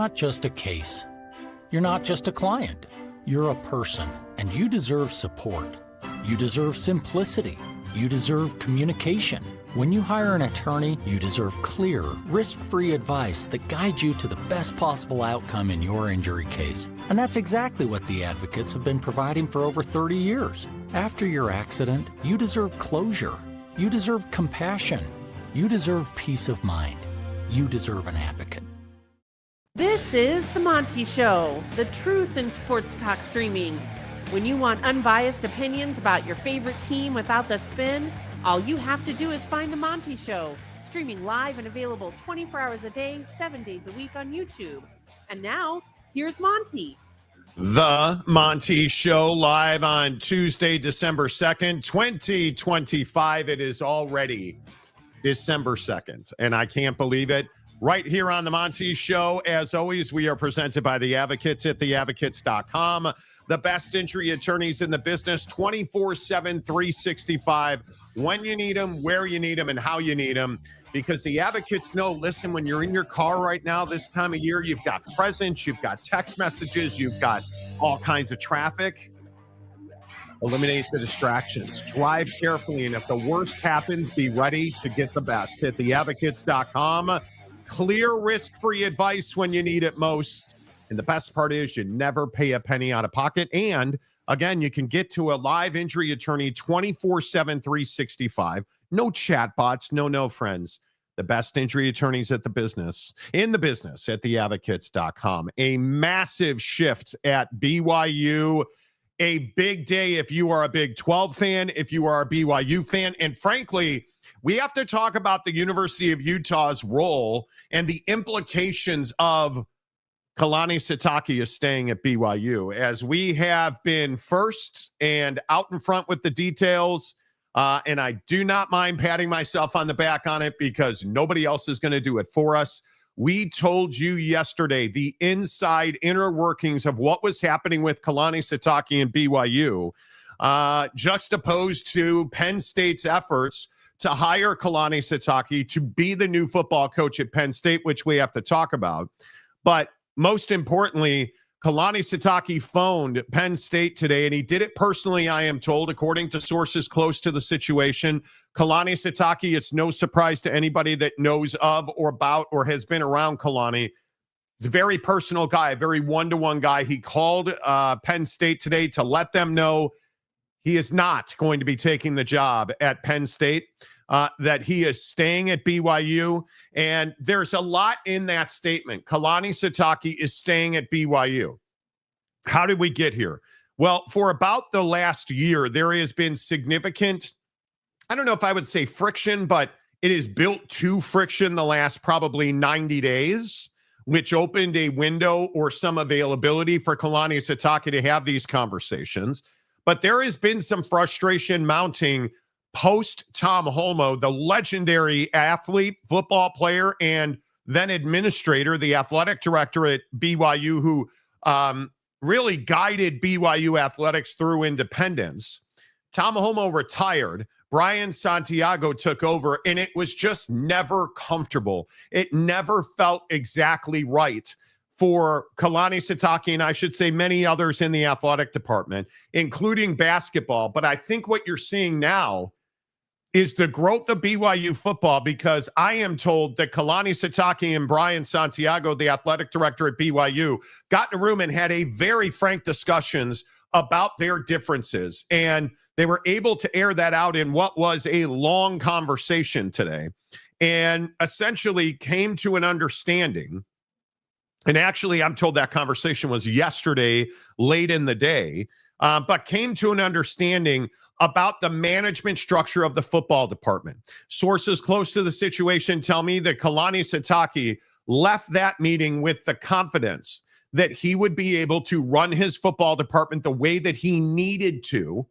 not just a case. You're not just a client. You're a person, and you deserve support. You deserve simplicity. You deserve communication. When you hire an attorney, you deserve clear, risk-free advice that guides you to the best possible outcome in your injury case. And that's exactly what the advocates have been providing for over 30 years. After your accident, you deserve closure. You deserve compassion. You deserve peace of mind. You deserve an advocate. This is The Monty Show, the truth in sports talk streaming. When you want unbiased opinions about your favorite team without the spin, all you have to do is find The Monty Show, streaming live and available 24 hours a day, 7 days a week on YouTube. And now, here's Monty. The Monty Show, live on Tuesday, December 2nd, 2025. It is already December 2nd, and I can't believe it. Right here on The Monty Show, as always, we are presented by The Advocates at theadvocates.com. The best injury attorneys in the business, 24/7, 365, when you need them, where you need them, and how you need them. Because the advocates know, listen, when you're in your car right now this time of year, you've got presents, you've got text messages, you've got all kinds of traffic. Eliminate the distractions. Drive carefully, and if the worst happens, be ready to get the best. At theadvocates.com, clear, risk-free advice when you need it most. And the best part is you never pay a penny out of pocket. And again, you can get to a live injury attorney 24/7, 365. No chatbots, no friends. The best injury attorneys in the business at theadvocates.com. A massive shift at BYU. A big day if you are a Big 12 fan, if you are a BYU fan. And frankly, we have to talk about the University of Utah's role and the implications of Kalani Sitake is staying at BYU, as we have been first and out in front with the details. And I do not mind patting myself on the back on it because nobody else is going to do it for us. We told you yesterday the inner workings of what was happening with Kalani Sitake and BYU, juxtaposed to Penn State's efforts to hire Kalani Sitake to be the new football coach at Penn State, which we have to talk about. But most importantly, Kalani Sitake phoned Penn State today, and he did it personally, I am told, according to sources close to the situation. Kalani Sitake, it's no surprise to anybody that knows of or about or has been around Kalani. He's a very personal guy, a very one-to-one guy. He called Penn State today to let them know he is not going to be taking the job at Penn State, that he is staying at BYU. And there's a lot in that statement. Kalani Sitake is staying at BYU. How did we get here? Well, for about the last year, there has been significant, I don't know if I would say friction, but it is built to friction the last probably 90 days, which opened a window or some availability for Kalani Sitake to have these conversations. But there has been some frustration mounting post Tom Holmoe, the legendary athlete, football player, and then administrator, the athletic director at BYU, who really guided BYU athletics through independence. Tom Holmoe retired. Brian Santiago took over, and it was just never comfortable. It never felt exactly right for Kalani Sitake, and I should say many others in the athletic department, including basketball. But I think what you're seeing now is the growth of BYU football, because I am told that Kalani Sitake and Brian Santiago, the athletic director at BYU, got in a room and had a very frank discussions about their differences. And they were able to air that out in what was a long conversation today, and essentially came to an understanding. And actually, I'm told that conversation was yesterday, late in the day, but came to an understanding about the management structure of the football department. Sources close to the situation tell me that Kalani Sitake left that meeting with the confidence that he would be able to run his football department the way that he needed to,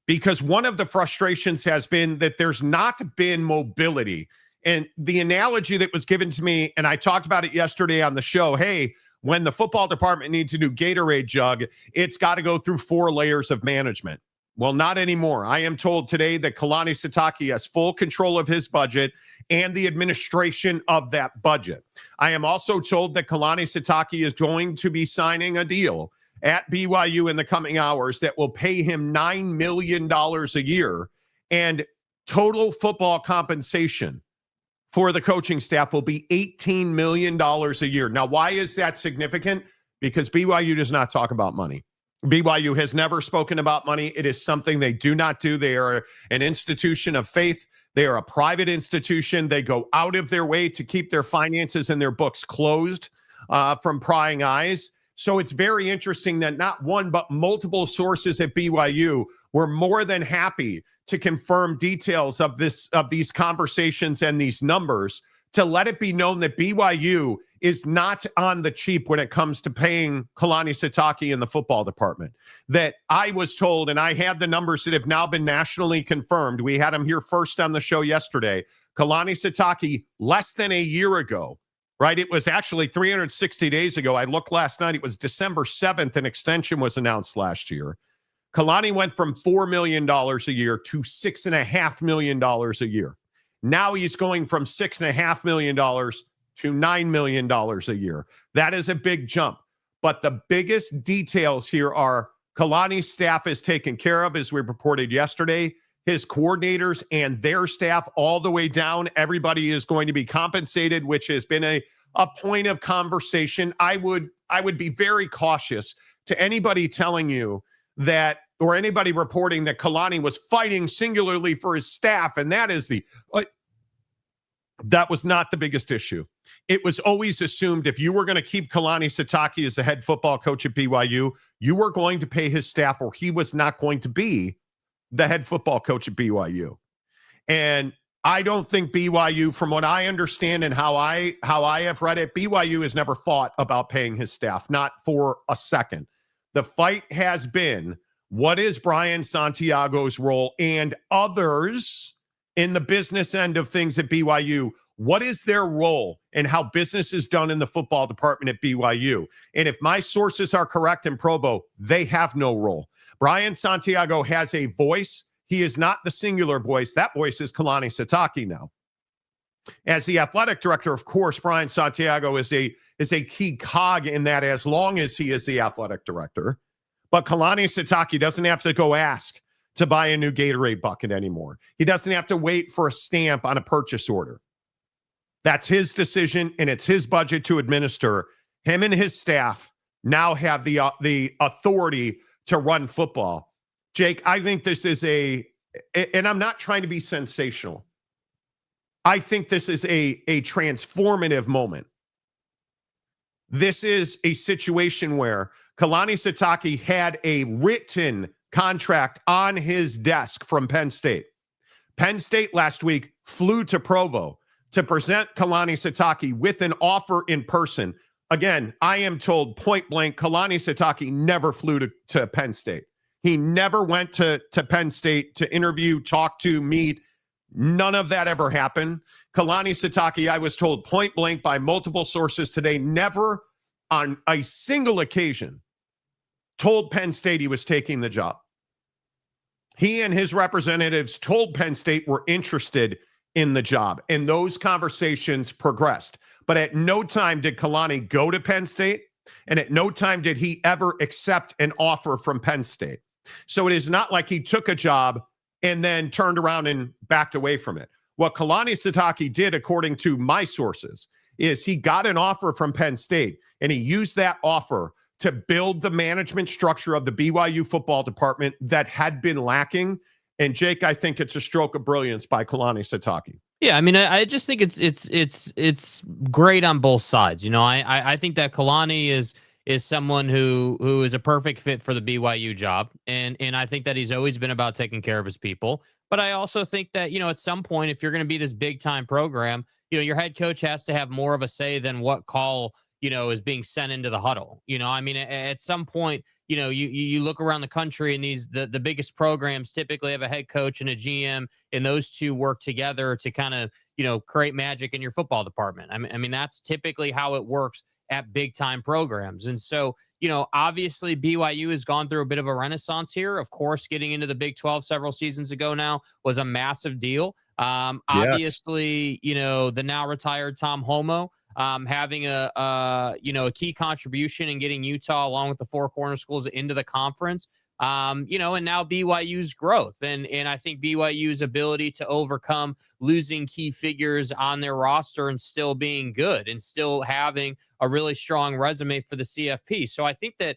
because one of the frustrations has been that there's not been mobility. And the analogy that was given to me, and I talked about it yesterday on the show, hey, when the football department needs a new Gatorade jug, it's got to go through 4 layers of management. Well, not anymore. I am told today that Kalani Sitake has full control of his budget and the administration of that budget. I am also told that Kalani Sitake is going to be signing a deal at BYU in the coming hours that will pay him $9 million a year, and total football compensation for the coaching staff will be $18 million a year. Now, why is that significant? Because BYU does not talk about money. BYU has never spoken about money. It is something they do not do. They are an institution of faith. They are a private institution. They go out of their way to keep their finances and their books closed from prying eyes. So it's very interesting that not one, but multiple sources at BYU were more than happy to confirm details of these conversations and these numbers, to let it be known that BYU is not on the cheap when it comes to paying Kalani Sitake in the football department. That I was told, and I had the numbers that have now been nationally confirmed. We had them here first on the show yesterday. Kalani Sitake, less than a year ago, right? It was actually 360 days ago. I looked last night. It was December 7th. An extension was announced last year. Kalani went from $4 million a year to $6.5 million a year. Now he's going from $6.5 million to $9 million a year. That is a big jump. But the biggest details here are Kalani's staff is taken care of, as we reported yesterday. His coordinators and their staff all the way down, everybody is going to be compensated, which has been a point of conversation. I would be very cautious to anybody telling you that, or anybody reporting that Kalani was fighting singularly for his staff, and that is that was not the biggest issue. It was always assumed if you were going to keep Kalani Sitake as the head football coach at BYU, you were going to pay his staff, or he was not going to be the head football coach at BYU. And I don't think BYU, from what I understand and how I have read it, BYU has never fought about paying his staff, not for a second. The fight has been, what is Brian Santiago's role and others in the business end of things at BYU? What is their role in how business is done in the football department at BYU? And if my sources are correct in Provo, they have no role. Brian Santiago has a voice. He is not the singular voice. That voice is Kalani Sitake now. As the athletic director, of course, Brian Santiago is a key cog in that, as long as he is the athletic director. But Kalani Sitake doesn't have to go ask to buy a new Gatorade bucket anymore. He doesn't have to wait for a stamp on a purchase order. That's his decision, and it's his budget to administer. Him and his staff now have the authority to run football. Jake, I think this is and I'm not trying to be sensational. I think this is a transformative moment. This is a situation where Kalani Sitake had a written contract on his desk from Penn State. Penn State last week flew to Provo to present Kalani Sitake with an offer in person. Again, I am told point blank, Kalani Sitake never flew to Penn State. He never went to Penn State to interview, talk to, meet. None of that ever happened. Kalani Sitake, I was told point blank by multiple sources today, never on a single occasion told Penn State he was taking the job. He and his representatives told Penn State were interested in the job, and those conversations progressed. But at no time did Kalani go to Penn State, and at no time did he ever accept an offer from Penn State. So it is not like he took a job and then turned around and backed away from it. What Kalani Sitake did, according to my sources, is he got an offer from Penn State, and he used that offer to build the management structure of the BYU football department that had been lacking. And Jake, I think it's a stroke of brilliance by Kalani Sitake. Yeah, I mean, I just think it's great on both sides. You know, I think that Kalani is someone who is a perfect fit for the BYU job, and I think that he's always been about taking care of his people. But I also think that, you know, at some point, if you're going to be this big time program, you know, your head coach has to have more of a say than what call, you know, is being sent into the huddle. You know, I mean, at some point, you know, you look around the country, and the biggest programs typically have a head coach and a GM, and those two work together to kind of, you know, create magic in your football department. I mean, that's typically how it works at big time programs. And so, obviously BYU has gone through a bit of a renaissance here. Of course, getting into the Big 12 several seasons ago now was a massive deal. Yes. Obviously, the now retired Tom Homo having a key contribution in getting Utah along with the four corner schools into the conference. And now BYU's growth and I think BYU's ability to overcome losing key figures on their roster and still being good and still having a really strong resume for the CFP. So I think that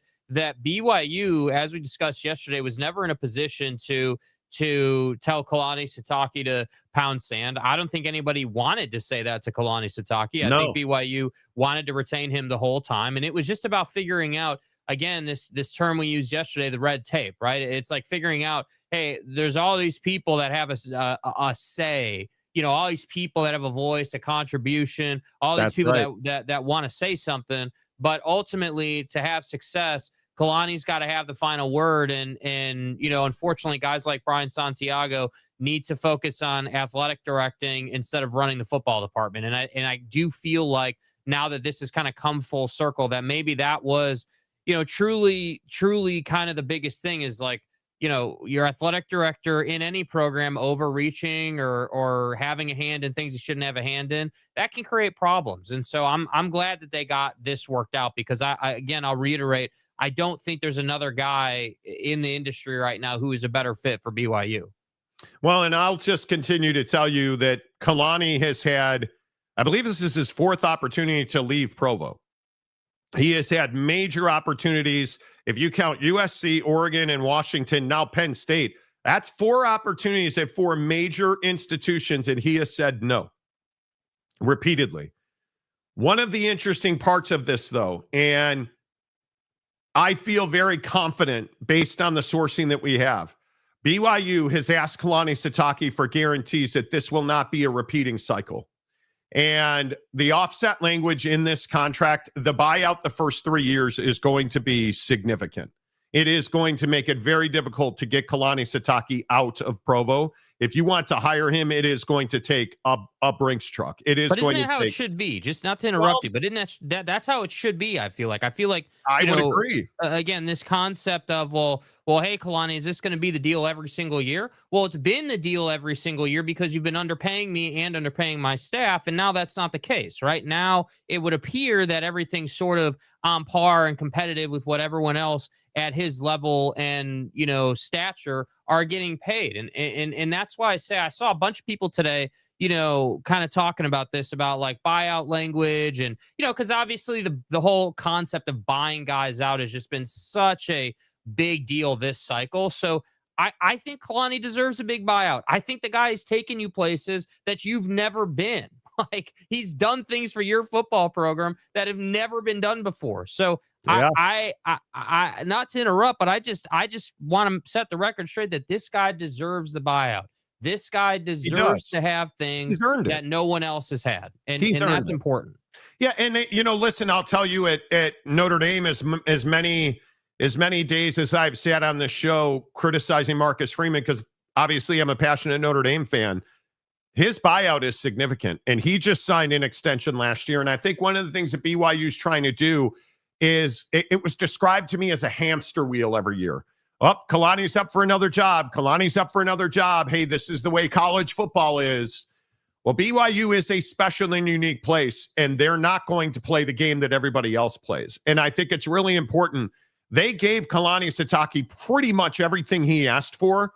BYU, as we discussed yesterday, was never in a position to tell Kalani Sitake to pound sand. I don't think anybody wanted to say that to Kalani Sitake. I think BYU wanted to retain him the whole time. And it was just about figuring out, again, this term we used yesterday, the red tape, right? It's like figuring out, hey, there's all these people that have a say, all these people that have a voice, a contribution, all these people that want to say something. But ultimately, to have success, Kalani's got to have the final word. And unfortunately, guys like Brian Santiago need to focus on athletic directing instead of running the football department. And I do feel like now that this has kind of come full circle, that maybe that was, truly kind of the biggest thing is like, your athletic director in any program overreaching or having a hand in things he shouldn't have a hand in, that can create problems. And so I'm glad that they got this worked out because I'll reiterate, I don't think there's another guy in the industry right now who is a better fit for BYU. Well, and I'll just continue to tell you that Kalani has had, I believe this is his fourth opportunity to leave Provo. He has had major opportunities. If you count USC, Oregon, and Washington, now Penn State, that's 4 opportunities at 4 major institutions, and he has said no repeatedly. One of the interesting parts of this, though, and I feel very confident based on the sourcing that we have, BYU has asked Kalani Sitake for guarantees that this will not be a repeating cycle. And the offset language in this contract, the buyout the first 3 years is going to be significant. It is going to make it very difficult to get Kalani Sitake out of Provo. If you want to hire him, it is going to take a Brinks truck. It is going to take. But isn't that how it should be? Just not to interrupt you, but isn't that's how it should be? I feel like I would agree. Again, this concept of well, hey, Kalani, is this going to be the deal every single year? Well, it's been the deal every single year because you've been underpaying me and underpaying my staff, and now that's not the case, right? Now it would appear that everything's sort of on par and competitive with what everyone else at his level and stature are getting paid, and that's why I say I saw a bunch of people today, kind of talking about this, about like buyout language, and because obviously the whole concept of buying guys out has just been such a big deal this cycle. So I think Kalani deserves a big buyout. I think the guy is taking you places that you've never been. Like, he's done things for your football program that have never been done before. So yeah. I not to interrupt, but I just want to set the record straight that this guy deserves the buyout. This guy deserves to have things that no one else has had. And that's important. Yeah. And listen, I'll tell you at Notre Dame, as many days as I've sat on this show criticizing Marcus Freeman, because obviously I'm a passionate Notre Dame fan, his buyout is significant, and he just signed an extension last year. And I think one of the things that BYU is trying to do is it was described to me as a hamster wheel every year. Oh, Kalani's up for another job. Kalani's up for another job. Hey, this is the way college football is. Well, BYU is a special and unique place, and they're not going to play the game that everybody else plays. And I think it's really important. They gave Kalani Sitake pretty much everything he asked for.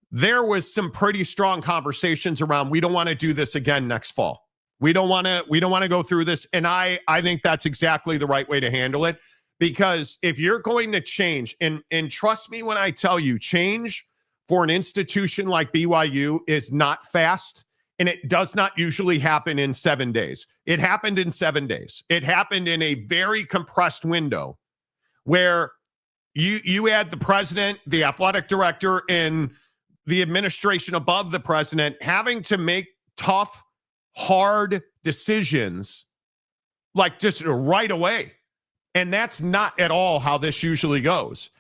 There was some pretty strong conversations around, we don't want to do this again next fall. We don't want to go through this. And I think that's exactly the right way to handle it, because if you're going to change, and trust me when I tell you, change for an institution like BYU is not fast, and it does not usually happen in 7 days. It happened in 7 days. It happened in a very compressed window where you had the president, the athletic director, and the administration above the president having to make tough, hard decisions like just right away. And that's not at all how this usually goes.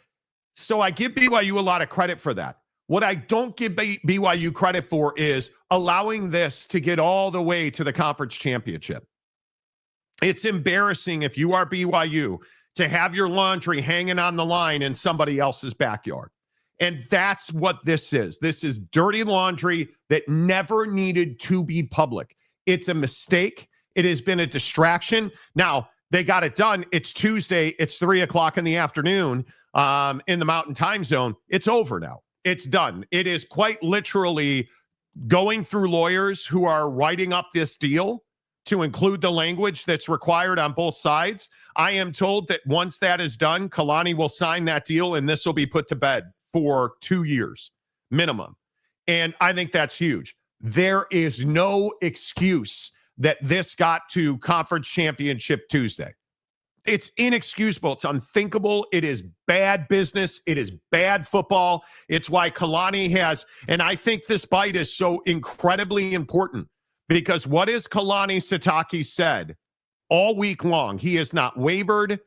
So I give BYU a lot of credit for that. What I don't give BYU credit for is allowing this to get all the way to the conference championship. It's embarrassing if you are BYU to have your laundry hanging on the line in somebody else's backyard. And that's what this is. This is dirty laundry that never needed to be public. It's a mistake. It has been a distraction. Now, they got it done. It's Tuesday. It's 3:00 in the afternoon in the Mountain Time Zone. It's over now. It's done. It is quite literally going through lawyers who are writing up this deal to include the language that's required on both sides. I am told that once that is done, Kalani will sign that deal and this will be put to bed for 2 years minimum. And I think that's huge. There is no excuse that this got to Conference Championship Tuesday. It's inexcusable. It's unthinkable. It is bad business. It is bad football. It's why Kalani has, and I think this bite is so incredibly important because what has Kalani Sitake said all week long? He has not wavered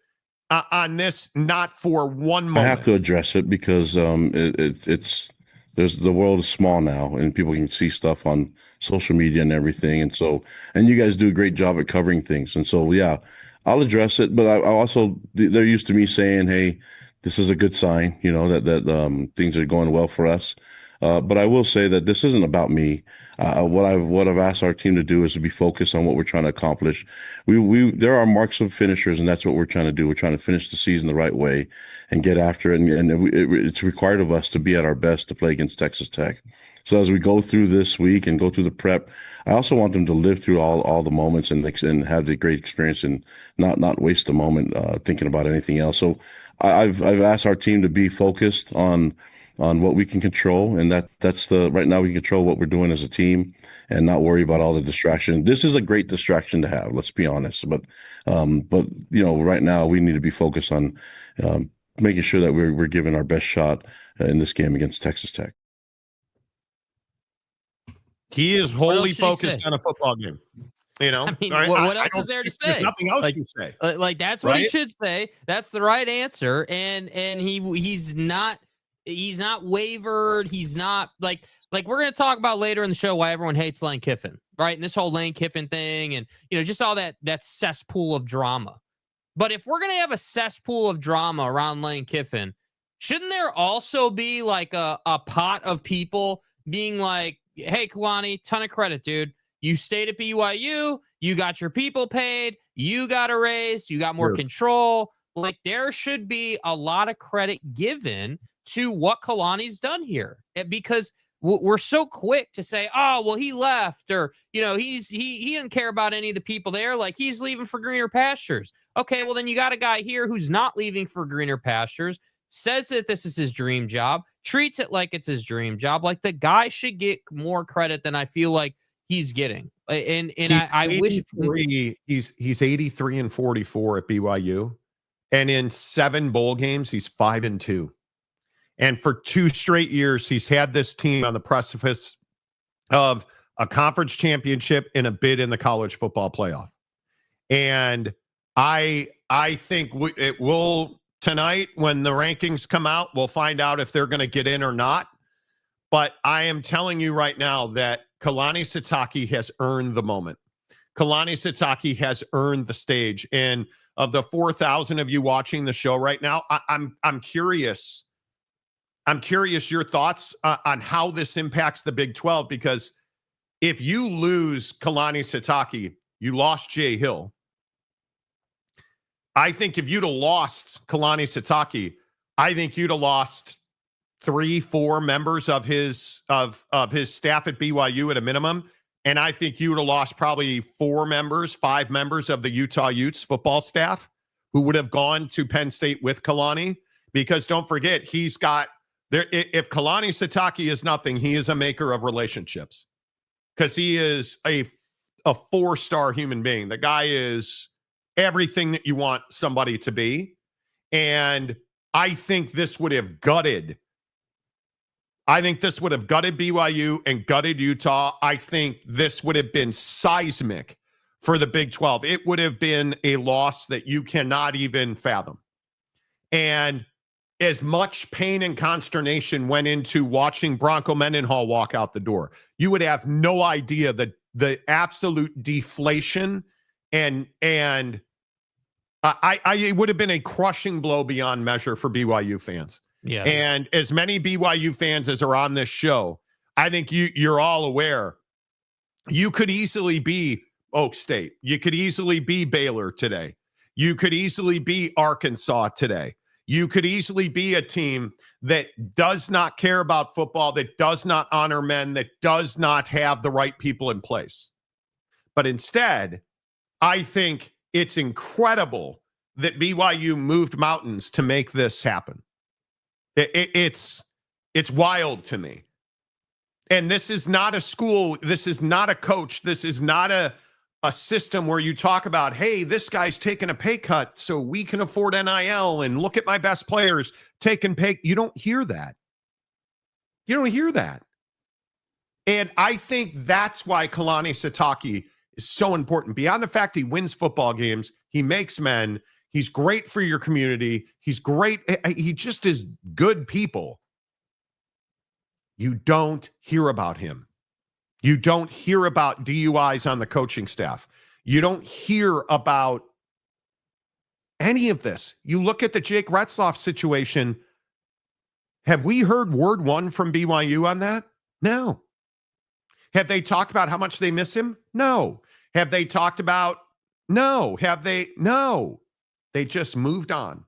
on this, not for one moment. I have to address it because it's the world is small now and people can see stuff on social media and everything. And so, and you guys do a great job at covering things. And so, yeah, I'll address it. But I also, they're used to me saying, hey, this is a good sign, you know, that things are going well for us. But I will say that this isn't about me. What I've asked our team to do is to be focused on what we're trying to accomplish. There are marks of finishers, and that's what we're trying to do. We're trying to finish the season the right way and get after it. And it's required of us to be at our best to play against Texas Tech. So as we go through this week and go through the prep, I also want them to live through all the moments and have the great experience and not waste a moment thinking about anything else. So I've asked our team to be focused on what we can control, and that's right now we can control what we're doing as a team and not worry about all the distraction. This is a great distraction to have, let's be honest. But you know, right now we need to be focused on making sure that we're giving our best shot in this game against Texas Tech. He is wholly focused on a football game. You know, I mean, what else is there to say? There's nothing else to say. Like that's what he should say. That's the right answer. And he's not wavered. He's not like we're going to talk about later in the show why everyone hates Lane Kiffin, right? And this whole Lane Kiffin thing and, you know, just all that cesspool of drama. But if we're going to have a cesspool of drama around Lane Kiffin, shouldn't there also be like a pot of people being like, hey, Kalani, ton of credit, dude. You stayed at BYU. You got your people paid. You got a raise. You got more control. Like there should be a lot of credit given to what Kalani's done here, because we're so quick to say, oh, well, he left, or, you know, he didn't care about any of the people there. Like he's leaving for greener pastures. Okay, well, then you got a guy here who's not leaving for greener pastures, says that this is his dream job, treats it like it's his dream job. Like the guy should get more credit than I feel like he's getting. And I wish he's 83 and 44 at BYU. And in 7 bowl games, he's 5-2. And for 2 straight years, he's had this team on the precipice of a conference championship and a bid in the college football playoff. And I think it will tonight when the rankings come out, we'll find out if they're going to get in or not. But I am telling you right now that Kalani Sitake has earned the moment. Kalani Sitake has earned the stage. And of the 4,000 of you watching the show right now, I'm curious. I'm curious your thoughts on how this impacts the Big 12, because if you lose Kalani Sitake, you lost Jay Hill. I think if you'd have lost Kalani Sitake, I think you'd have lost 3-4 members of his staff at BYU at a minimum. And I think you would have lost probably 5 members of the Utah Utes football staff who would have gone to Penn State with Kalani, because don't forget, he's got there. If Kalani Sitake is nothing, he is a maker of relationships, because he is a 4-star human being. The guy is everything that you want somebody to be. And I think this would have gutted. I think this would have gutted BYU and gutted Utah. I think this would have been seismic for the Big 12. It would have been a loss that you cannot even fathom. And as much pain and consternation went into watching Bronco Mendenhall walk out the door, you would have no idea the absolute deflation and it would have been a crushing blow beyond measure for BYU fans. Yeah. And as many BYU fans as are on this show, I think you're all aware you could easily be Oak State. You could easily be Baylor today. You could easily be Arkansas today. You could easily be a team that does not care about football, that does not honor men, that does not have the right people in place. But instead, I think it's incredible that BYU moved mountains to make this happen. It's wild to me. And this is not a school. This is not a coach. This is not a system where you talk about, hey, this guy's taking a pay cut so we can afford NIL and look at my best players taking pay. You don't hear that. You don't hear that. And I think that's why Kalani Sitake is so important. Beyond the fact he wins football games, he makes men, he's great for your community, he's great. He just is good people. You don't hear about him. You don't hear about DUIs on the coaching staff. You don't hear about any of this. You look at the Jake Retzloff situation. Have we heard word one from BYU on that? No. Have they talked about how much they miss him? No. Have they talked about? No. Have they? No. They just moved on.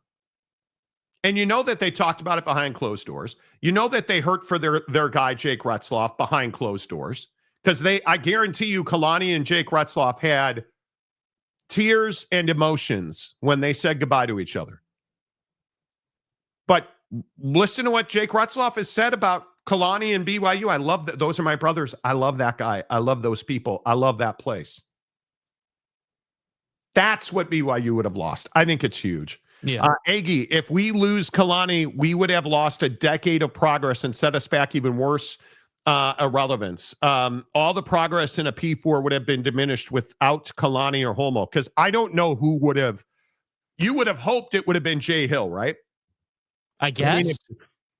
And you know that they talked about it behind closed doors. You know that they hurt for their guy, Jake Retzloff, behind closed doors. Because I guarantee you, Kalani and Jake Retzloff had tears and emotions when they said goodbye to each other. But listen to what Jake Retzloff has said about Kalani and BYU. I love that. Those are my brothers. I love that guy. I love those people. I love that place. That's what BYU would have lost. I think it's huge. Yeah. Aggie, if we lose Kalani, we would have lost a decade of progress and set us back even worse irrelevance. All the progress in a P4 would have been diminished without Kalani or Holmo, because I don't know who would have. You would have hoped it would have been Jay Hill, right? I guess.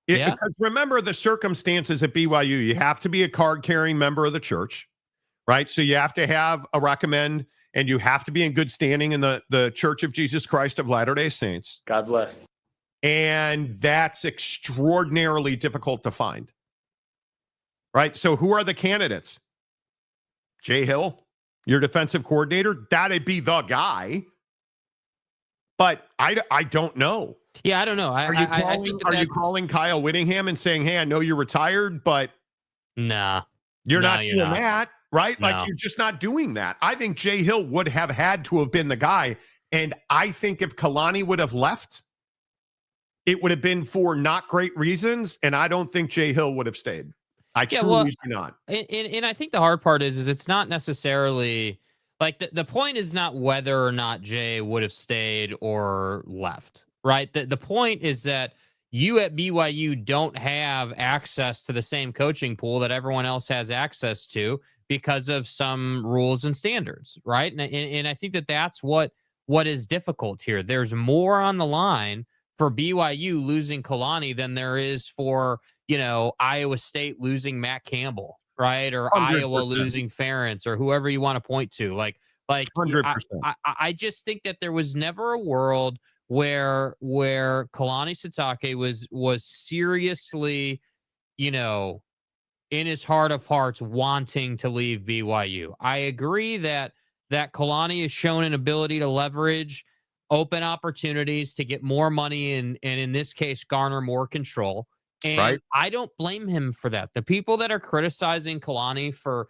Yeah. Because remember the circumstances at BYU. You have to be a card-carrying member of the church, right? So you have to have a recommend, and you have to be in good standing in the Church of Jesus Christ of Latter-day Saints. God bless. And that's extraordinarily difficult to find. Right? So who are the candidates? Jay Hill, your defensive coordinator? That'd be the guy. But I don't know. Yeah, I don't know. Are you calling Kyle Whittingham and saying, hey, I know you're retired, but nah, you're not doing that, right? No. Like, you're just not doing that. I think Jay Hill would have had to have been the guy. And I think if Kalani would have left, it would have been for not great reasons. And I don't think Jay Hill would have stayed. I truly do not. And I think the hard part is it's not necessarily like the point is not whether or not Jay would have stayed or left, right? The point is that you at BYU don't have access to the same coaching pool that everyone else has access to because of some rules and standards, right? And I think that's what is difficult here. There's more on the line for BYU losing Kalani than there is for, Iowa State losing Matt Campbell, right? Or 100%. Iowa losing Ferentz or whoever you want to point to. Like 100%. I just think that there was never a world where Kalani Sitake was seriously, in his heart of hearts wanting to leave BYU. I agree that Kalani has shown an ability to leverage open opportunities to get more money and in this case garner more control. And right. I don't blame him for that. The people that are criticizing Kalani for,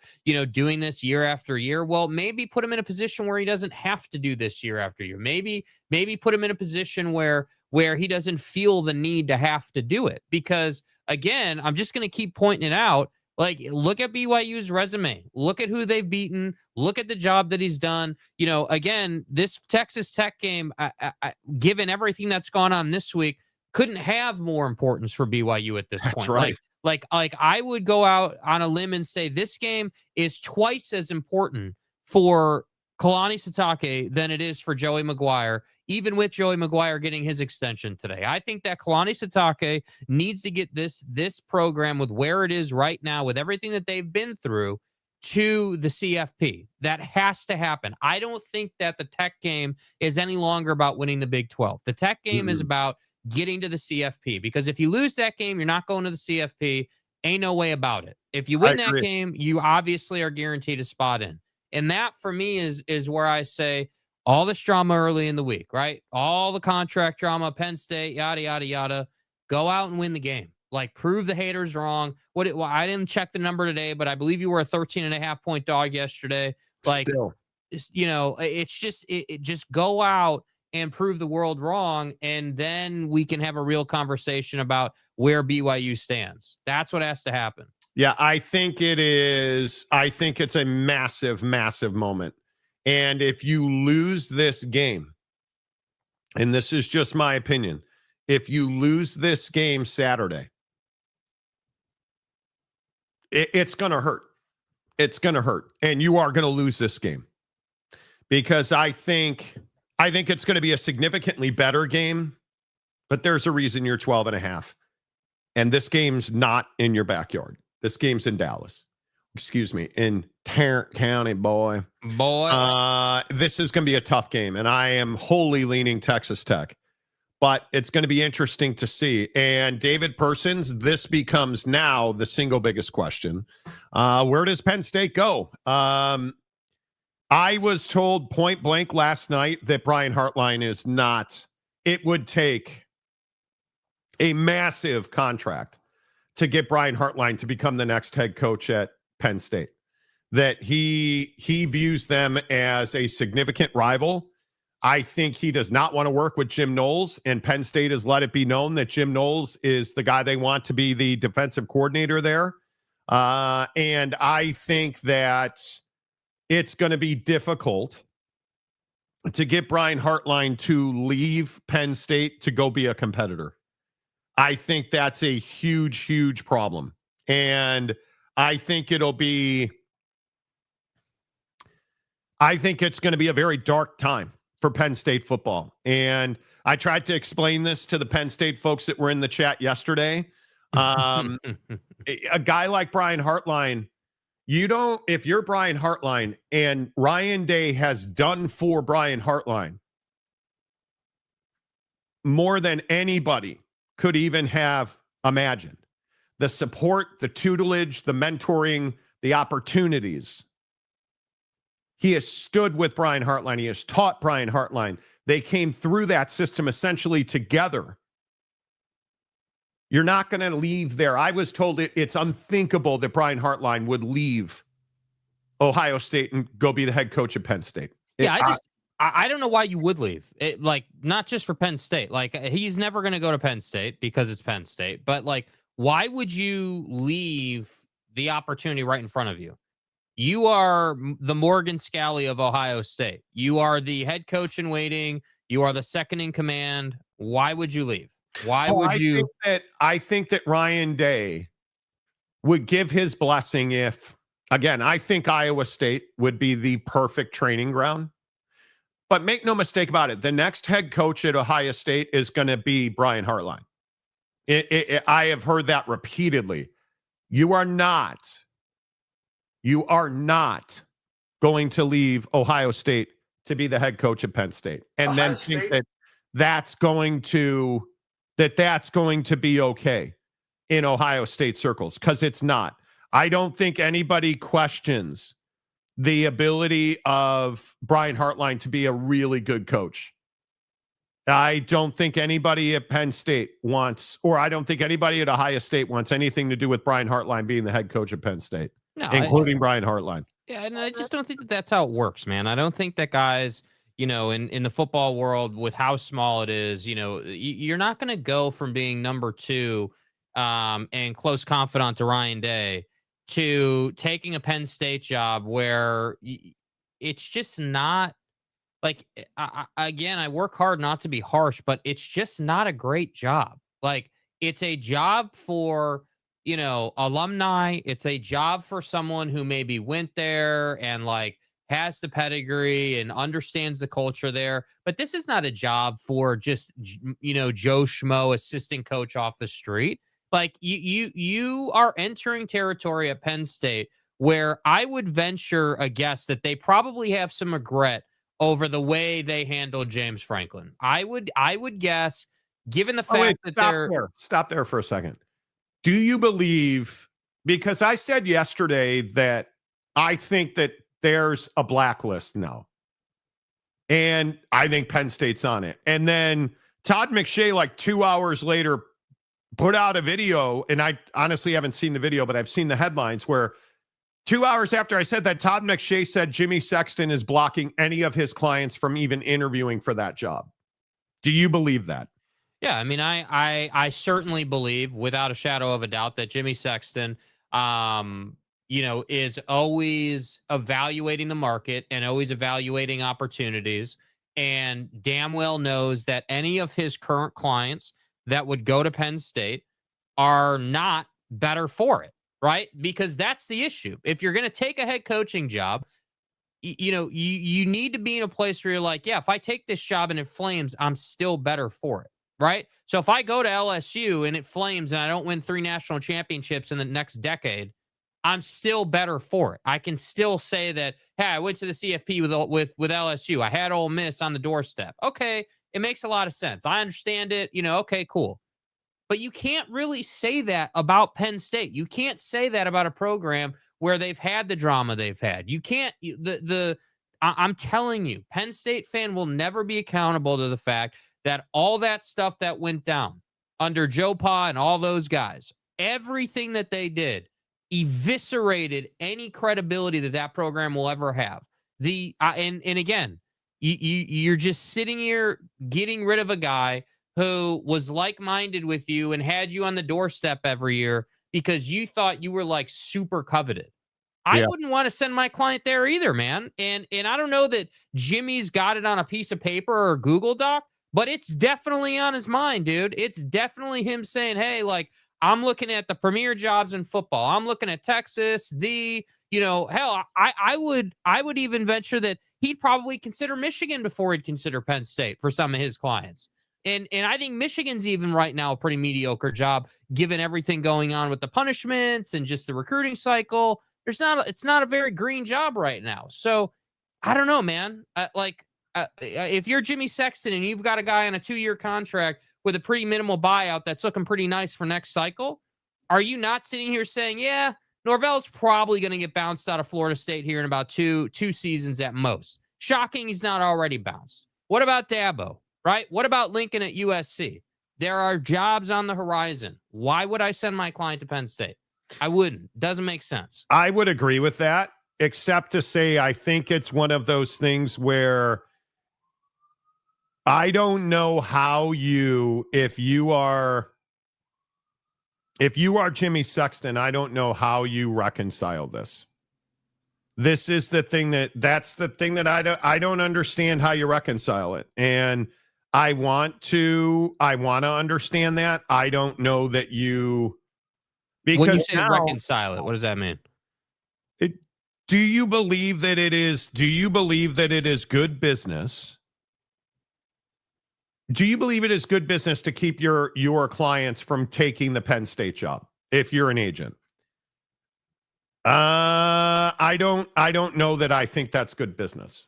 doing this year after year, well, maybe put him in a position where he doesn't have to do this year after year. Maybe put him in a position where he doesn't feel the need to have to do it. Because again, I'm just going to keep pointing it out. Like, look at BYU's resume. Look at who they've beaten. Look at the job that he's done. Again, this Texas Tech game, given everything that's gone on this week, couldn't have more importance for BYU at this point. Right. Like I would go out on a limb and say this game is twice as important for Kalani Sitake than it is for Joey McGuire, even with Joey McGuire getting his extension today. I think that Kalani Sitake needs to get this program with where it is right now, with everything that they've been through, to the CFP. That has to happen. I don't think that the Tech game is any longer about winning the Big 12. The Tech game is about getting to the CFP, because if you lose that game, you're not going to the CFP. Ain't no way about it. If you win that game, you obviously are guaranteed a spot in. And that for me is where I say all this drama early in the week, right? All the contract drama, Penn State, yada, yada, yada. Go out and win the game. Like, prove the haters wrong. Well, I didn't check the number today, but I believe you were a 13.5-point dog yesterday. Like, Still. you know, it's just, it just go out and prove the world wrong. And then we can have a real conversation about where BYU stands. That's what has to happen. Yeah, I think it is. I think it's a massive, massive moment. And if you lose this game, and this is just my opinion, if you lose this game Saturday, it's going to hurt. It's going to hurt. And you are going to lose this game, because I think it's going to be a significantly better game, but there's a reason you're 12.5. And this game's not in your backyard. This game's in Dallas. Excuse me, in Tarrant County, boy. This is going to be a tough game, and I am wholly leaning Texas Tech. But it's going to be interesting to see. And David Persons, this becomes now the single biggest question. Where does Penn State go? I was told point blank last night that Brian Hartline is not. It would take a massive contract to get Brian Hartline to become the next head coach at Penn State. That he views them as a significant rival. I think he does not want to work with Jim Knowles, and Penn State has let it be known that Jim Knowles is the guy they want to be the defensive coordinator there. And I think that it's going to be difficult to get Brian Hartline to leave Penn State to go be a competitor. I think that's a huge, huge problem. And I think it's going to be a very dark time for Penn State football. And I tried to explain this to the Penn State folks that were in the chat yesterday. A guy like Brian Hartline, if you're Brian Hartline, and Ryan Day has done for Brian Hartline more than anybody could even have imagined. The support, the tutelage, the mentoring, the opportunities. He has stood with Brian Hartline. He has taught Brian Hartline. They came through that system essentially together. You're not going to leave there. I was told it's unthinkable that Brian Hartline would leave Ohio State and go be the head coach at Penn State. I don't know why you would leave. Like, not just for Penn State. Like, he's never going to go to Penn State because it's Penn State. But, like, why would you leave the opportunity right in front of you? You are the Morgan Scalley of Ohio State. You are the head coach in waiting. You are the second in command. Why would you leave? I think that Ryan Day would give his blessing if, again, I think Iowa State would be the perfect training ground. But make no mistake about it, the next head coach at Ohio State is going to be Brian Hartline. I have heard that repeatedly. You are not going to leave Ohio State to be the head coach at Penn State and then think that that's going to be okay in Ohio State circles, because it's not. I don't think anybody questions the ability of Brian Hartline to be a really good coach. I don't think anybody at Penn State wants, or I don't think anybody at Ohio State wants anything to do with Brian Hartline being the head coach at Penn State, including Brian Hartline. Yeah, and I just don't think that that's how it works, man. I don't think that guys, in the football world, with how small it is, you're not going to go from being number 2 and close confidant to Ryan Day to taking a Penn State job where it's just not like, I work hard not to be harsh, but it's just not a great job. Like, it's a job for, alumni. It's a job for someone who maybe went there and like has the pedigree and understands the culture there. But this is not a job for just, Joe Schmo assistant coach off the street. Like, you are entering territory at Penn State where I would venture a guess that they probably have some regret over the way they handled James Franklin. I would guess, given the fact that stop there for a second. Do you believe, because I said yesterday that I think that there's a blacklist now, and I think Penn State's on it. And then Todd McShay, like 2 hours later, put out a video, and I honestly haven't seen the video, but I've seen the headlines where 2 hours after I said that, Todd McShay said Jimmy Sexton is blocking any of his clients from even interviewing for that job. Do you believe that? Yeah, I mean, I certainly believe, without a shadow of a doubt, that Jimmy Sexton, is always evaluating the market and always evaluating opportunities, and damn well knows that any of his current clients that would go to Penn State are not better for it, right? Because that's the issue. If you're going to take a head coaching job, you need to be in a place where you're like, yeah, if I take this job and it flames, I'm still better for it. Right. So if I go to LSU and it flames and I don't win 3 national championships in the next decade, I'm still better for it. I can still say that, hey, I went to the CFP with LSU. I had Ole Miss on the doorstep. Okay. It makes a lot of sense. I understand it. Okay, cool. But you can't really say that about Penn State. You can't say that about a program where they've had the drama they've had. You can't, I'm telling you, Penn State fan will never be accountable to the fact that all that stuff that went down under Joe Pa and all those guys, everything that they did eviscerated any credibility that program will ever have. And again, you're just sitting here getting rid of a guy who was like-minded with you and had you on the doorstep every year because you thought you were like super coveted. I wouldn't want to send my client there either, man. And I don't know that Jimmy's got it on a piece of paper or a Google Doc, but it's definitely on his mind, dude. It's definitely him saying, hey, like, I'm looking at the premier jobs in football. I'm looking at Texas, hell, I would even venture that he'd probably consider Michigan before he'd consider Penn State for some of his clients. And I think Michigan's even right now a pretty mediocre job, given everything going on with the punishments and just the recruiting cycle. It's not a very green job right now. So I don't know, man. If you're Jimmy Sexton and you've got a guy on a 2-year contract with a pretty minimal buyout that's looking pretty nice for next cycle, are you not sitting here saying, yeah, Norvell's probably going to get bounced out of Florida State here in about two seasons at most? Shocking he's not already bounced. What about Dabo, right? What about Lincoln at USC? There are jobs on the horizon. Why would I send my client to Penn State? I wouldn't. Doesn't make sense. I would agree with that, except to say I think it's one of those things where I don't know how if you are Jimmy Sexton, I don't know how you reconcile this. This is the thing that's the thing that I don't understand how you reconcile it. And I want to understand that. I don't know that because when you say reconcile it, what does that mean? Do you believe that it is good business? Do you believe it is good business to keep your clients from taking the Penn State job if you're an agent? I don't know that I think that's good business.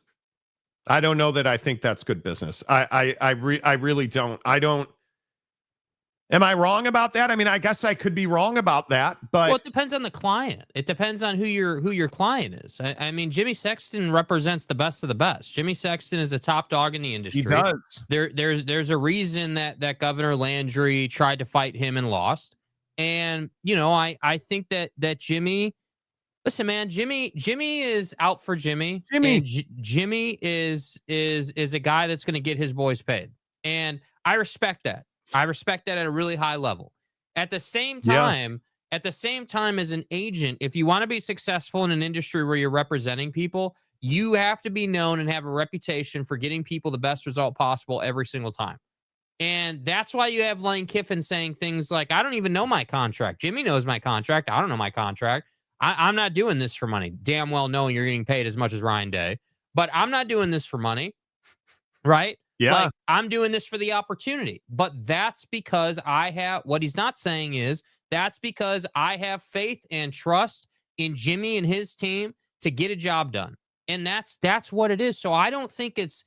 I don't know that I think that's good business. I really don't. Am I wrong about that? I mean, I guess I could be wrong about that, but well, it depends on the client. It depends on who your client is. I mean, Jimmy Sexton represents the best of the best. Jimmy Sexton is a top dog in the industry. He does. There's a reason that Governor Landry tried to fight him and lost. And I think that Jimmy, listen, man, Jimmy is out for Jimmy. Jimmy is a guy that's going to get his boys paid, and I respect that. I respect that at a really high level. At the same time, as an agent, if you want to be successful in an industry where you're representing people, you have to be known and have a reputation for getting people the best result possible every single time. And that's why you have Lane Kiffin saying things like, I don't even know my contract. Jimmy knows my contract. I don't know my contract. I'm not doing this for money. Damn well knowing you're getting paid as much as Ryan Day. But I'm not doing this for money, right? Yeah. Like, I'm doing this for the opportunity. But that's because what he's not saying is that's because I have faith and trust in Jimmy and his team to get a job done. And that's what it is. So I don't think it's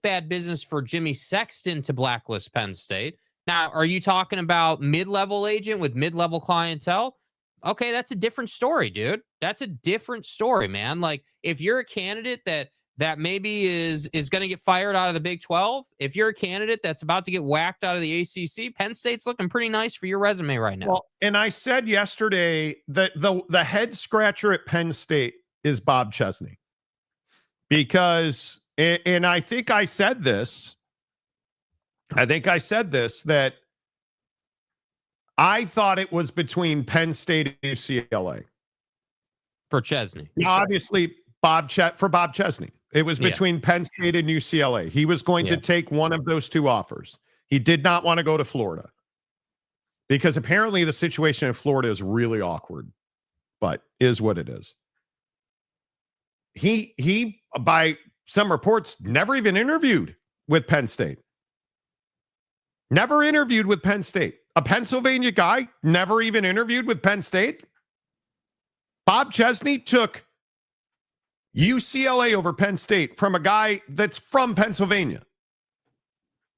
bad business for Jimmy Sexton to blacklist Penn State. Now, are you talking about mid-level agent with mid-level clientele? Okay, that's a different story, dude. That's a different story, man. Like, if you're a candidate that maybe is going to get fired out of the Big 12, if you're a candidate that's about to get whacked out of the ACC, Penn State's looking pretty nice for your resume right now. Well, and I said yesterday that the head scratcher at Penn State is Bob Chesney. Because, and I think I said this, that I thought it was between Penn State and UCLA. For Chesney. Now, obviously, for Bob Chesney. It was between Penn State and UCLA. He was going to take one of those two offers. He did not want to go to Florida because apparently the situation in Florida is really awkward, but is what it is. He by some reports, never even interviewed with Penn State. Never interviewed with Penn State. A Pennsylvania guy never even interviewed with Penn State. Bob Chesney took UCLA over Penn State from a guy that's from Pennsylvania.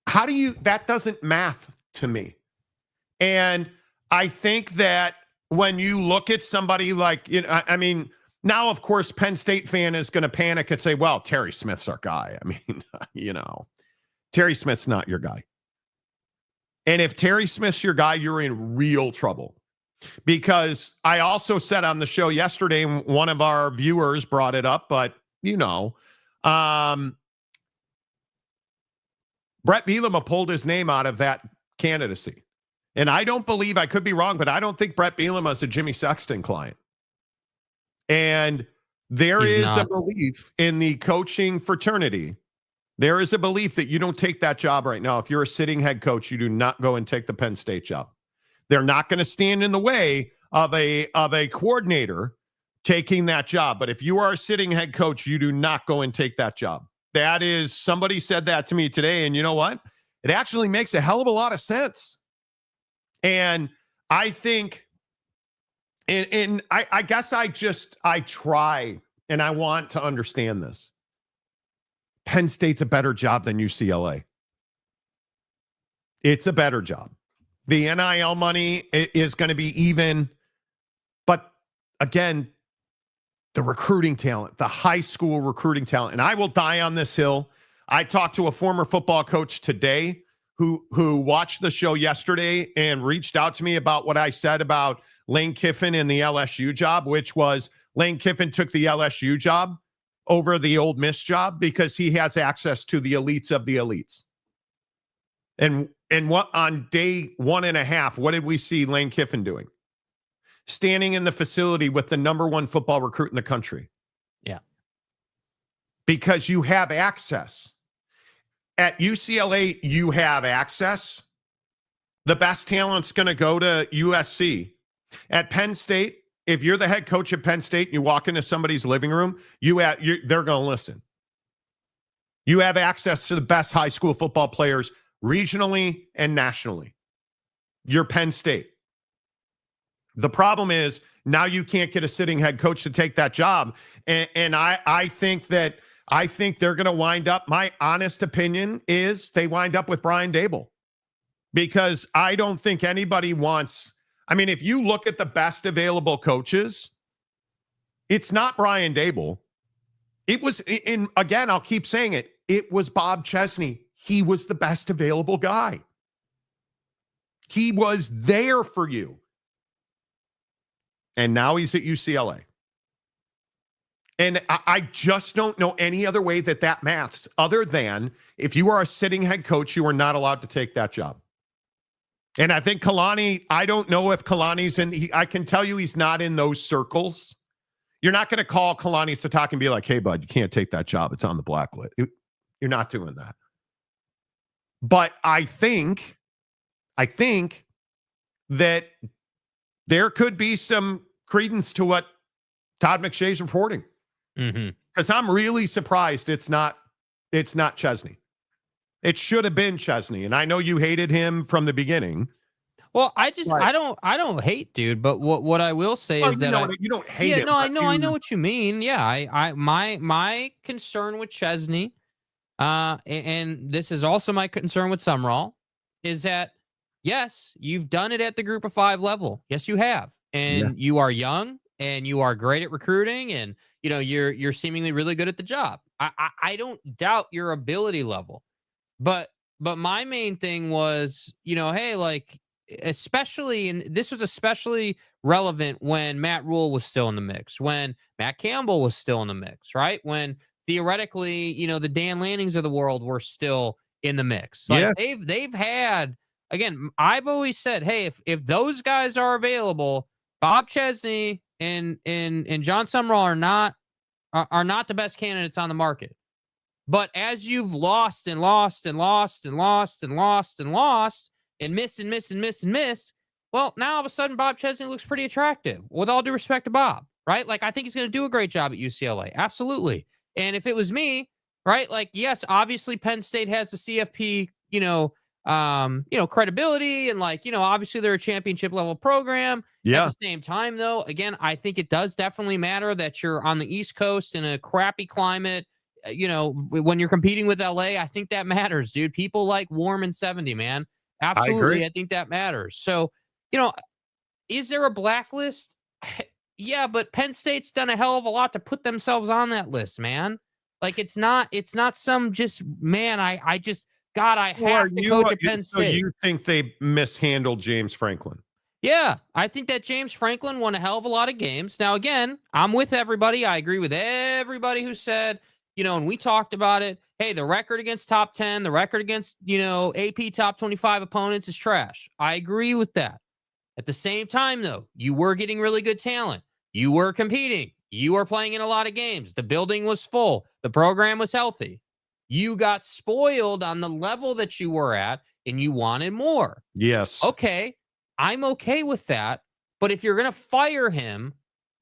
That doesn't math to me. And I think that when you look at somebody like, I mean, now, of course, Penn State fan is going to panic and say, well, Terry Smith's our guy. I mean, Terry Smith's not your guy. And if Terry Smith's your guy, you're in real trouble. Because I also said on the show yesterday, one of our viewers brought it up, but Brett Bielema pulled his name out of that candidacy. And I don't believe, I could be wrong, but I don't think Brett Bielema is a Jimmy Sexton client. And there is a belief in the coaching fraternity. There is a belief that you don't take that job right now. If you're a sitting head coach, you do not go and take the Penn State job. They're not going to stand in the way of a coordinator taking that job. But if you are a sitting head coach, you do not go and take that job. Somebody said that to me today, and you know what? It actually makes a hell of a lot of sense. And I think, and I guess I try and I want to understand this. Penn State's a better job than UCLA. It's a better job. The NIL money is going to be even. But again, the recruiting talent, the high school recruiting talent. And I will die on this hill. I talked to a former football coach today who watched the show yesterday and reached out to me about what I said about Lane Kiffin and the LSU job, which was Lane Kiffin took the LSU job over the Ole Miss job because he has access to the elites of the elites. And what on day 1.5, what did we see Lane Kiffin doing? Standing in the facility with the number one football recruit in the country. Yeah. Because you have access. At UCLA, you have access. The best talent's going to go to USC. At Penn State, if you're the head coach at Penn State and you walk into somebody's living room, they're going to listen. You have access to the best high school football players regionally and nationally. You're Penn State. The problem is now you can't get a sitting head coach to take that job. And I think they're going to wind up, my honest opinion is they wind up with Brian Daboll. Because I don't think anybody wants, I mean, if you look at the best available coaches, it's not Brian Daboll. It was, again, I'll keep saying it, it was Bob Chesney. He was the best available guy. He was there for you. And now he's at UCLA. And I just don't know any other way that maths other than if you are a sitting head coach, you are not allowed to take that job. And I think Kalani, I don't know if Kalani's I can tell you he's not in those circles. You're not going to call Kalani Sitake and be like, hey, bud, you can't take that job. It's on the blacklist. You're not doing that. But I think that there could be some credence to what Todd McShay's reporting. Because I'm really surprised it's not Chesney. It should have been Chesney. And I know you hated him from the beginning. Well, I just Right. I don't hate, dude. But what I will say Well, is that you don't hate yeah, him, no, but I know what you mean. Yeah, my concern with Chesney, and this is also my concern with Summerall, is that yes, you've done it at the Group of 5 level. Yes, you have, Yeah. and you are young, and you are great at recruiting, and you're seemingly really good at the job. I don't doubt your ability level, but my main thing was, hey, like, especially, and this was especially relevant when Matt Rule was still in the mix, when Matt Campbell was still in the mix, right? When theoretically, the Dan Lannings of the world were still in the mix. Like Yeah. they've had, again, I've always said, hey, if those guys are available, Bob Chesney and John Summerall are not the best candidates on the market. But as you've lost and lost and lost and lost and lost and lost and miss and miss and miss and miss, well, now all of a sudden Bob Chesney looks pretty attractive. With all due respect to Bob, right? Like, I think he's going to do a great job at UCLA. Absolutely. And if it was me, right? Like, yes, obviously Penn State has the CFP, credibility, and like, obviously they're a championship level program. Yeah. At the same time, though, again, I think it does definitely matter that you're on the East Coast in a crappy climate. When you're competing with LA, I think that matters, dude. People like warm and 70, man. Absolutely. I think that matters. So, is there a blacklist? Yeah, but Penn State's done a hell of a lot to put themselves on that list, man. Like, it's not some just, man, I have to coach at Penn State. So you think they mishandled James Franklin? Yeah, I think that James Franklin won a hell of a lot of games. Now, again, I'm with everybody. I agree with everybody who said, and we talked about it. Hey, the record against top 10, the record against, AP top 25 opponents is trash. I agree with that. At the same time, though, you were getting really good talent. You were competing. You were playing in a lot of games. The building was full. The program was healthy. You got spoiled on the level that you were at, and you wanted more. Yes. Okay, I'm okay with that. But if you're going to fire him,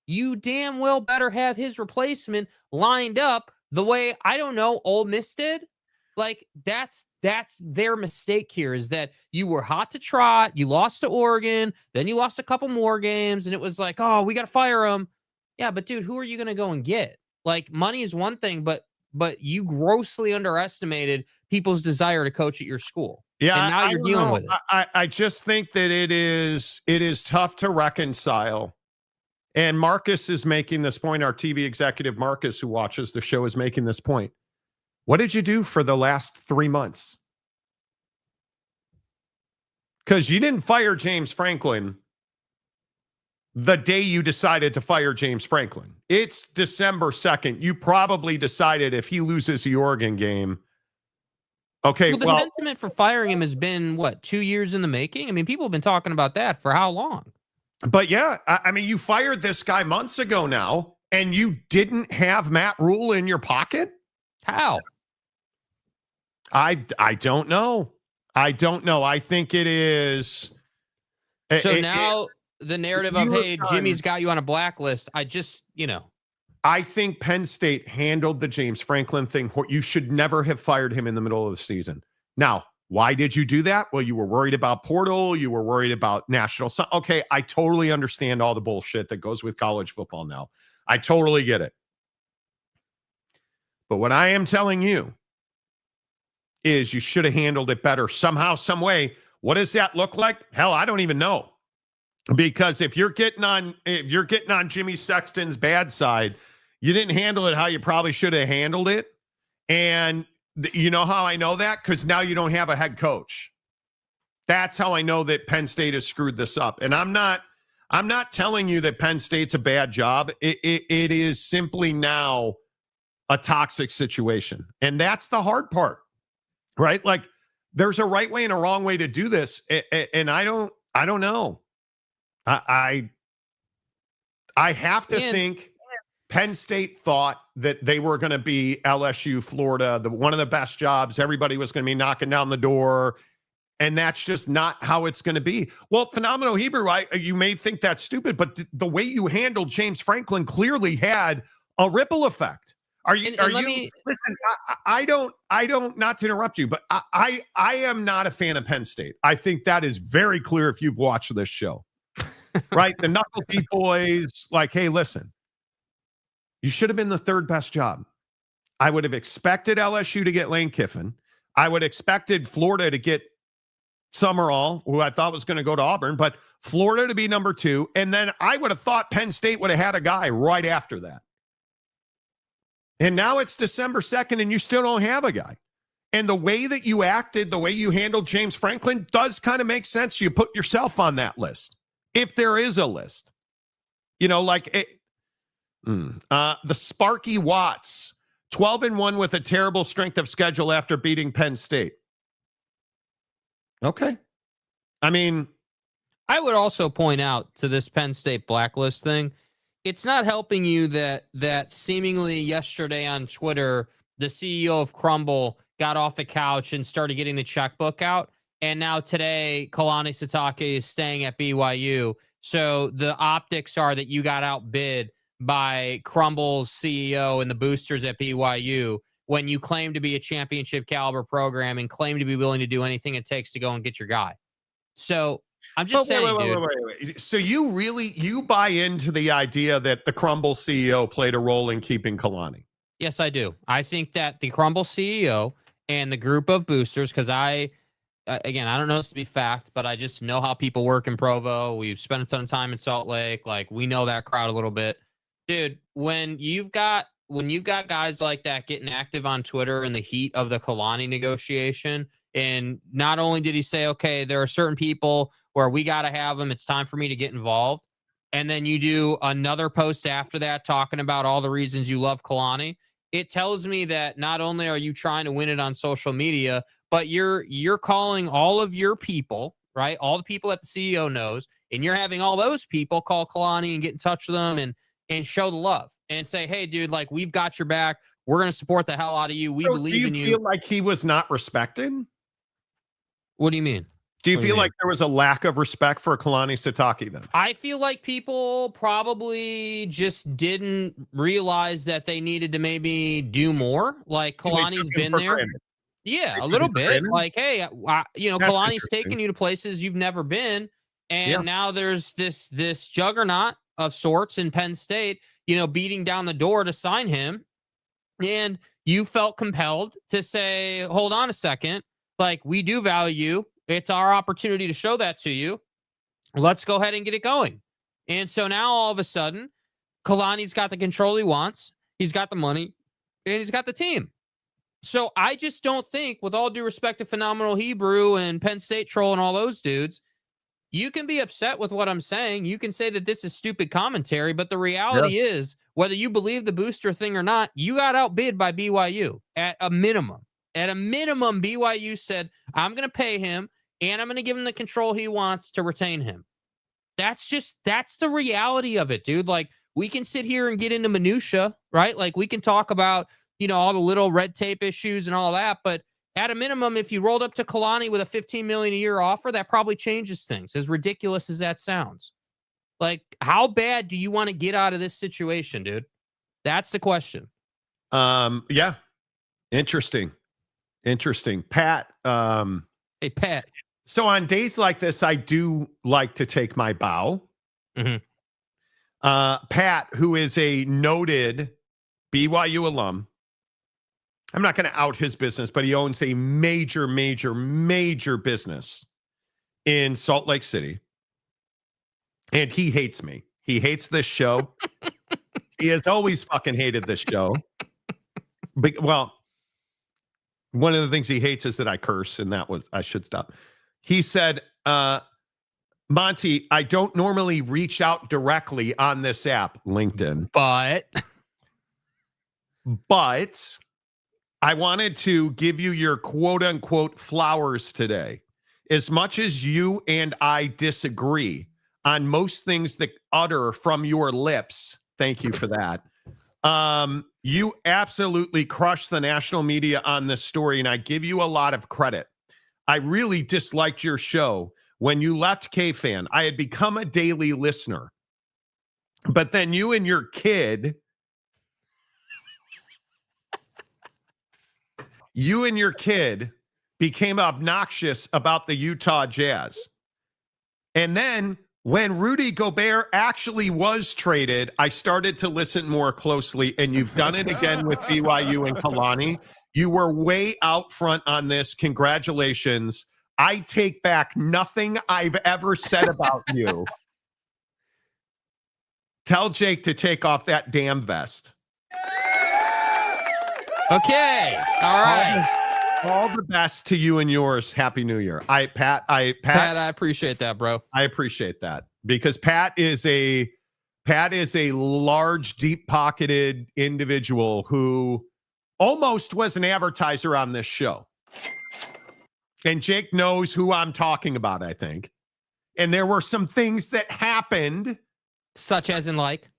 you damn well better have his replacement lined up the way, I don't know, Ole Miss did. Like, that's their mistake here, is that you were hot to trot. You lost to Oregon. Then you lost a couple more games. And it was like, oh, we got to fire him. Yeah, but dude, who are you going to go and get? Like, money is one thing, but you grossly underestimated people's desire to coach at your school. Yeah. And now you're dealing with it. I just think that it is tough to reconcile. And Marcus is making this point. Our TV executive, Marcus, who watches the show, is making this point. What did you do for the last 3 months? Because you didn't fire James Franklin the day you decided to fire James Franklin. It's December 2nd. You probably decided if he loses the Oregon game. Okay, well, the sentiment for firing him has been, what, 2 years in the making? I mean, people have been talking about that for how long? But yeah, I mean, you fired this guy months ago now, and you didn't have Matt Rule in your pocket? How? I don't know. I don't know. I think it is. So now the narrative of, hey, Jimmy's got you on a blacklist. I think Penn State handled the James Franklin thing. You should never have fired him in the middle of the season. Now, why did you do that? Well, you were worried about portal. You were worried about national. Okay, I totally understand all the bullshit that goes with college football now. I totally get it. But what I am telling you is you should have handled it better somehow, some way. What does that look like? Hell, I don't even know. Because if you're getting on Jimmy Sexton's bad side, you didn't handle it how you probably should have handled it. And you know how I know that? Because now you don't have a head coach. That's how I know that Penn State has screwed this up. And I'm not telling you that Penn State's a bad job. It is simply now a toxic situation. And that's the hard part, right? Like, there's a right way and a wrong way to do this. And I don't know. I have to think Penn State thought that they were going to be LSU, Florida, one of the best jobs. Everybody was going to be knocking down the door. And that's just not how it's going to be. Well, Phenomenal Hebrew, you may think that's stupid, but the way you handled James Franklin clearly had a ripple effect. Are you? Listen, I don't. Not to interrupt you, but I am not a fan of Penn State. I think that is very clear if you've watched this show, right? The Knuckle Deep Boys, like, hey, listen, you should have been the third best job. I would have expected LSU to get Lane Kiffin. I would have expected Florida to get Summerall, who I thought was going to go to Auburn, but Florida to be number 2, and then I would have thought Penn State would have had a guy right after that. And now it's December 2nd, and you still don't have a guy. And the way that you acted, the way you handled James Franklin does kind of make sense. You put yourself on that list, if there is a list. You know, like the Sparky Watts, 12-1 with a terrible strength of schedule after beating Penn State. Okay. I mean, I would also point out to this Penn State blacklist thing, it's not helping you that seemingly yesterday on Twitter, the CEO of Crumble got off the couch and started getting the checkbook out. And now today, Kalani Sitake is staying at BYU. So the optics are that you got outbid by Crumble's CEO and the boosters at BYU when you claim to be a championship caliber program and claim to be willing to do anything it takes to go and get your guy. So I'm just saying, dude. So you buy into the idea that the Crumble CEO played a role in keeping Kalani? Yes, I do. I think that the Crumble CEO and the group of boosters, because again, I don't know this to be fact, but I just know how people work in Provo. We've spent a ton of time in Salt Lake. Like, we know that crowd a little bit. Dude, when you've got guys like that getting active on Twitter in the heat of the Kalani negotiation, and not only did he say, okay, there are certain people where we got to have them, it's time for me to get involved. And then you do another post after that talking about all the reasons you love Kalani. It tells me that not only are you trying to win it on social media, but you're calling all of your people, right? All the people that the CEO knows, and you're having all those people call Kalani and get in touch with them and show the love and say, hey, dude, like, we've got your back. We're going to support the hell out of you. We believe in you. Do you feel like he was not respected? What do you mean? Do you feel like there was a lack of respect for Kalani Sitake then? I feel like people probably just didn't realize that they needed to maybe do more. Like, Kalani's been there. Granted. Yeah, a little bit. Like, hey, Kalani's taking you to places you've never been. And now there's this juggernaut of sorts in Penn State, beating down the door to sign him. And you felt compelled to say, hold on a second. Like, we do value you. It's our opportunity to show that to you. Let's go ahead and get it going. And so now all of a sudden, Kalani's got the control he wants. He's got the money, and he's got the team. So I just don't think, with all due respect to Phenomenal Hebrew and Penn State Troll and all those dudes, you can be upset with what I'm saying. You can say that this is stupid commentary, but the reality is, whether you believe the booster thing or not, you got outbid by BYU at a minimum. At a minimum, BYU said, I'm going to pay him, and I'm going to give him the control he wants to retain him. That's the reality of it, dude. Like, we can sit here and get into minutia, right? Like, we can talk about, all the little red tape issues and all that, but at a minimum, if you rolled up to Kalani with a $15 million a year offer, that probably changes things, as ridiculous as that sounds. Like, how bad do you want to get out of this situation, dude? That's the question. Yeah. Interesting. Pat. Hey, Pat. So on days like this, I do like to take my bow. Mm-hmm. Pat, who is a noted BYU alum, I'm not going to out his business, but he owns a major business in Salt Lake City. And he hates me. He hates this show. He has always fucking hated this show. But, well, one of the things he hates is that I curse, and I should stop. He said, Monty, I don't normally reach out directly on this app, LinkedIn. But I wanted to give you your quote unquote flowers today. As much as you and I disagree on most things that utter from your lips, thank you for that. You absolutely crushed the national media on this story, and I give you a lot of credit. I really disliked your show when you left K-Fan. I had become a daily listener, but then you and your kid you and your kid became obnoxious about the Utah Jazz. And then when Rudy Gobert actually was traded, I started to listen more closely, and you've done it again with BYU and Kalani. You were way out front on this. Congratulations. I take back nothing I've ever said about you. Tell Jake to take off that damn vest. Okay. All right. All the best to you and yours. Happy New Year. Pat, I appreciate that, bro. I appreciate that because Pat is a large, deep-pocketed individual who almost was an advertiser on this show. And Jake knows who I'm talking about, I think. And there were some things that happened. Such as in like?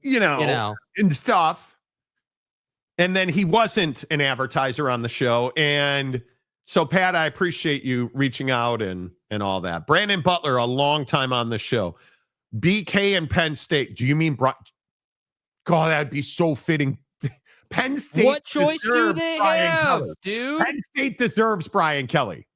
You know. And stuff. And then he wasn't an advertiser on the show. And so, Pat, I appreciate you reaching out and all that. Brandon Butler, a long time on the show. BK and Penn State. Do you mean God, that'd be so fitting. Penn State. What choice do they have, dude? Penn State deserves Brian Kelly.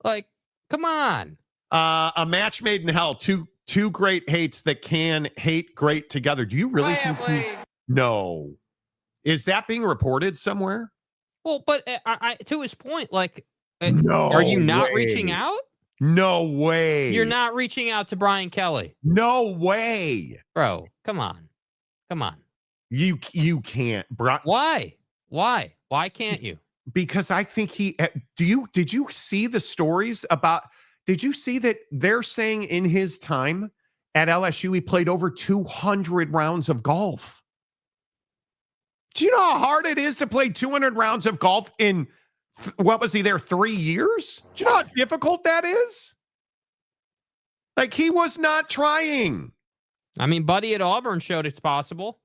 Like, come on. A match made in hell. Two great hates that can hate great together. Do you really think No. Is that being reported somewhere? Well, but I to his point, like, no are you not way. reaching out? No way. You're not reaching out to Brian Kelly. No way. Bro, come on. You can't. Why? Why can't you? Because I think did you see the stories about, did you see that they're saying in his time at LSU, he played over 200 rounds of golf? Do you know how hard it is to play 200 rounds of golf in, what was he there, 3 years? Do you know how difficult that is? Like, he was not trying. I mean, Buddy at Auburn showed it's possible.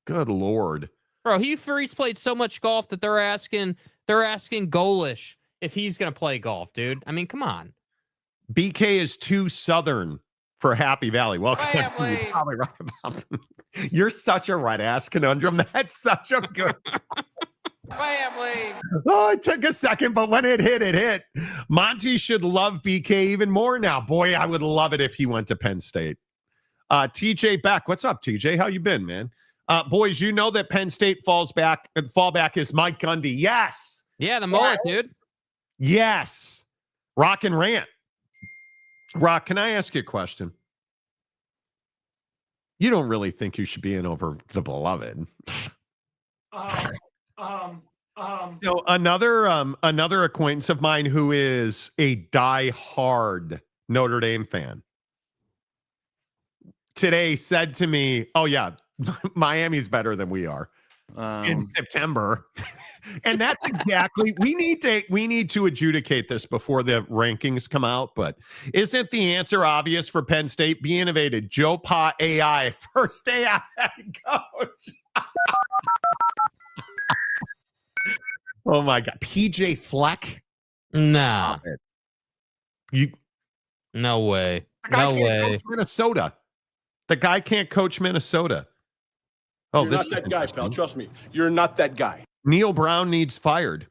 Good Lord. Bro, he's played so much golf that they're asking Golish if he's going to play golf, dude. I mean, come on. BK is too Southern for Happy Valley. Welcome. You're probably right about that. You're such a right ass conundrum. That's such a good family. Oh, it took a second, but when it hit. Monty should love BK even more now. Boy, I would love it if he went to Penn State. TJ Beck, what's up, TJ? How you been, man? Boys, you know that Penn State fallback is Mike Gundy. Yes. Yeah, the mullet, dude. Yes. Rock and rant. Rock, can I ask you a question? You don't really think you should be in over the beloved. So another acquaintance of mine who is a die-hard Notre Dame fan today said to me, "Oh yeah, Miami's better than we are in September." And that's exactly, we need to adjudicate this before the rankings come out. But isn't the answer obvious for Penn State? Be innovative. Joe Pa AI, first AI head coach. Oh my God. PJ Fleck? Nah. No way. No way. Coach Minnesota. The guy can't coach Minnesota. Oh, you're not that guy, pal. Trust me. You're not that guy. Neil Brown needs fired.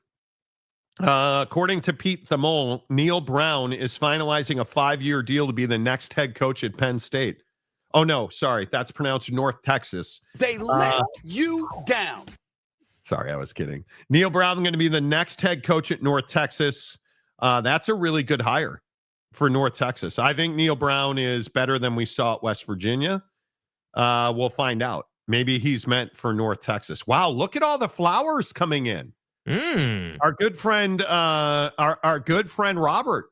According to Pete the Mole, Neil Brown is finalizing a 5-year deal to be the next head coach at Penn State. Oh, no, sorry. That's pronounced North Texas. They let you down. Sorry, I was kidding. Neil Brown going to be the next head coach at North Texas. That's a really good hire for North Texas. I think Neil Brown is better than we saw at West Virginia. We'll find out. Maybe he's meant for North Texas. Wow, look at all the flowers coming in. Our good friend, our good friend Robert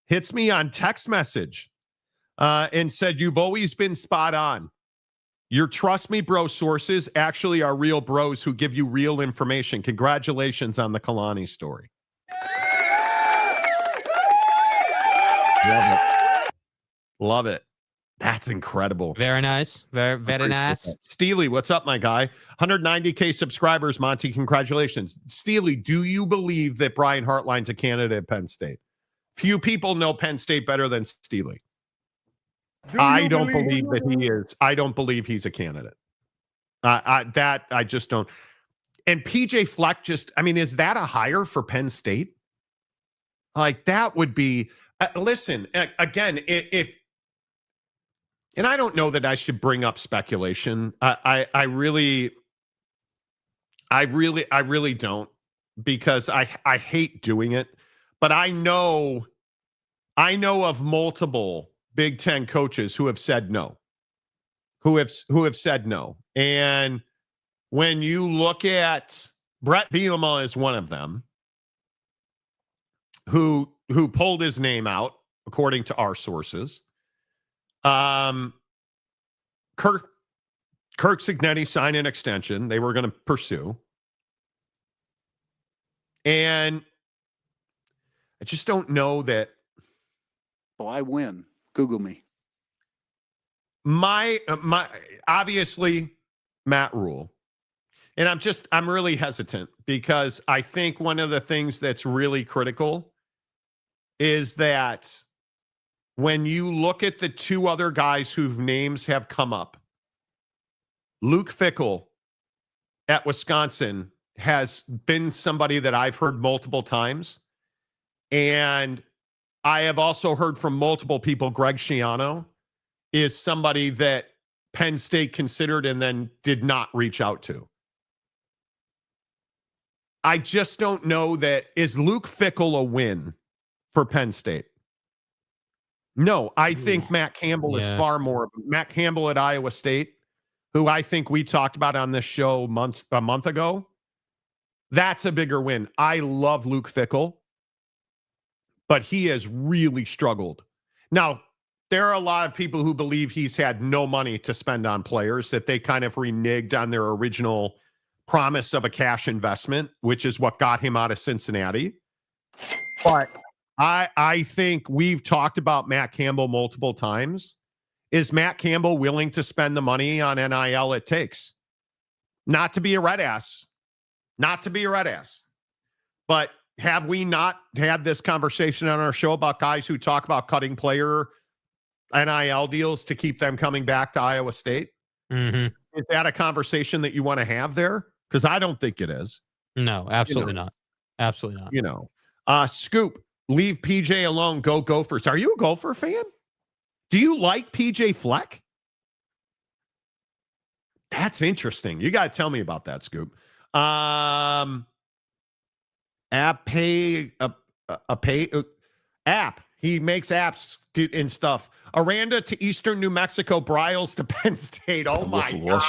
hits me on text message and said, "You've always been spot on. Your trust me, bro sources actually are real bros who give you real information. Congratulations on the Kalani story." Love it. Love it. That's incredible. Very nice. Very, very nice. Steely, what's up, my guy? 190K subscribers, Monty. Congratulations. Steely, do you believe that Brian Hartline's a candidate at Penn State? Few people know Penn State better than Steely. I don't believe that he is. I don't believe he's a candidate. I just don't. And PJ Fleck is that a hire for Penn State? Like that would be, listen, again, if, and I don't know that I should bring up speculation. I really don't, because I hate doing it, but I know of multiple Big Ten coaches who have said no, who have said no. And when you look at Brett Bielema is one of them who pulled his name out, according to our sources. Kirk Cignetti signed an extension they were going to pursue. And I just don't know that. Well, I win. Google me. My obviously Matt Rule. And I'm really hesitant, because I think one of the things that's really critical is that when you look at the two other guys whose names have come up, Luke Fickell at Wisconsin has been somebody that I've heard multiple times. And I have also heard from multiple people, Greg Schiano is somebody that Penn State considered and then did not reach out to. I just don't know that. Is Luke Fickell a win for Penn State? No, I think Matt Campbell is far more. Matt Campbell at Iowa State, who I think we talked about on this show a month ago, that's a bigger win. I love Luke Fickell, but he has really struggled. Now, there are a lot of people who believe he's had no money to spend on players, that they kind of reneged on their original promise of a cash investment, which is what got him out of Cincinnati. But I think we've talked about Matt Campbell multiple times. Is Matt Campbell willing to spend the money on NIL it takes? Not to be a red ass. Not to be a red ass. But have we not had this conversation on our show about guys who talk about cutting player NIL deals to keep them coming back to Iowa State? Mm-hmm. Is that a conversation that you want to have there? Because I don't think it is. No, absolutely not. Absolutely not. Scoop, leave PJ alone. Go Gophers. Are you a Gopher fan? Do you like PJ Fleck? That's interesting. You got to tell me about that, Scoop. App. He makes apps and stuff. Aranda to Eastern New Mexico. Bryles to Penn State. Oh my God.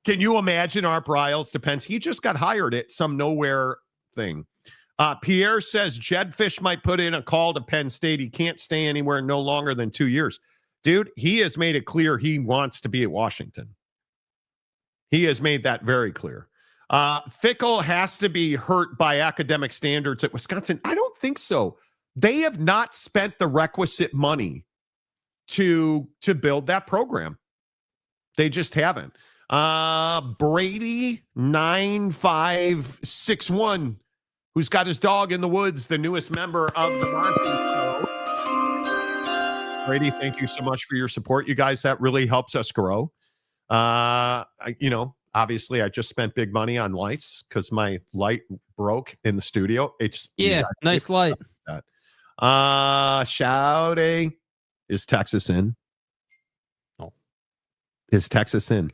Can you imagine our Bryles to Penn State? He just got hired at some nowhere thing. Pierre says Jedfish might put in a call to Penn State. He can't stay anywhere no longer than 2 years. Dude, he has made it clear he wants to be at Washington. He has made that very clear. Fickell has to be hurt by academic standards at Wisconsin. I don't think so. They have not spent the requisite money to build that program. They just haven't. Brady 9561, who's got his dog in the woods, the newest member of the Monty Show. Brady, thank you so much for your support, you guys. That really helps us grow. Obviously, I just spent big money on lights because my light broke in the studio. Nice light. Shouty, is Texas in? Oh, is Texas in?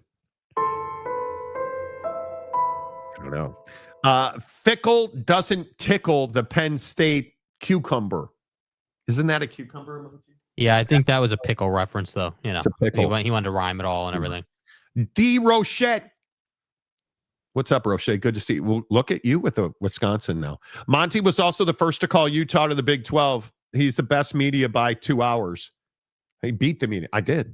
I don't know. Fickell doesn't tickle the Penn State cucumber. Isn't that a cucumber emoji? Yeah, I think that was a pickle reference, though. It's a pickle. He wanted to rhyme it all and everything. D. Rochette. What's up, Roche? Good to see you. We'll look at you with a Wisconsin now. Monty was also the first to call Utah to the Big 12. He's the best media by 2 hours. He beat the media. I did.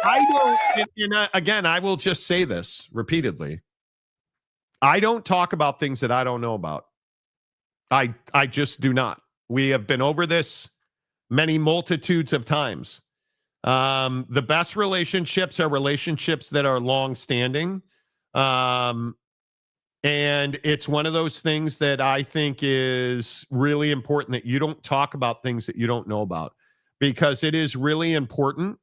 I don't, again, I will just say this repeatedly. I don't talk about things that I don't know about. I just do not. We have been over this many multitudes of times. The best relationships are relationships that are long-standing. And it's one of those things that I think is really important, that you don't talk about things that you don't know about, because it is really important.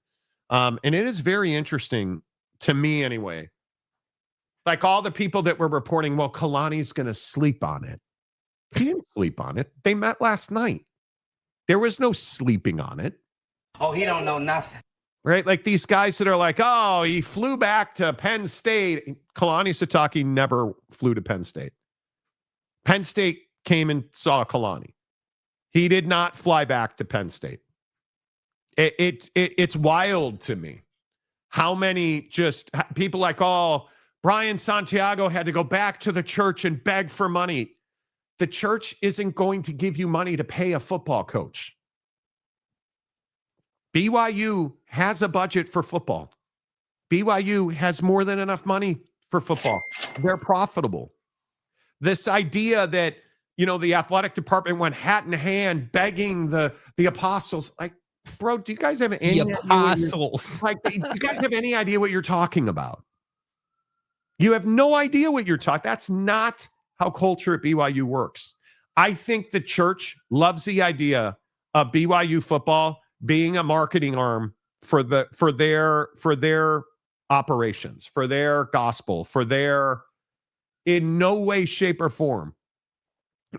And it is very interesting to me anyway, Like all the people that were reporting, well, Kalani's going to sleep on it. He didn't sleep on it. They met last night. There was no sleeping on it. Oh, he don't know nothing. Right? Like these guys that are like, oh, he flew back to Penn State. Kalani Sitake never flew to Penn State. Penn State came and saw Kalani. He did not fly back to Penn State. It's wild to me how many just people like, oh, Brian Santiago had to go back to the church and beg for money. The church isn't going to give you money to pay a football coach. BYU has a budget for football. BYU has more than enough money for football. They're profitable. This idea that, the athletic department went hat in hand begging the apostles, like, bro, do you guys have any idea do you guys have any idea what you're talking about? You have no idea what you're talking. That's not how culture at BYU works. I think the church loves the idea of BYU football being a marketing arm for their operations, for their gospel, for their, in no way, shape, or form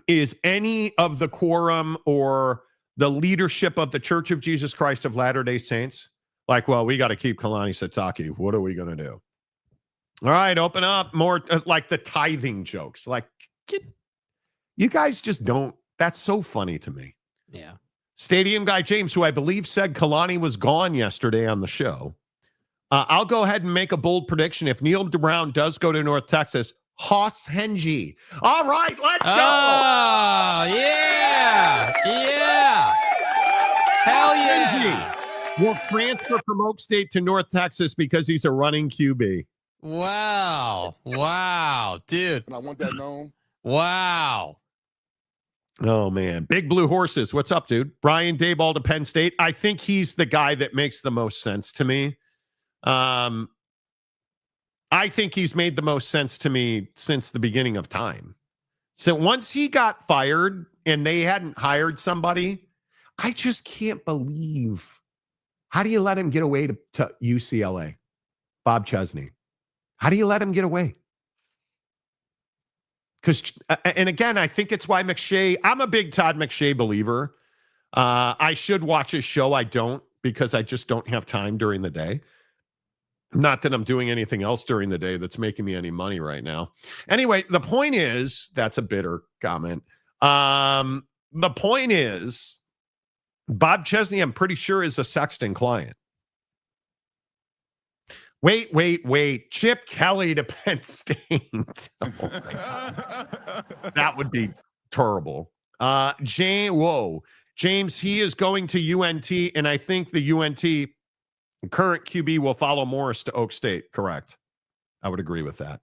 is any of the quorum or the leadership of the Church of Jesus Christ of Latter-day Saints like, well, we got to keep Kalani Sitake. What are we going to do? All right, open up more like the tithing jokes. Like, you guys just don't. That's so funny to me. Yeah. Stadium guy James, who I believe said Kalani was gone yesterday on the show. I'll go ahead and make a bold prediction. If Neil Brown does go to North Texas, Hoss Hengy. All right, let's go. Oh, yeah. Yeah. Hell yeah. Hengy will transfer from Oak State to North Texas because he's a running QB. Wow. Wow, dude. And I want that known. Wow. Oh, man. Big Blue Horses. What's up, dude? Brian Daboll to Penn State. I think he's the guy that makes the most sense to me. I think he's made the most sense to me since the beginning of time. So once he got fired and they hadn't hired somebody, I just can't believe. How do you let him get away to UCLA? Bob Chesney. How do you let him get away? Because, and again, I think it's why McShay, I'm a big Todd McShay believer. I should watch his show. I don't, because I just don't have time during the day. Not that I'm doing anything else during the day that's making me any money right now. Anyway, the point is, that's a bitter comment. The point is, Bob Chesney, I'm pretty sure, is a Sexton client. Wait. Chip Kelly to Penn State. Oh my God. That would be terrible. James, he is going to UNT, and I think the UNT current QB will follow Morris to Oak State. Correct. I would agree with that.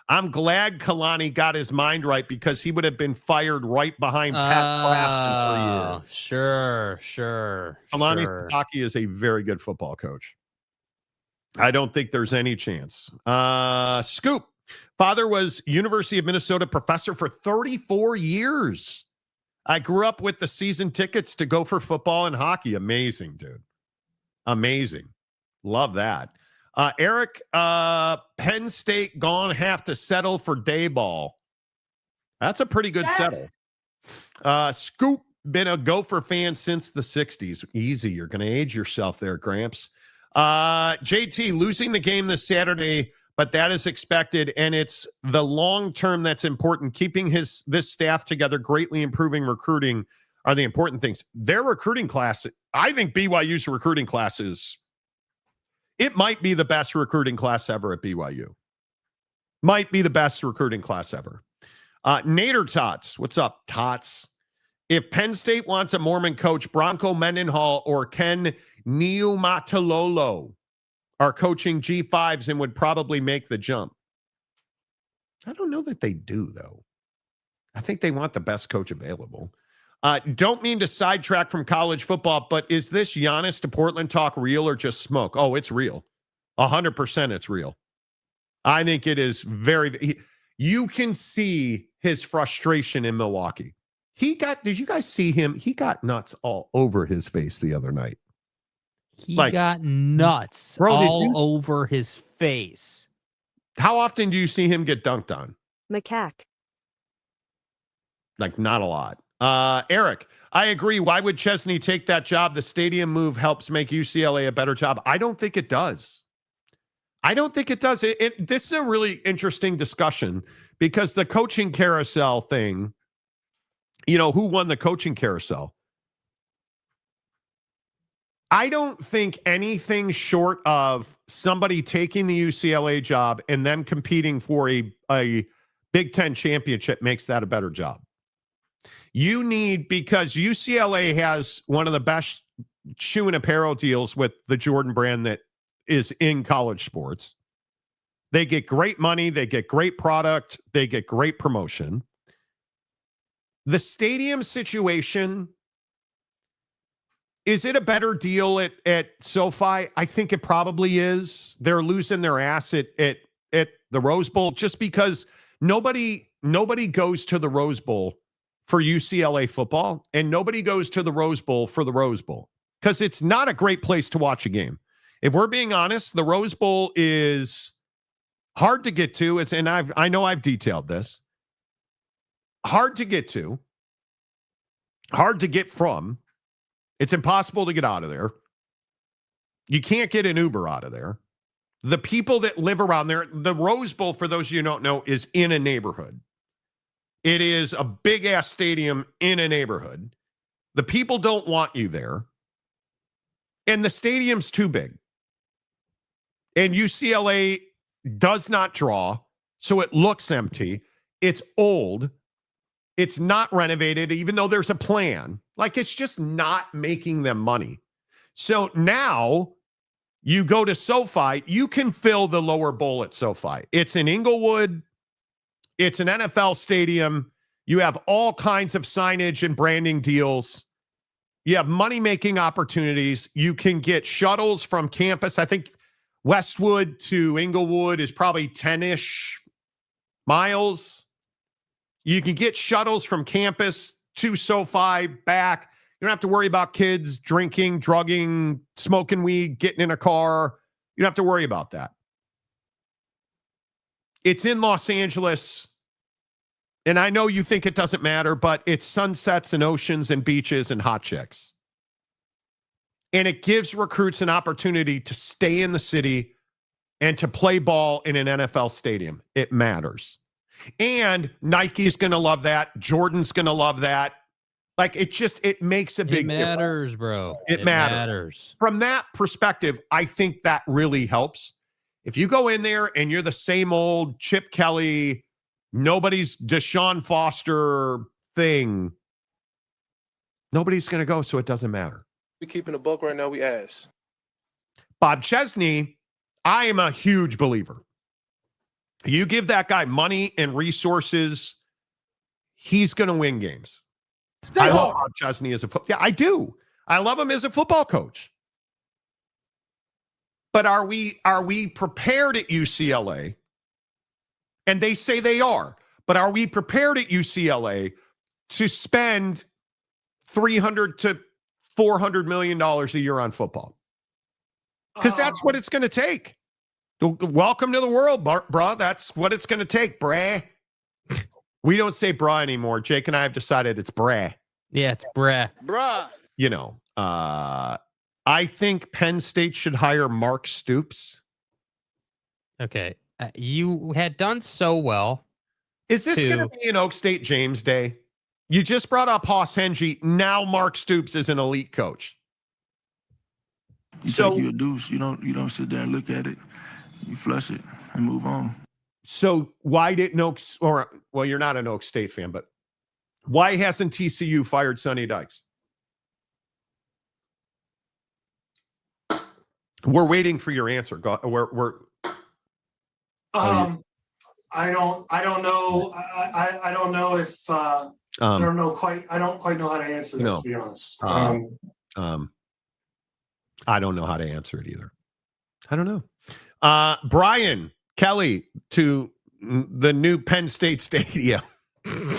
I'm glad Kalani got his mind right because he would have been fired right behind Pat Kraft in 3 years. Sure. Kalani Sitake is a very good football coach. I don't think there's any chance. Scoop. Father was University of Minnesota professor for 34 years. I grew up with the season tickets to go for football and hockey. Amazing, dude. Amazing. Love that. Eric, Penn State gone have to settle for Daboll. That's a pretty good settle. Scoop, been a Gopher fan since the 60s. Easy. You're going to age yourself there, Gramps. JT, losing the game this Saturday, but that is expected, and it's the long term that's important. Keeping this staff together, greatly improving recruiting are the important things. Their recruiting class, I think BYU's recruiting class it might be the best recruiting class ever at BYU. Might be the best recruiting class ever. Nader Tots, what's up, Tots? If Penn State wants a Mormon coach, Bronco Mendenhall or Ken Niumatalolo are coaching G5s and would probably make the jump. I don't know that they do, though. I think they want the best coach available. Don't mean to sidetrack from college football, but is this Giannis to Portland talk real or just smoke? Oh, it's real. 100% it's real. I think it is you can see his frustration in Milwaukee. Did you guys see him? He got nuts all over his face the other night. He got nuts all over his face. How often do you see him get dunked on? Macaque. Like, not a lot. Eric, I agree. Why would Chesney take that job? The stadium move helps make UCLA a better job. I don't think it does. This is a really interesting discussion because the coaching carousel thing, who won the coaching carousel? I don't think anything short of somebody taking the UCLA job and then competing for a Big Ten championship makes that a better job. Because UCLA has one of the best shoe and apparel deals with the Jordan brand that is in college sports. They get great money. They get great product. They get great promotion. The stadium situation, is it a better deal at SoFi? I think it probably is. They're losing their ass at the Rose Bowl just because nobody goes to the Rose Bowl for UCLA football, and nobody goes to the Rose Bowl for the Rose Bowl because it's not a great place to watch a game. If we're being honest, the Rose Bowl is hard to get to. I know I've detailed this. Hard to get to. Hard to get from. It's impossible to get out of there. You can't get an Uber out of there. The people that live around there, the Rose Bowl, for those of you who don't know, is in a neighborhood. It is a big-ass stadium in a neighborhood. The people don't want you there. And the stadium's too big. And UCLA does not draw, so it looks empty. It's old. It's not renovated, even though there's a plan. Like, it's just not making them money. So now you go to SoFi, you can fill the lower bowl at SoFi. It's in Inglewood. It's an NFL stadium. You have all kinds of signage and branding deals. You have money-making opportunities. You can get shuttles from campus. I think Westwood to Inglewood is probably 10-ish miles. You can get shuttles from campus to SoFi back. You don't have to worry about kids drinking, drugging, smoking weed, getting in a car. You don't have to worry about that. It's in Los Angeles. And I know you think it doesn't matter, but it's sunsets and oceans and beaches and hot chicks. And it gives recruits an opportunity to stay in the city and to play ball in an NFL stadium. It matters. And Nike's going to love that. Jordan's going to love that. Like, it makes a big difference. It matters, bro. It matters. From that perspective, I think that really helps. If you go in there and you're the same old Chip Kelly, nobody's Deshaun Foster thing, nobody's going to go, so it doesn't matter. We keeping a buck right now, we ass. Bob Chesney, I am a huge believer. You give that guy money and resources, he's going to win games. I love Bob Chesney as I do. I love him as a football coach. But are we prepared at UCLA? And they say they are. But are we prepared at UCLA to spend $300 to $400 million a year on football? Because that's what it's going to take. Welcome to the world, bruh. That's what it's going to take, brah. We don't say brah anymore. Jake and I have decided it's brah. Yeah, it's brah. Bruh. I think Penn State should hire Mark Stoops. Okay. You had done so well. Is this going to be an Oak State James Day? You just brought up Hoss Hengy. Now Mark Stoops is an elite coach. You take your deuce. You don't sit there and look at it. You flush it and move on. So why didn't Oaks, you're not an Oak State fan, but why hasn't TCU fired Sonny Dykes? We're waiting for your answer. I don't know. I don't know if I don't quite know how to answer that, to be honest. I don't know how to answer it either. I don't know. Brian Kelly to the new Penn State Stadium.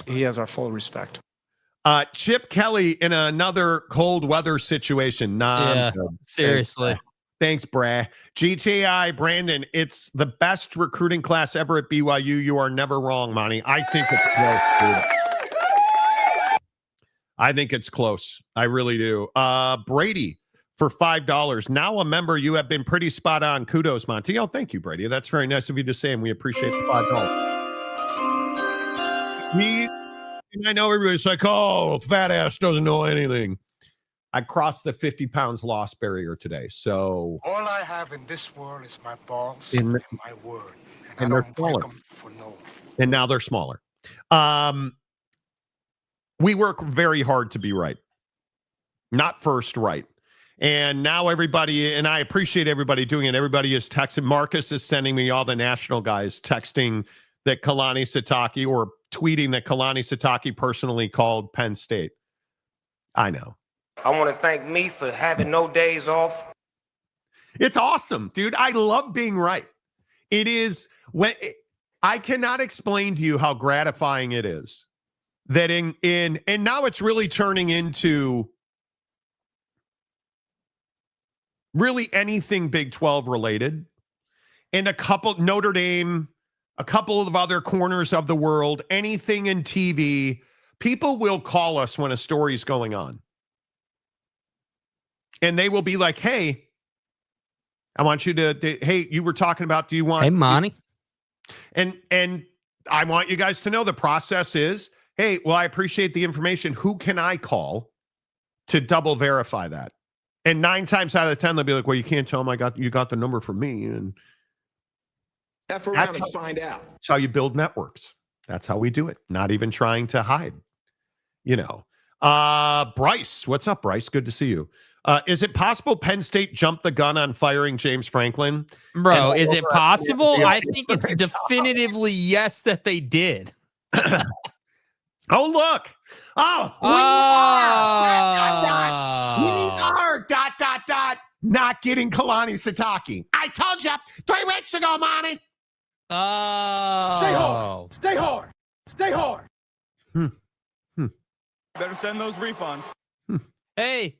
He has our full respect. Chip Kelly in another cold weather situation. Seriously. Thanks, brah. GTI, Brandon, it's the best recruiting class ever at BYU. You are never wrong, Monty. I think it's close, dude. I think it's close. I really do. Brady for $5. Now a member, you have been pretty spot on. Kudos, Monty. Oh, thank you, Brady. That's very nice of you to say, and we appreciate the $5. I know everybody's like, oh, fat ass doesn't know anything. I crossed the 50 pounds loss barrier today. So All I have in this world is my balls and my word. And they're smaller. For no. And now they're smaller. We work very hard to be right. Not first right. And now everybody, and I appreciate everybody doing it. Everybody is texting. Marcus is sending me all the national guys texting that Kalani Sitake, or tweeting that Kalani Sitake personally called Penn State. I know. I want to thank me for having no days off. It's awesome, dude. I love being right. It is when I cannot explain to you how gratifying it is that and now it's really turning into really anything Big 12 related, and a couple Notre Dame, a couple of other corners of the world, anything in TV. People will call us when a story's going on. And they will be like, hey, I want you hey, you were talking about, do you want... Hey, Monty. And I want you guys to know the process is, hey, well, I appreciate the information. Who can I call to double verify that? And 9 times out of 10, they'll be like, well, you can't tell them you got the number from me. And F around and find out. That's how you build networks. That's how we do it. Not even trying to hide, you know. Bryce, what's up, Bryce? Good to see you. Is it possible Penn State jumped the gun on firing James Franklin? Bro, is it possible? I think it's definitively yes that they did. Oh, look. Oh, we are not getting Kalani Sitake. I told you 3 weeks ago, Monty. Oh. Stay hard. Stay hard. Better send those refunds. Hey,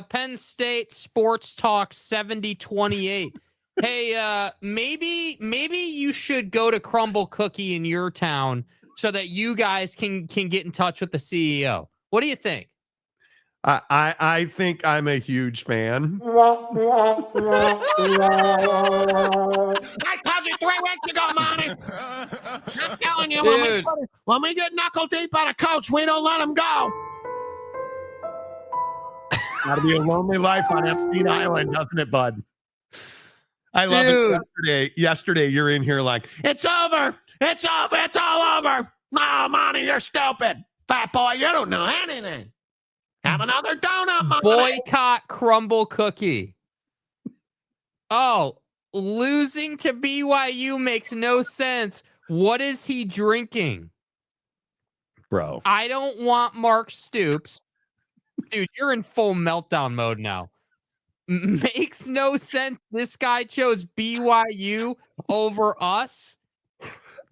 Penn State Sports Talk 7028. Hey, maybe you should go to Crumble Cookie in your town so that you guys can get in touch with the CEO. What do you think? I think I'm a huge fan. I told you 3 weeks ago, Monty. I'm telling you, when we get knuckle deep on a coach, we don't let him go. Gotta be a lonely life on Epstein Island, doesn't it, bud? I love it. Yesterday, you're in here like, it's over. It's over. It's all over. No, Monty, you're stupid. Fat boy, you don't know anything. Have another donut, Monty. Boycott Crumble Cookie. Oh, losing to BYU makes no sense. What is he drinking? Bro. I don't want Mark Stoops. Dude, you're in full meltdown mode now. Makes no sense. This guy chose BYU over us.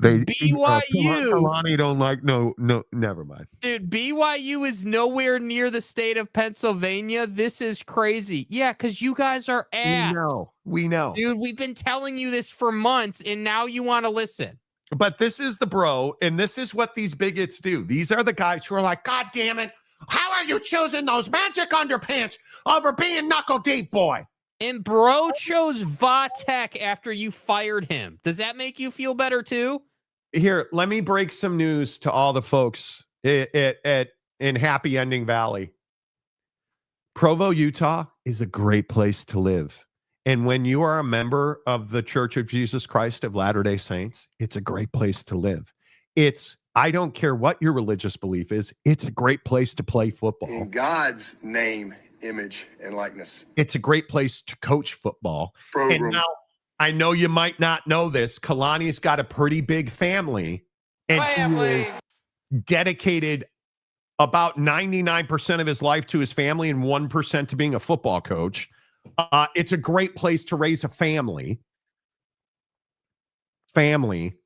BYU. Kalani don't like, no, never mind. Dude, BYU is nowhere near the state of Pennsylvania. This is crazy. Yeah, because you guys are ass. We know. Dude, we've been telling you this for months, and now you want to listen. But this is the bro, and this is what these bigots do. These are the guys who are like, God damn it. How are you choosing those magic underpants over being knuckle deep, boy? And bro chose Vatek after you fired him. Does that make you feel better too? Here, let me break some news to all the folks in Happy Ending Valley. Provo, Utah is a great place to live. And when you are a member of the Church of Jesus Christ of Latter-day Saints, it's a great place to live. I don't care what your religious belief is. It's a great place to play football. In God's name, image, and likeness. It's a great place to coach football. Program. And now, I know you might not know this. Kalani's got a pretty big family. And he is dedicated about 99% of his life to his family and 1% to being a football coach. It's a great place to raise a family. Family.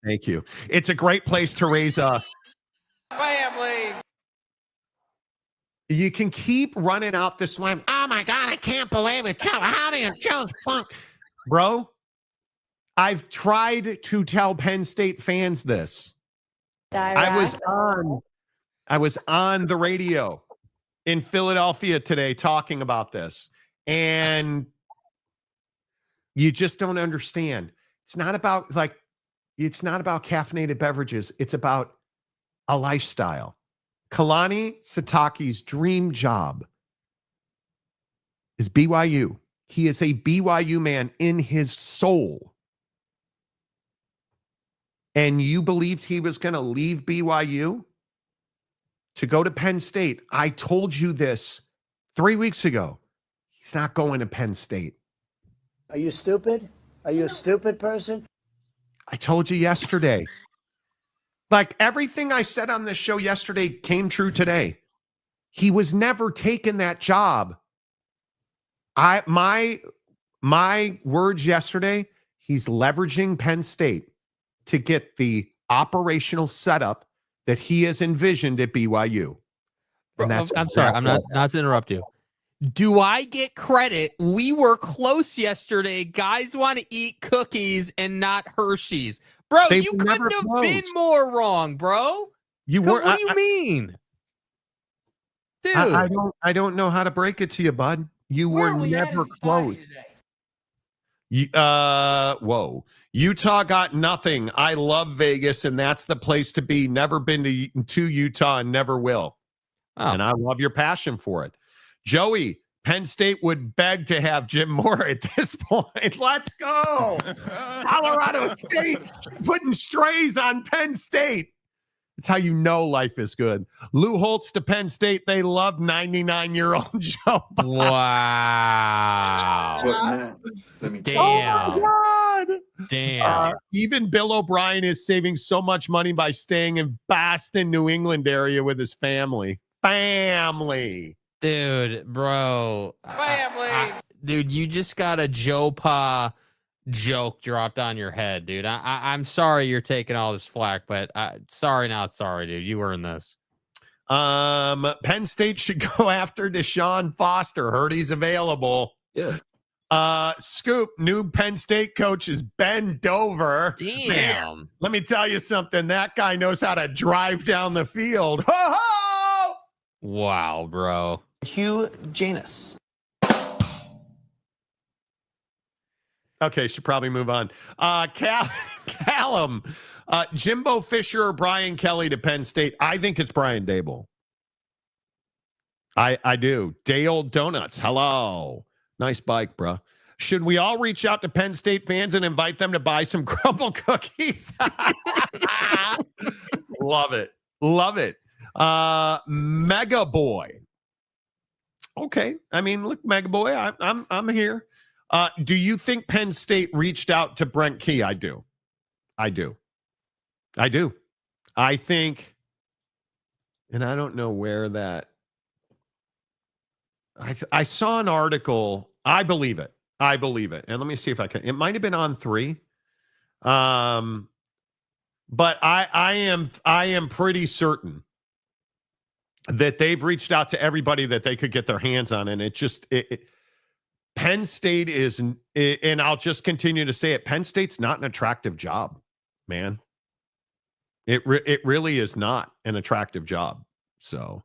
Thank you. It's a great place to raise a family. You can keep running out this line. Oh my God, I can't believe it. How do you choose funk? Bro, I've tried to tell Penn State fans this. I was on the radio in Philadelphia today talking about this, and you just don't understand. It's not about caffeinated beverages. It's about a lifestyle. Kalani Sitake's dream job is BYU. He is a BYU man in his soul. And you believed he was going to leave BYU to go to Penn State. I told you this 3 weeks ago. He's not going to Penn State. Are you stupid? Are you a stupid person? I told you yesterday. Like everything I said on this show yesterday came true today. He was never taking that job. My words yesterday, he's leveraging Penn State to get the operational setup that he has envisioned at BYU. And that's I'm sorry, I'm not to interrupt you. Do I get credit? We were close yesterday. Guys want to eat cookies and not Hershey's. Bro, you couldn't have been more wrong, bro. What do you mean? Dude. I don't know how to break it to you, bud. You were never close. Whoa. Utah got nothing. I love Vegas, and that's the place to be. Never been to Utah and never will. Oh. And I love your passion for it. Joey, Penn State would beg to have Jim Moore at this point. Let's go. Colorado State's putting strays on Penn State. It's how you know life is good. Lou Holtz to Penn State. They love 99-year-old Joe Biden. Wow. Damn. Oh, my God. Damn. Even Bill O'Brien is saving so much money by staying in Boston, New England area with his family. Dude, bro. Dude, you just got a Joe Pa joke dropped on your head, dude. I'm sorry you're taking all this flack, but sorry, not sorry, dude. You earned this. Penn State should go after Deshaun Foster. Heard he's available. Yeah. Scoop, new Penn State coach is Ben Dover. Damn. Man, let me tell you something. That guy knows how to drive down the field. Ho ho! Wow, bro. Hugh Janus. Okay, should probably move on. Callum, Jimbo Fisher or Brian Kelly to Penn State. I think it's Brian Dable. I do. Day Old Donuts. Hello. Nice bike, bro. Should we all reach out to Penn State fans and invite them to buy some crumble cookies? Love it. Love it. Mega Boy. Okay. I mean, look, Mega Boy, I'm here. Do you think Penn State reached out to Brent Key? I do. I think, and I don't know where that, I saw an article. I believe it. And let me see if I can. It might have been on 3. But I am pretty certain that they've reached out to everybody that they could get their hands on. And Penn State is, and I'll just continue to say it, Penn State's not an attractive job, man. It really is not an attractive job. So,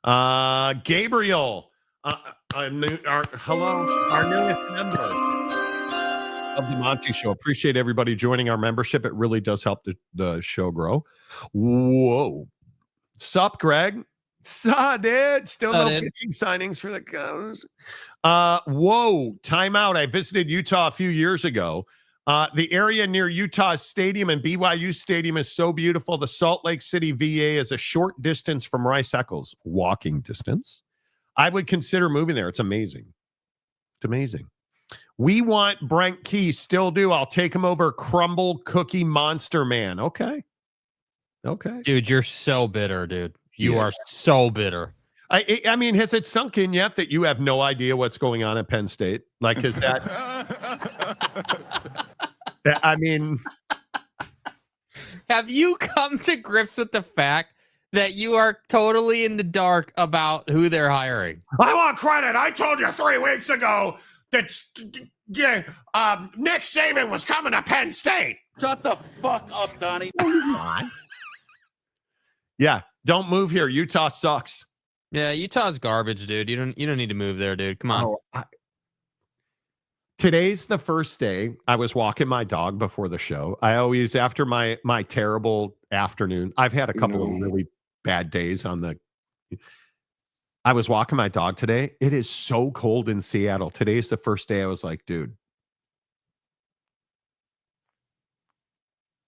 Gabriel, our newest member of the Monty Show. Appreciate everybody joining our membership. It really does help the show grow. Whoa. Sup, Greg? Saw dude. Still no pitching signings for the Cubs. Whoa. Timeout. I visited Utah a few years ago. The area near Utah's stadium and BYU Stadium is so beautiful. The Salt Lake City VA is a short distance from Rice Eccles. Walking distance. I would consider moving there. It's amazing. It's amazing. We want Brent Key. Still do. I'll take him over Crumble Cookie Monster Man. Okay. Dude, you're so bitter, dude. You are so bitter. I mean, has it sunk in yet that you have no idea what's going on at Penn State? Like, is that... I mean... Have you come to grips with the fact that you are totally in the dark about who they're hiring. I want credit. I told you 3 weeks ago that Nick Saban was coming to Penn State. Shut the fuck up, Donnie. Yeah, don't move here. Utah sucks. Yeah, Utah's garbage, dude. You don't need to move there, dude. Come on. Today's the first day I was walking my dog before the show. I always, after my terrible afternoon, I've had a couple of really bad days I was walking my dog today. It is so cold in Seattle. Today's the first day I was like, dude,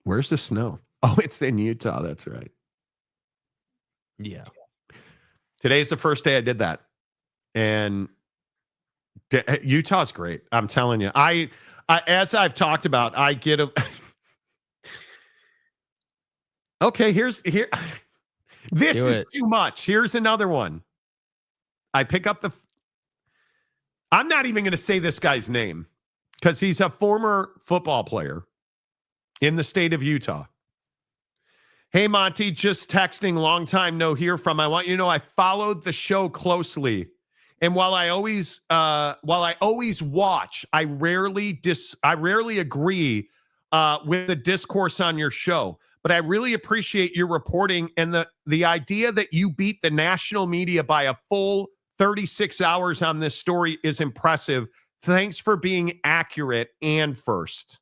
where's the snow? Oh, it's in Utah. That's right. Yeah. Today's the first day I did that. And Utah's great. I'm telling you. I as I've talked about, I get a Okay, here. This is too much. Here's another one. I pick up I'm not even going to say this guy's name because he's a former football player in the state of Utah. Hey, Monty, just texting, long time no hear from. I want you to know I followed the show closely. And while I always watch, I rarely agree with the discourse on your show. But I really appreciate your reporting and the idea that you beat the national media by a full 36 hours on this story is impressive. Thanks for being accurate and first.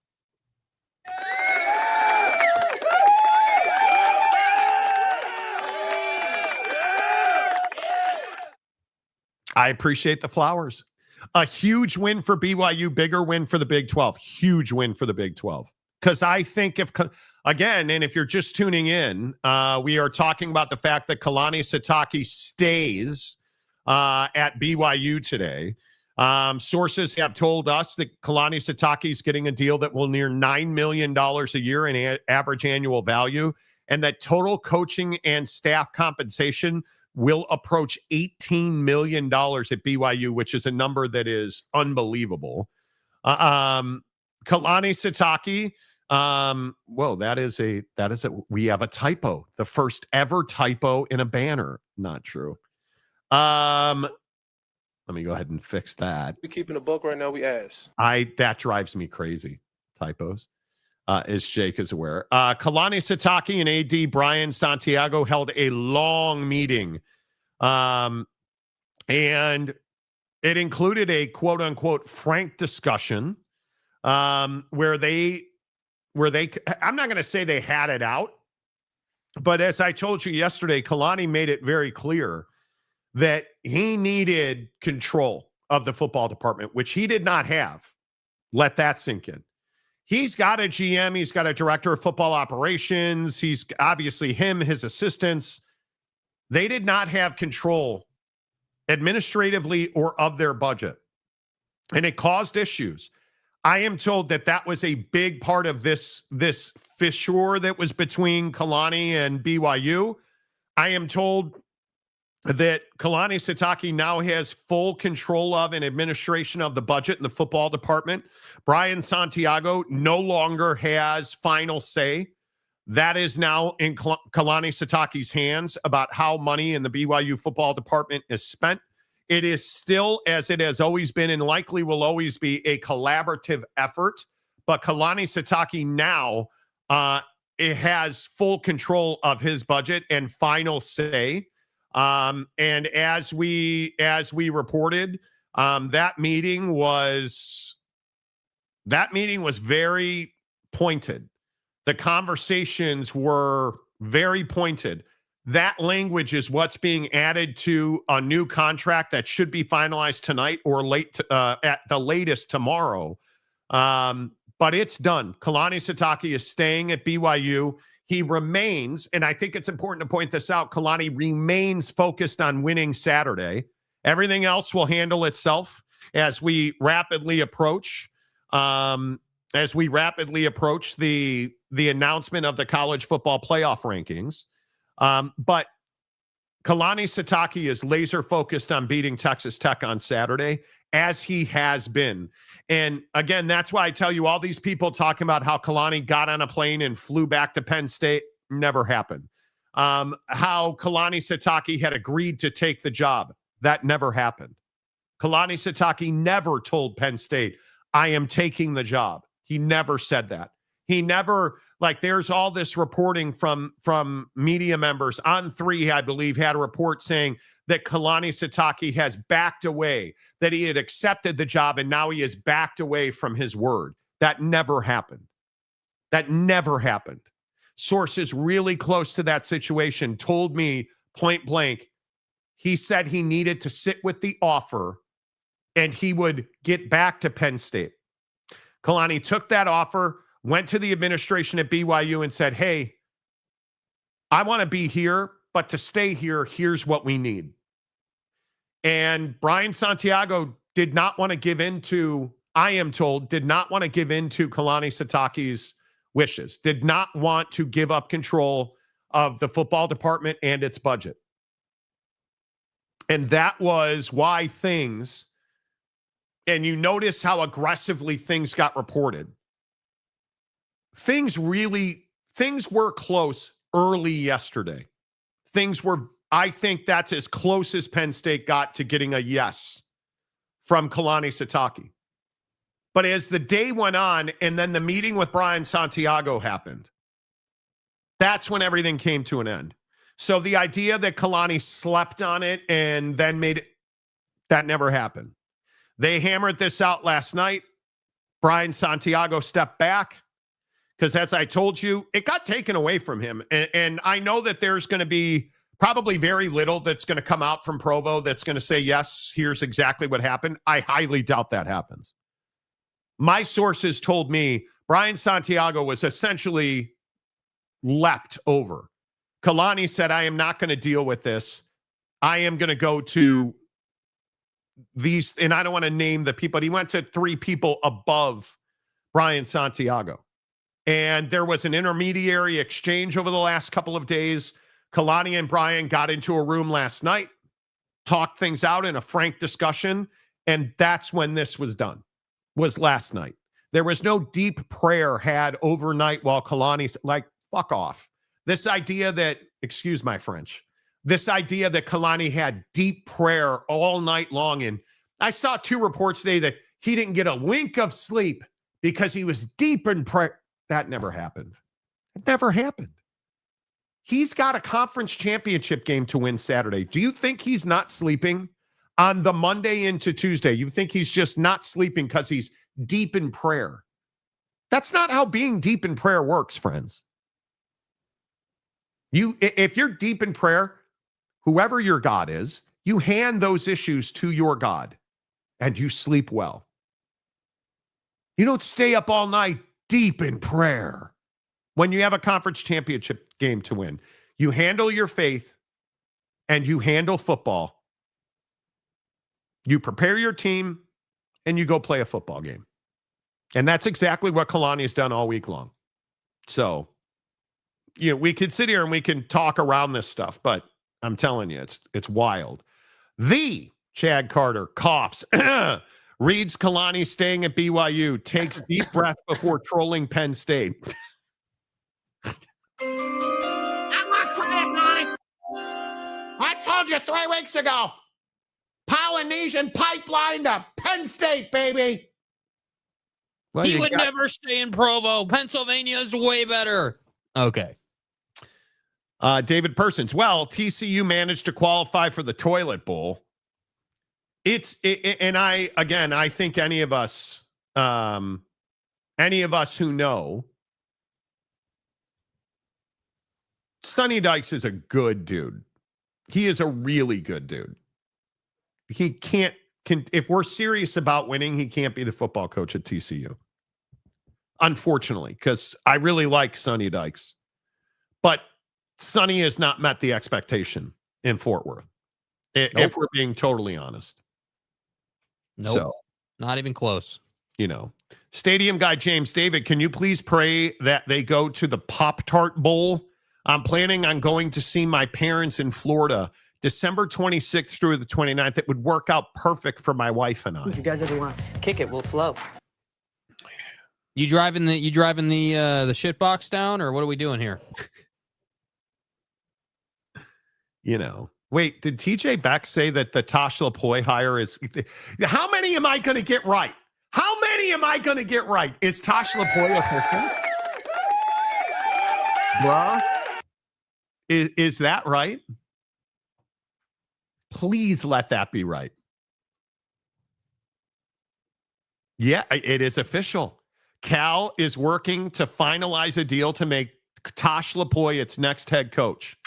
I appreciate the flowers. A huge win for BYU, bigger win for the Big 12. Huge win for the Big 12. Because I think if you're just tuning in, we are talking about the fact that Kalani Sitake stays at BYU today. Sources have told us that Kalani Sitake is getting a deal that will near $9 million a year in average annual value, and that total coaching and staff compensation will approach $18 million at BYU, which is a number that is unbelievable. Kalani Sitake, we have a typo. The first ever typo in a banner. Not true. Let me go ahead and fix that. We keeping a book right now. We ass. That drives me crazy. Typos. As Jake is aware. Kalani Sitake and AD Brian Santiago held a long meeting. And it included a quote unquote frank discussion where they I'm not going to say they had it out, but as I told you yesterday, Kalani made it very clear that he needed control of the football department, which he did not have. Let that sink in. He's got a GM. He's got a director of football operations. He's obviously his assistants. They did not have control administratively or of their budget. And it caused issues. I am told that was a big part of this fissure that was between Kalani and BYU. I am told that Kalani Sitake now has full control of and administration of the budget in the football department. Brian Santiago no longer has final say. That is now in Kalani Sitake's hands about how money in the BYU football department is spent. It is still, as it has always been and likely will always be, a collaborative effort. But Kalani Sitake now it has full control of his budget and final say. And as we reported, that meeting was very pointed. The conversations were very pointed. That language is what's being added to a new contract that should be finalized tonight or at the latest tomorrow. But it's done. Kalani Sitake is staying at BYU. He remains, and I think it's important to point this out, Kalani remains focused on winning Saturday. Everything else will handle itself as we rapidly approach the announcement of the college football playoff rankings. But Kalani Sitake is laser focused on beating Texas Tech on Saturday, as he has been. And again, that's why I tell you, all these people talking about how Kalani got on a plane and flew back to Penn State, never happened. how Kalani Sitake had agreed to take the job. That never happened. Kalani Sitake never told Penn State, I am taking the job. He never said that. He never, like, there's all this reporting from media members. On3, I believe, had a report saying that Kalani Sitake has backed away, that he had accepted the job, and now he has backed away from his word. That never happened. That never happened. Sources really close to that situation told me point blank, he said he needed to sit with the offer and he would get back to Penn State. Kalani took that offer, went to the administration at BYU and said, hey, I want to be here, but to stay here, here's what we need. And Brian Santiago did not want to give in to, I am told, did not want to give in to Kalani Sitake's wishes, did not want to give up control of the football department and its budget. And that was why things, and you notice how aggressively things got reported. Things were close early yesterday. I think that's as close as Penn State got to getting a yes from Kalani Sitake. But as the day went on and then the meeting with Brian Santiago happened, that's when everything came to an end. So the idea that Kalani slept on it and then made it, that never happened. They hammered this out last night. Brian Santiago stepped back because, as I told you, it got taken away from him. And I know that there's going to be probably very little that's going to come out from Provo that's going to say, yes, here's exactly what happened. I highly doubt that happens. My sources told me Brian Santiago was essentially leapt over. Kalani said, I am not going to deal with this. I am going to go to these, and I don't want to name the people, but he went to 3 people above Brian Santiago. And there was an intermediary exchange over the last couple of days. Kalani and Brian got into a room last night, talked things out in a frank discussion, and that's when this was done, was last night. There was no deep prayer had overnight while Kalani, like, fuck off. This idea that, excuse my French, this idea that Kalani had deep prayer all night long. And I saw 2 reports today that he didn't get a wink of sleep because he was deep in prayer. That never happened. It never happened. He's got a conference championship game to win Saturday. Do you think he's not sleeping on the Monday into Tuesday? You think he's just not sleeping because he's deep in prayer? That's not how being deep in prayer works, friends. If you're deep in prayer, whoever your God is, you hand those issues to your God and you sleep well. You don't stay up all night deep in prayer when you have a conference championship game to win. You handle your faith and you handle football. You prepare your team and you go play a football game. And that's exactly what Kalani has done all week long. So, we could sit here and we can talk around this stuff, but I'm telling you, it's wild. The Chad Carter coughs, reads Kalani staying at BYU, takes deep breath before trolling Penn State. I'm not crying, Monty. I told you 3 weeks ago. Polynesian pipeline to Penn State, baby. Well, he would never stay in Provo. Pennsylvania is way better. Okay. David Persons. Well, TCU managed to qualify for the toilet bowl. And I think any of us who know, Sonny Dykes is a good dude. He is a really good dude. He if we're serious about winning, he can't be the football coach at TCU. Unfortunately, because I really like Sonny Dykes. But Sonny has not met the expectation in Fort Worth, if we're being totally honest. Nope. So, not even close. Stadium guy James David, can you please pray that they go to the Pop-Tart Bowl? I'm planning on going to see my parents in Florida December 26th through the 29th. It would work out perfect for my wife and I. If you guys ever want to kick it, we'll flow. You driving the shit box down, or what are we doing here? Wait, did TJ Beck say that the Tosh Lapoy hire is? How many am I going to get right? How many am I going to get right? Is Tosh Lapoy official? Bruh? Is that right? Please let that be right. Yeah, it is official. Cal is working to finalize a deal to make Tosh Lapoy its next head coach.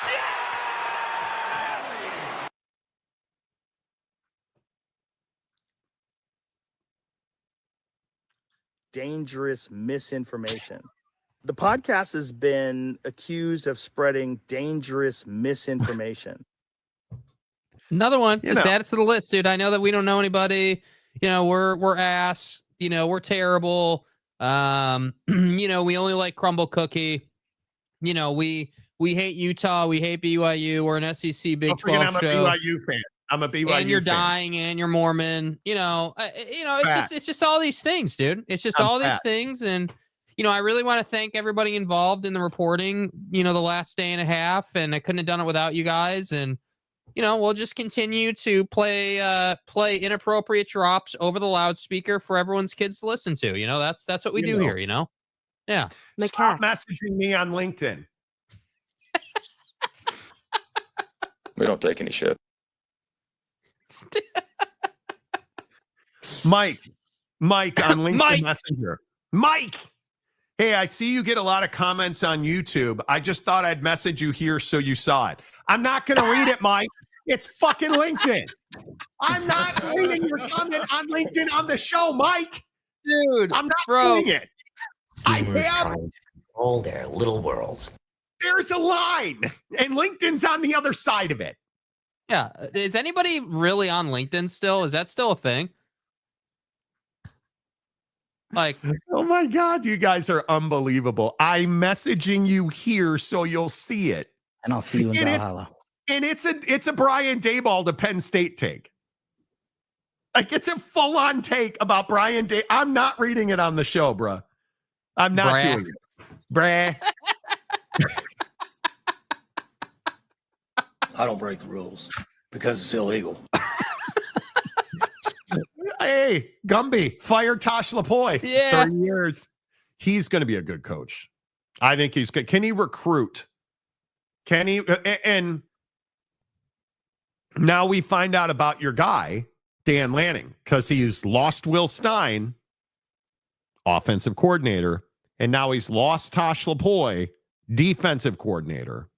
Dangerous misinformation. The podcast has been accused of spreading dangerous misinformation. Another one. Just add it to the list, dude. I know that we don't know anybody. We're ass. We're terrible. We only like crumble cookie. We hate Utah. We hate BYU. We're an SEC Big 12 I'm show. a BYU fan. I'm a BYU fan. And you're dying and you're Mormon. It's just all these things, dude. It's just all these things. And, I really want to thank everybody involved in the reporting, the last day and a half. And I couldn't have done it without you guys. And, we'll just continue to play inappropriate drops over the loudspeaker for everyone's kids to listen to. That's what we do here, Yeah. Stop messaging me on LinkedIn. We don't take any shit. Mike on LinkedIn Messenger. Mike. Hey, I see you get a lot of comments on YouTube. I just thought I'd message you here so you saw it. I'm not going to read it, Mike. It's fucking LinkedIn. I'm not reading your comment on LinkedIn on the show, Mike. Dude, I'm not doing it. I have all their little worlds. There's a line, and LinkedIn's on the other side of it. Yeah. Is anybody really on LinkedIn still? Is that still a thing? Like, oh my God, you guys are unbelievable. I'm messaging you here so you'll see it. And I'll see you in Valhalla. And it's a Brian Daboll to Penn State take. Like, it's a full-on take about Brian Day. I'm not reading it on the show, bruh. I'm not doing it. Bruh. I don't break the rules because it's illegal. Hey, Gumby, fire Tosh Lapoy. Yeah. 30 years. He's going to be a good coach. I think he's good. Can he recruit? Can he? And now we find out about your guy, Dan Lanning, because he's lost Will Stein, offensive coordinator, and now he's lost Tosh Lapoy, defensive coordinator.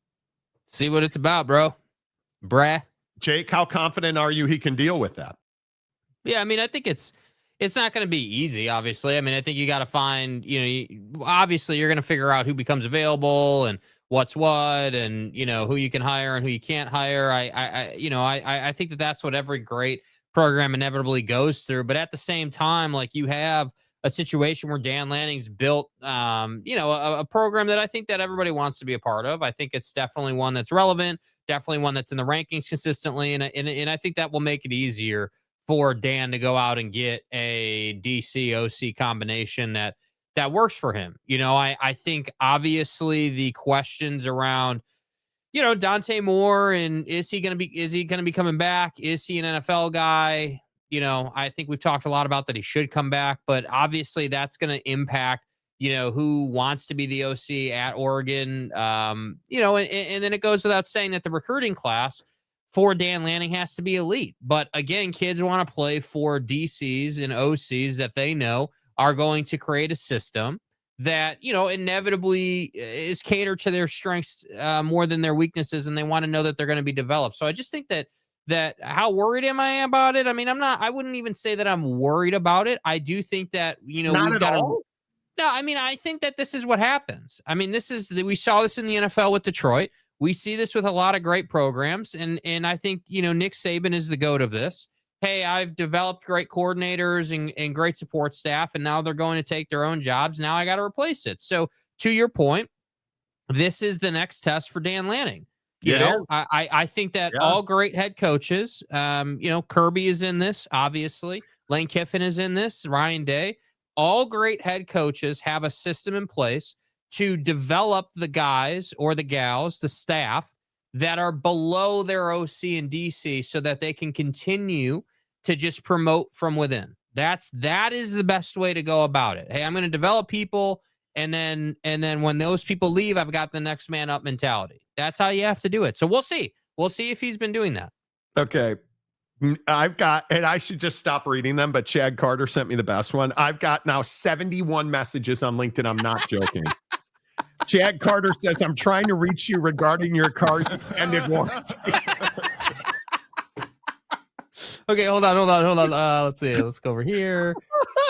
See what it's about, bro. Brah. Jake, how confident are you he can deal with that? Yeah, I mean, I think it's not going to be easy, obviously. I mean, I think you got to find, obviously you're going to figure out who becomes available and what's what and, who you can hire and who you can't hire. I think that that's what every great program inevitably goes through. But at the same time, like, you have a situation where Dan Lanning's built, a program that I think that everybody wants to be a part of. I think it's definitely one that's relevant, definitely one that's in the rankings consistently. And I think that will make it easier for Dan to go out and get a DC OC combination that works for him. I think obviously the questions around, Dante Moore and is he going to be coming back? Is he an NFL guy? I think we've talked a lot about that he should come back, but obviously that's going to impact, who wants to be the OC at Oregon. And then it goes without saying that the recruiting class for Dan Lanning has to be elite. But again, kids want to play for DCs and OCs that they know are going to create a system that, inevitably is catered to their strengths more than their weaknesses. And they want to know that they're going to be developed. So I just think that how worried am I about it? I mean, I wouldn't even say that I'm worried about it. I do think that, Not we've at got all? No, I mean, I think that this is what happens. I mean, we saw this in the NFL with Detroit. We see this with a lot of great programs. And I think, Nick Saban is the GOAT of this. Hey, I've developed great coordinators and great support staff, and now they're going to take their own jobs. Now I got to replace it. So to your point, this is the next test for Dan Lanning. I think that all great head coaches, Kirby is in this, obviously. Lane Kiffin is in this, Ryan Day. All great head coaches have a system in place to develop the guys or the gals, the staff that are below their OC and DC so that they can continue to just promote from within. That is the best way to go about it. Hey, I'm going to develop people, and then when those people leave, I've got the next man up mentality. That's how you have to do it. So we'll see. We'll see if he's been doing that. Okay. I've got, and I should just stop reading them, but Chad Carter sent me the best one. I've got now 71 messages on LinkedIn. I'm not joking. Chad Carter says, I'm trying to reach you regarding your car's extended warranty. Okay, hold on. Let's see. Let's go over here.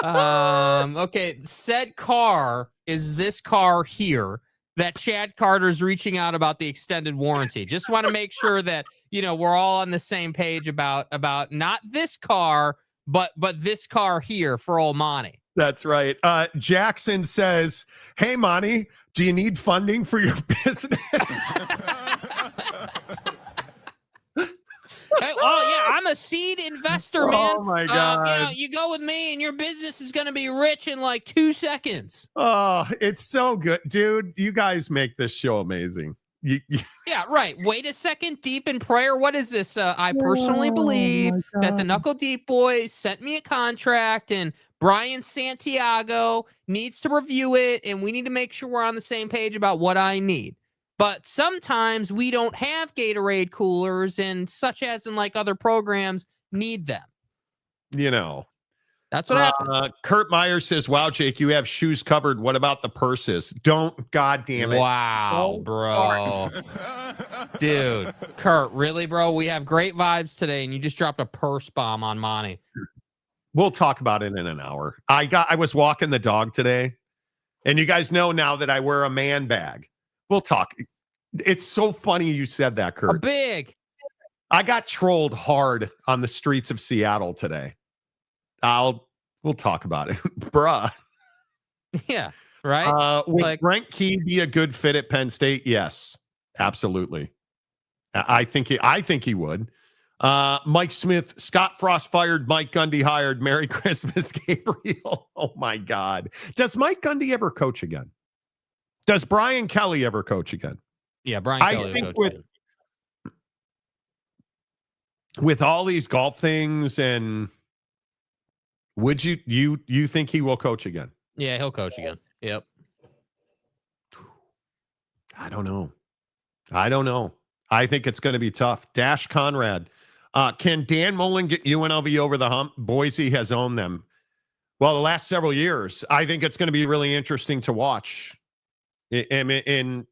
Okay, said car is this car here that Chad Carter's reaching out about the extended warranty. Just want to make sure that, we're all on the same page about not this car, but this car here for old Monty. That's right. Jackson says, hey, Monty, do you need funding for your business? Hey, oh, yeah, I'm a seed investor, man. Oh, my God. You go with me and your business is going to be rich in like 2 seconds. Oh, it's so good. Dude, you guys make this show amazing. Yeah, right. Wait a second. Deep in prayer. What is this? I personally believe that the Knuckle Deep Boys sent me a contract and Brian Santiago needs to review it, and we need to make sure we're on the same page about what I need. But sometimes we don't have Gatorade coolers, and such as in like other programs need them. That's what happened. Kurt Meyer says, wow, Jake, you have shoes covered. What about the purses? Don't, God damn it. Wow, bro. Dude, Kurt, really, bro? We have great vibes today, and you just dropped a purse bomb on Monty. We'll talk about it in an hour. I was walking the dog today, and you guys know now that I wear a man bag. We'll talk. It's so funny you said that, Kurt. Big. I got trolled hard on the streets of Seattle today. We'll talk about it, bruh. Yeah, right. Would Brent Key be a good fit at Penn State? Yes, absolutely. I think he would. Mike Smith, Scott Frost fired, Mike Gundy hired. Merry Christmas, Gabriel. Oh my God. Does Mike Gundy ever coach again? Does Brian Kelly ever coach again? Yeah, Brian Kelly. I think with all these golf things, and would you think he will coach again? Yeah, he'll coach again. Yep. I don't know. I think it's going to be tough. Dash Conrad. Can Dan Mullen get UNLV over the hump? Boise has owned them. Well, the last several years, I think it's going to be really interesting to watch. And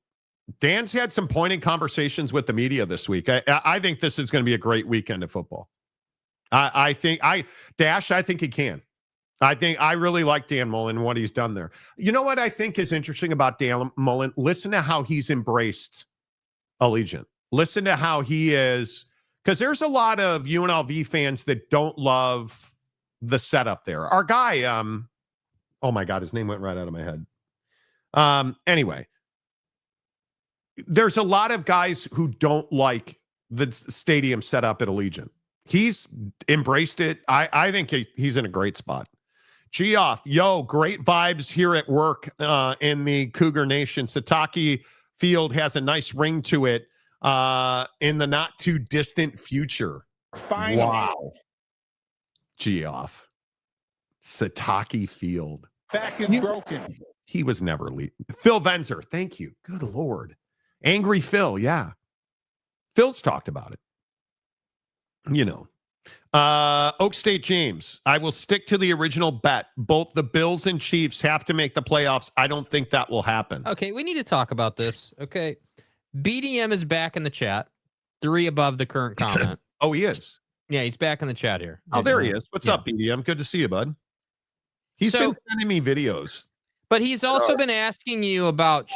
Dan's had some pointed conversations with the media this week. I think this is going to be a great weekend of football. I think he can. I really like Dan Mullen and what he's done there. You know what I think is interesting about Dan Mullen? Listen to how he's embraced Allegiant. Listen to how he is, because there's a lot of UNLV fans that don't love the setup there. Our guy, oh my God, his name went right out of my head. Anyway, there's a lot of guys who don't like the stadium setup at Allegiant. He's embraced it. I think he's in a great spot. Geoff, great vibes here at work in the Cougar Nation. Sitake Field has a nice ring to it in the not too distant future. Finally. Wow. Geoff. Sitake Field. Back is broken. He was never lead. Phil Venzer, thank you. Good Lord. Angry Phil, yeah. Phil's talked about it. Oak State James, I will stick to the original bet. Both the Bills and Chiefs have to make the playoffs. I don't think that will happen. Okay, we need to talk about this. Okay. BDM is back in the chat. 3 above the current comment. Oh, he is? Yeah, he's back in the chat here. Oh, there he is. What's up, BDM? Good to see you, bud. He's been sending me videos. But he's also been asking you about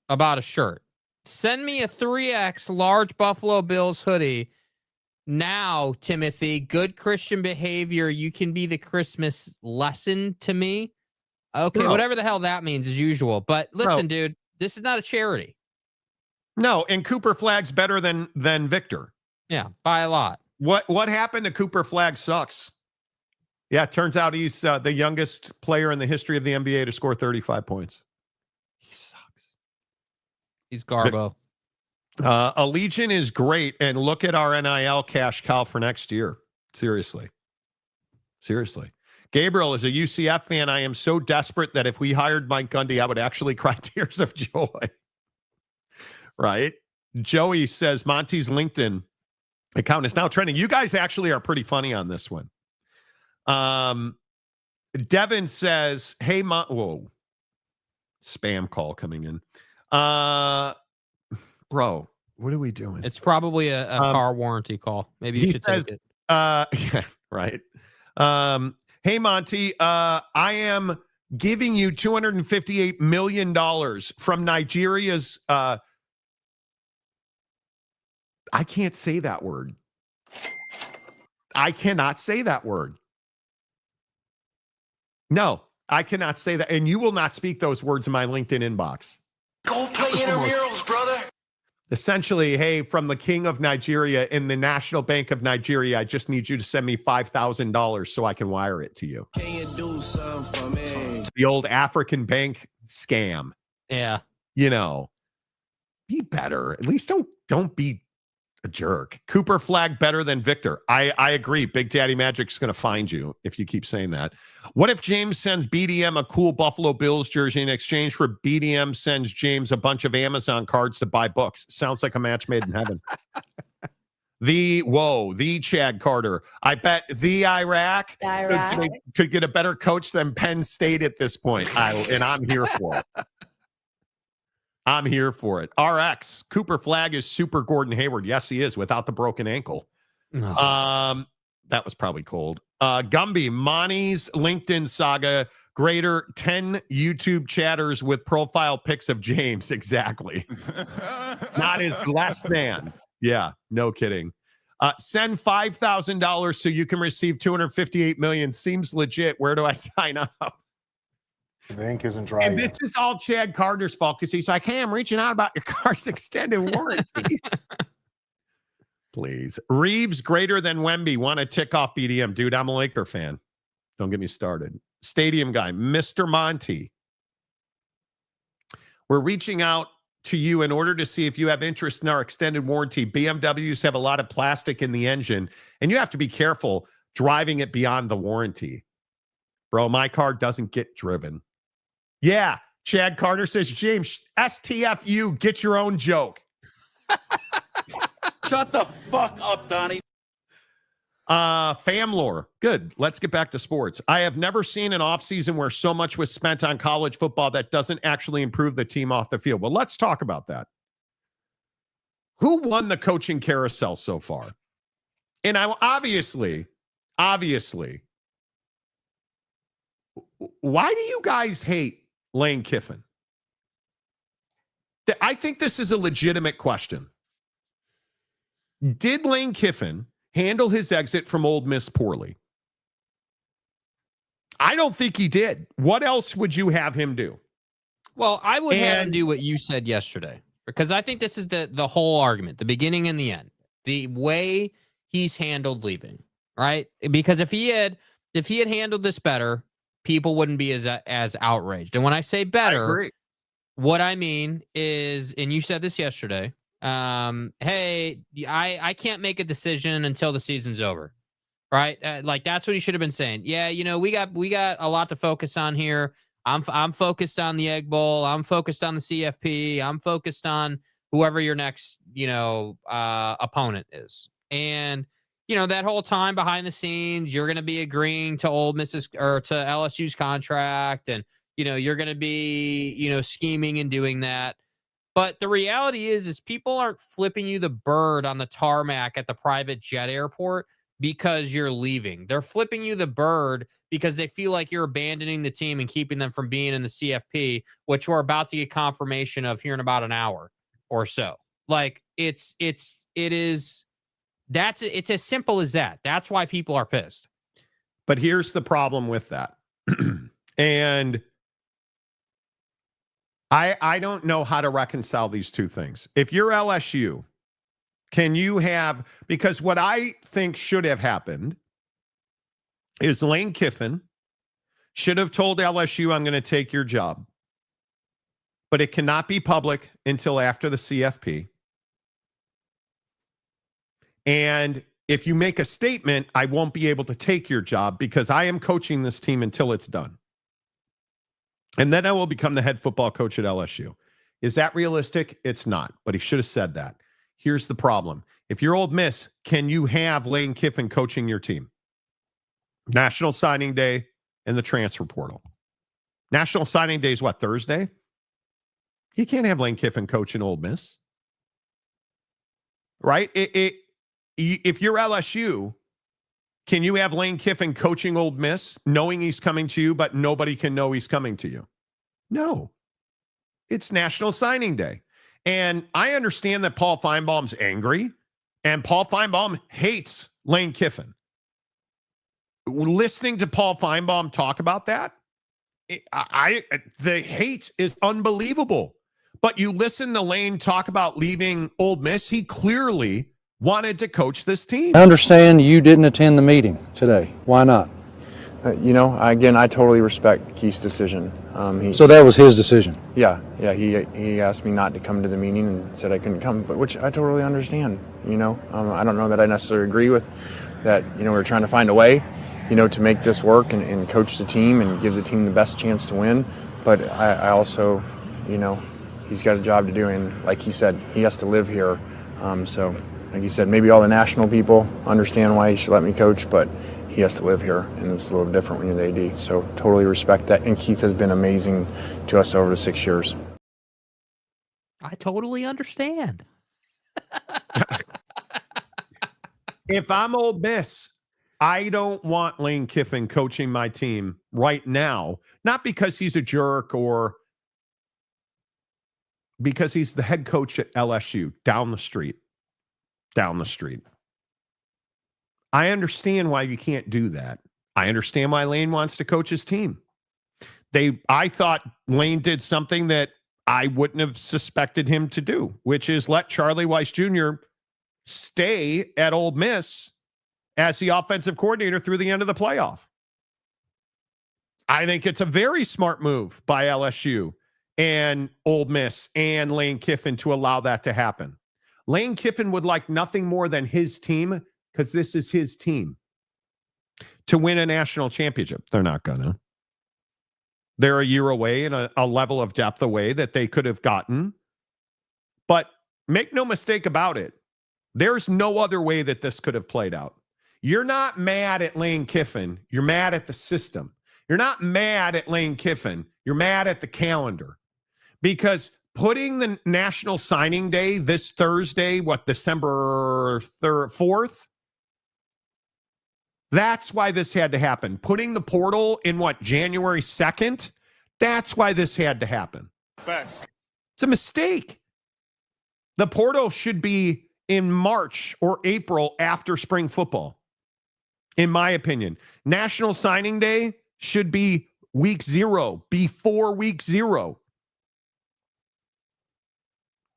a shirt. Send me a 3X large Buffalo Bills hoodie. Now, Timothy, good Christian behavior. You can be the Christmas lesson to me. Okay, whatever the hell that means as usual. But listen, dude, this is not a charity. No, and Cooper Flagg's better than Victor. Yeah, by a lot. What happened to Cooper Flagg sucks. Yeah, it turns out he's the youngest player in the history of the NBA to score 35 points. He sucks. He's Garbo. Allegiant is great, and look at our NIL cash cow for next year. Seriously. Gabriel is a UCF fan. I am so desperate that if we hired Mike Gundy, I would actually cry tears of joy. Right? Joey says Monty's LinkedIn account is now trending. You guys actually are pretty funny on this one. Devin says, hey, whoa. Spam call coming in. Bro, what are we doing? It's probably a car warranty call. Maybe you should take it. Yeah, right. Hey, Monty, I am giving you $258 million from Nigeria's. I can't say that word. I cannot say that word. No, I cannot say that. And you will not speak those words in my LinkedIn inbox. Go play intramurals, brother. Essentially, hey, from the king of Nigeria in the National Bank of Nigeria, I just need you to send me $5,000 so I can wire it to you. Can you do something for me? The old African bank scam. Yeah. You know, be better. At least don't be a jerk. Cooper Flag better than Victor. I agree. Big Daddy Magic's going to find you if you keep saying that. What if James sends BDM a cool Buffalo Bills jersey in exchange for BDM sends James a bunch of Amazon cards to buy books? Sounds like a match made in heaven. The Chad Carter. I bet the Iraq could get a better coach than Penn State at this point. And I'm here for it. I'm here for it. RX, Cooper Flag is super Gordon Hayward. Yes, he is, without the broken ankle. That was probably cold. Gumby, Monty's LinkedIn saga, greater 10 YouTube chatters with profile pics of James. Exactly. Not as less than. Yeah, no kidding. Send $5,000 so you can receive $258 million. Seems legit. Where do I sign up? The ink isn't dry And yet. this is all Chad Carter's fault because he's like, hey, I'm reaching out about your car's extended warranty. Please. Reeves greater than Wemby. Want to tick off BDM. Dude, I'm a Laker fan. Don't get me started. Stadium guy, Mr. Monty. We're reaching out to you in order to see if you have interest in our extended warranty. BMWs have a lot of plastic in the engine, and you have to be careful driving it beyond the warranty. Bro, my car doesn't get driven. Yeah, Chad Carter says, James, STFU, get your own joke. Shut the fuck up, Donnie. Famlore. Good. Let's get back to sports. I have never seen an offseason where so much was spent on college football that doesn't actually improve the team off the field. Well, let's talk about that. Who won the coaching carousel so far? And I obviously, why do you guys hate Lane Kiffin? I think this is a legitimate question. Did Lane Kiffin handle his exit from Ole Miss poorly? I don't think he did. What else would you have him do? Well, I would have him do what you said yesterday, because I think this is the whole argument, the beginning and the end, the way he's handled leaving, right? Because if he had handled this better, people wouldn't be as outraged. And when I say better, what I mean is, and you said this yesterday, hey, I can't make a decision until the season's over, right? Like that's what he should have been saying. Yeah, you know, we got a lot to focus on here. I'm focused on the Egg Bowl. I'm focused on the CFP. I'm focused on whoever your next, opponent is. And that whole time behind the scenes, you're going to be agreeing to Ole Miss's or to LSU's contract, and you're going to be scheming and doing that. But the reality is people aren't flipping you the bird on the tarmac at the private jet airport because you're leaving. They're flipping you the bird because they feel like you're abandoning the team and keeping them from being in the CFP, which we're about to get confirmation of here in about an hour or so. Like it's as simple as that. That's why people are pissed. But here's the problem with that. And I don't know how to reconcile these two things. If you're LSU, can you have, because what I think should have happened is Lane Kiffin should have told LSU, I'm going to take your job, but it cannot be public until after the CFP. And if you make a statement, I won't be able to take your job because I am coaching this team until it's done. And then I will become the head football coach at LSU. Is that realistic? It's not, but he should have said that. Here's the problem. If you're Ole Miss, can you have Lane Kiffin coaching your team? National Signing Day and the transfer portal. National Signing Day is what, Thursday? You can't have Lane Kiffin coaching Ole Miss. Right? If you're LSU, can you have Lane Kiffin coaching Ole Miss, knowing he's coming to you, but nobody can know he's coming to you? No. It's National Signing Day. And I understand that Paul Feinbaum's angry, and Paul Feinbaum hates Lane Kiffin. Listening to Paul Feinbaum talk about that, the hate is unbelievable. But you listen to Lane talk about leaving Ole Miss, he clearly wanted to coach this team. I understand you didn't attend the meeting today. Why not? Again, I totally respect Keith's decision. So that was his decision? Yeah. He asked me not to come to the meeting and said I couldn't come, but which I totally understand. I don't know that I necessarily agree with that. We're trying to find a way, to make this work and coach the team and give the team the best chance to win. But I also, he's got a job to do, and like he said, he has to live here. So, like he said, maybe all the national people understand why he should let me coach, but he has to live here, and it's a little different when you're the AD. So totally respect that. And Keith has been amazing to us over the 6 years. I totally understand. If I'm Ole Miss, I don't want Lane Kiffin coaching my team right now, not because he's a jerk or because he's the head coach at LSU down the street. I understand why you can't do that. I understand why Lane wants to coach his team. I thought Lane did something that I wouldn't have suspected him to do, which is let Charlie Weiss Jr. stay at Ole Miss as the offensive coordinator through the end of the playoff. I think it's a very smart move by LSU and Ole Miss and Lane Kiffin to allow that to happen. Lane Kiffin would like nothing more than his team, because this is his team, to win a national championship. They're not going to. They're a year away and a level of depth away that they could have gotten. But make no mistake about it, there's no other way that this could have played out. You're not mad at Lane Kiffin. You're mad at the system. You're not mad at Lane Kiffin. You're mad at the calendar. Because putting the National Signing Day this Thursday, December 4th? That's why this had to happen. Putting the portal in January 2nd? That's why this had to happen. Facts. It's a mistake. The portal should be in March or April after spring football, in my opinion. National Signing Day should be week 0, before week 0.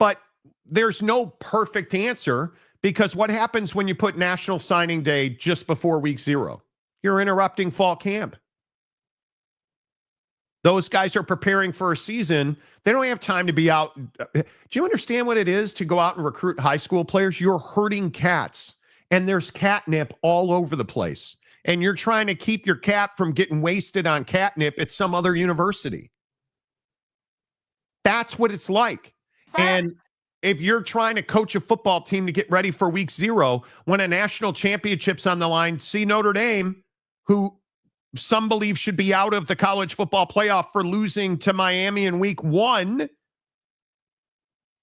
But there's no perfect answer, because what happens when you put National Signing Day just before week 0? You're interrupting fall camp. Those guys are preparing for a season. They don't have time to be out. Do you understand what it is to go out and recruit high school players? You're herding cats, and there's catnip all over the place. And you're trying to keep your cat from getting wasted on catnip at some other university. That's what it's like. And if you're trying to coach a football team to get ready for week 0, when a national championship's on the line, see Notre Dame, who some believe should be out of the college football playoff for losing to Miami in week 1,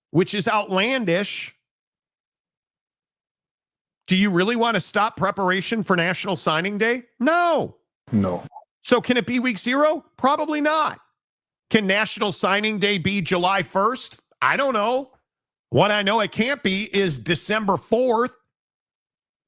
which is outlandish. Do you really want to stop preparation for National Signing Day? No. So can it be week 0? Probably not. Can National Signing Day be July 1st? I don't know. What I know it can't be is December 4th,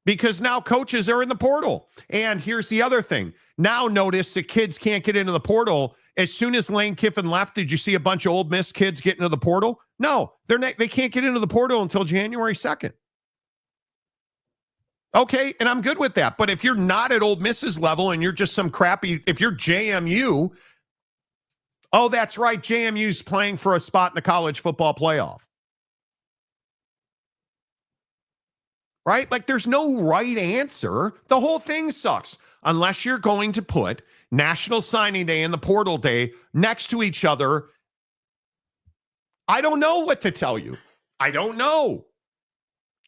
because now coaches are in the portal. And here's the other thing. Now notice the kids can't get into the portal. As soon as Lane Kiffin left, did you see a bunch of Ole Miss kids get into the portal? No, they can't get into the portal until January 2nd. Okay, and I'm good with that. But if you're not at Ole Miss's level and you're just some crappy, if you're JMU, oh, that's right, JMU's playing for a spot in the college football playoff. right? Like there's no right answer. The whole thing sucks unless you're going to put National Signing Day and the Portal Day next to each other. I don't know what to tell you. I don't know.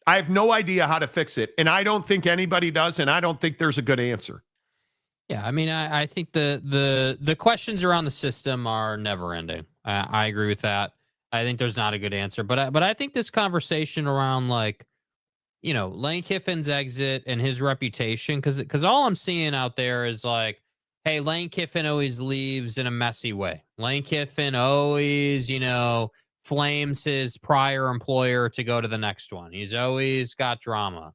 I have no idea how to fix it, and I don't think anybody does, and I don't think there's a good answer. Yeah, I mean, I think the questions around the system are never ending. I agree with that. I think there's not a good answer, but I think this conversation around like, you know, Lane Kiffin's exit and his reputation, because all I'm seeing out there is like, hey, Lane Kiffin always leaves in a messy way. Lane Kiffin always, you know, flames his prior employer to go to the next one. He's always got drama.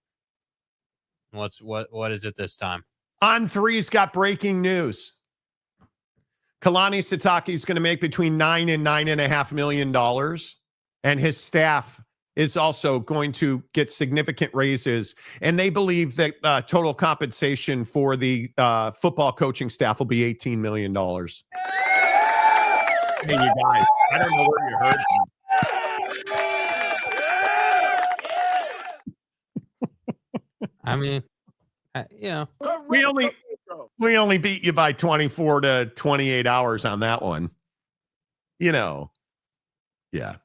What is it this time? On Three's got breaking news. Kalani Sitake is going to make between $9 and $9.5 million, and his staff is also going to get significant raises. And they believe that total compensation for the football coaching staff will be $18 million. Hey, you guys, I don't know where you heard that. I mean, you know, we only beat you by 24 to 28 hours on that one. You know, yeah.